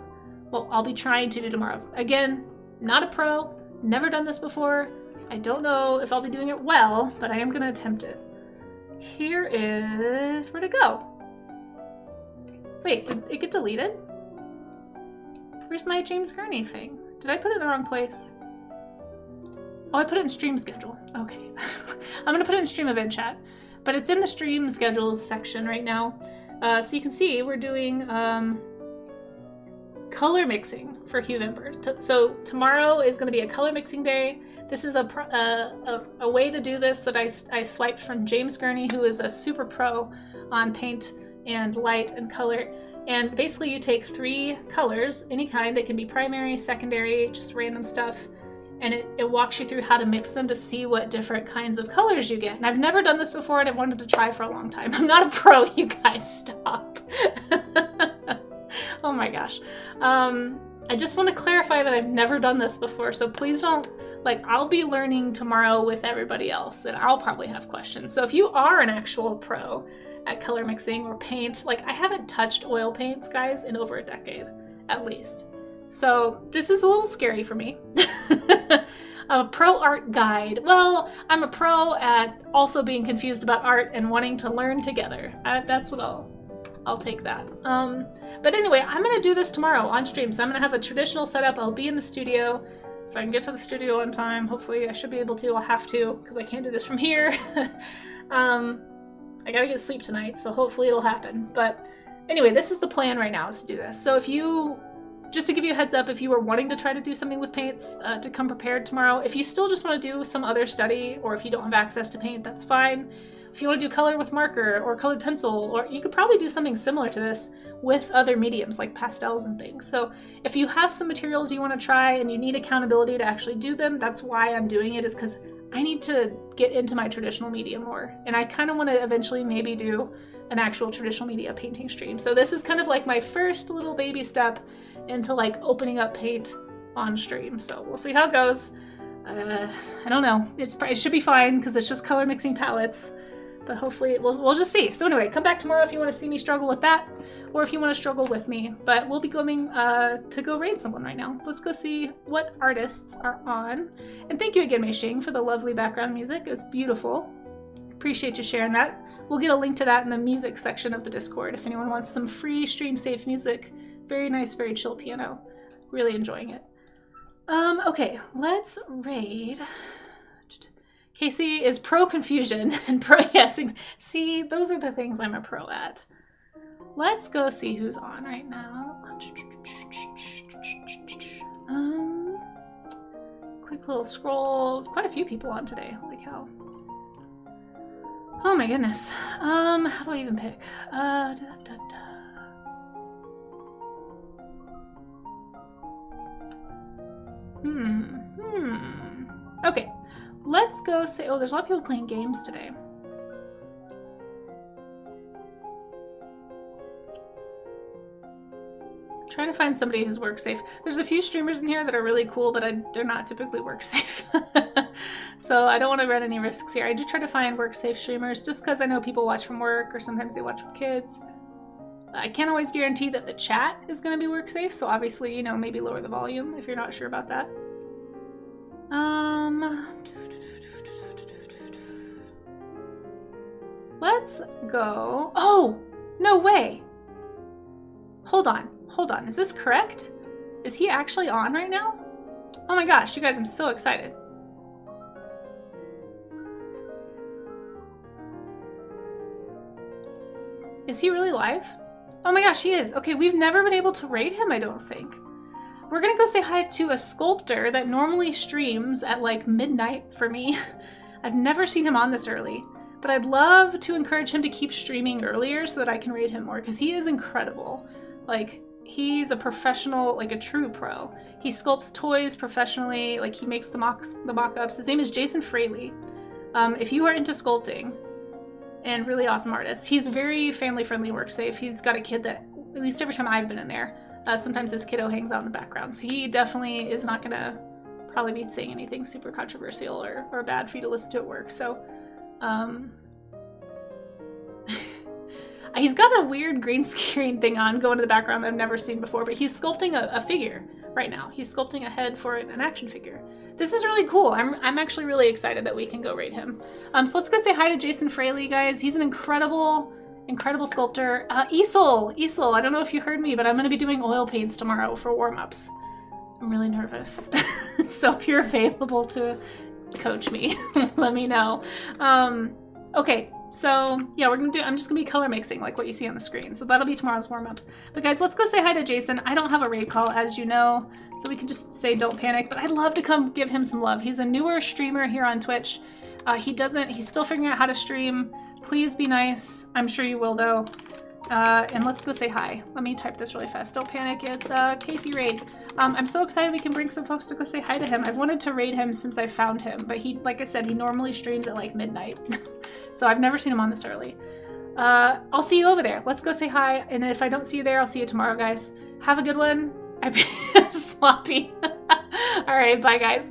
what I'll be trying to do tomorrow. Again, not a pro, never done this before. I don't know if I'll be doing it well, but I am going to attempt it. Here is... Where'd it go? Wait, did it get deleted? Where's my James Gurney thing? Did I put it in the wrong place? Oh, I put it in stream schedule. Okay. I'm going to put it in stream event chat, but it's in the stream schedules section right now. So you can see we're doing color mixing for Huevember. So tomorrow is going to be a color mixing day. This is a way to do this that I swiped from James Gurney, who is a super pro on paint and light and color. And basically you take 3 colors, any kind. They can be primary, secondary, just random stuff. And it walks you through how to mix them to see what different kinds of colors you get. And I've never done this before, and I've wanted to try for a long time. I'm not a pro, you guys, stop. Oh my gosh. I just want to clarify that I've never done this before, so please don't, I'll be learning tomorrow with everybody else, and I'll probably have questions. So if you are an actual pro at color mixing or paint, I haven't touched oil paints, guys, in over a decade, at least. So this is a little scary for me. A pro art guide. Well, I'm a pro at also being confused about art and wanting to learn together. That's what I'll take that. But anyway, I'm gonna do this tomorrow on stream. So I'm gonna have a traditional setup. I'll be in the studio. If I can get to the studio on time, hopefully I should be able to. I'll have to, because I can't do this from here. I gotta get sleep tonight, so hopefully it'll happen. But anyway, this is the plan right now, is to do this. So if you, just to give you a heads up, if you were wanting to try to do something with paints, to come prepared tomorrow. If you still just want to do some other study, or if you don't have access to paint, that's fine. If you want to do color with marker or colored pencil, or you could probably do something similar to this with other mediums like pastels and things. So if you have some materials you want to try and you need accountability to actually do them, that's why I'm doing it, is because I need to get into my traditional media more. And I kind of want to eventually maybe do an actual traditional media painting stream. So this is kind of like my first little baby step into opening up paint on stream. So we'll see how it goes. I don't know. It should be fine because it's just color mixing palettes. But hopefully we'll just see. So anyway, come back tomorrow if you want to see me struggle with that, or if you want to struggle with me. But we'll be going to go raid someone right now. Let's go see what artists are on. And thank you again, Mei Xing, for the lovely background music. It was beautiful. Appreciate you sharing that. We'll get a link to that in the music section of the Discord if anyone wants some free stream safe music. Very nice, very chill piano. Really enjoying it. Okay, let's raid. Casey is pro confusion and pro yes. See, those are the things I'm a pro at. Let's go see who's on right now. Quick little scroll. There's quite a few people on today. Holy cow. Oh my goodness. How do I even pick? Okay. Let's go say, oh, there's a lot of people playing games today. Trying to find somebody who's work safe. There's a few streamers in here that are really cool, but they're not typically work safe. So I don't want to run any risks here. I do try to find work safe streamers just because I know people watch from work or sometimes they watch with kids. I can't always guarantee that the chat is going to be work safe, so obviously, you know, maybe lower the volume if you're not sure about that. Let's go. Oh, no way. Hold on. Is this correct? Is he actually on right now? Oh my gosh, you guys, I'm so excited. Is he really live? Oh my gosh, he is. Okay, we've never been able to raid him, I don't think. We're gonna go say hi to a sculptor that normally streams at like midnight for me. I've never seen him on this early, but I'd love to encourage him to keep streaming earlier so that I can raid him more, because he is incredible. Like, he's a professional, like a true pro. He sculpts toys professionally, like he makes the mock-ups. His name is Jason Fraley. If you are into sculpting, and really awesome artist. He's very family-friendly, work safe. He's got a kid that, at least every time I've been in there, sometimes his kiddo hangs out in the background. So he definitely is not gonna probably be saying anything super controversial or bad for you to listen to at work. So, he's got a weird green screen thing on going in the background that I've never seen before, but he's sculpting a figure right now. He's sculpting a head for an action figure. This is really cool. I'm actually really excited that we can go raid him. So let's go say hi to Jason Fraley, guys. He's an incredible sculptor. Isel, I don't know if you heard me, but I'm gonna be doing oil paints tomorrow for warm-ups. I'm really nervous. So if you're available to coach me, let me know. Okay, so yeah, I'm just gonna be color mixing like what you see on the screen. So that'll be tomorrow's warm-ups. But guys, let's go say hi to Jason. I don't have a raid call, as you know, so we can just say don't panic, but I'd love to come give him some love. He's a newer streamer here on Twitch. He's still figuring out how to stream. Please be nice. I'm sure you will though. And let's go say hi. Let me type this really fast. Don't panic, it's Casey Raid. I'm so excited we can bring some folks to go say hi to him. I've wanted to raid him since I found him, but he, like I said, he normally streams at like midnight. So I've never seen him on this early. I'll see you over there. Let's go say hi, and if I don't see you there, I'll see you tomorrow, guys. Have a good one. I'm sloppy. All right, bye, guys.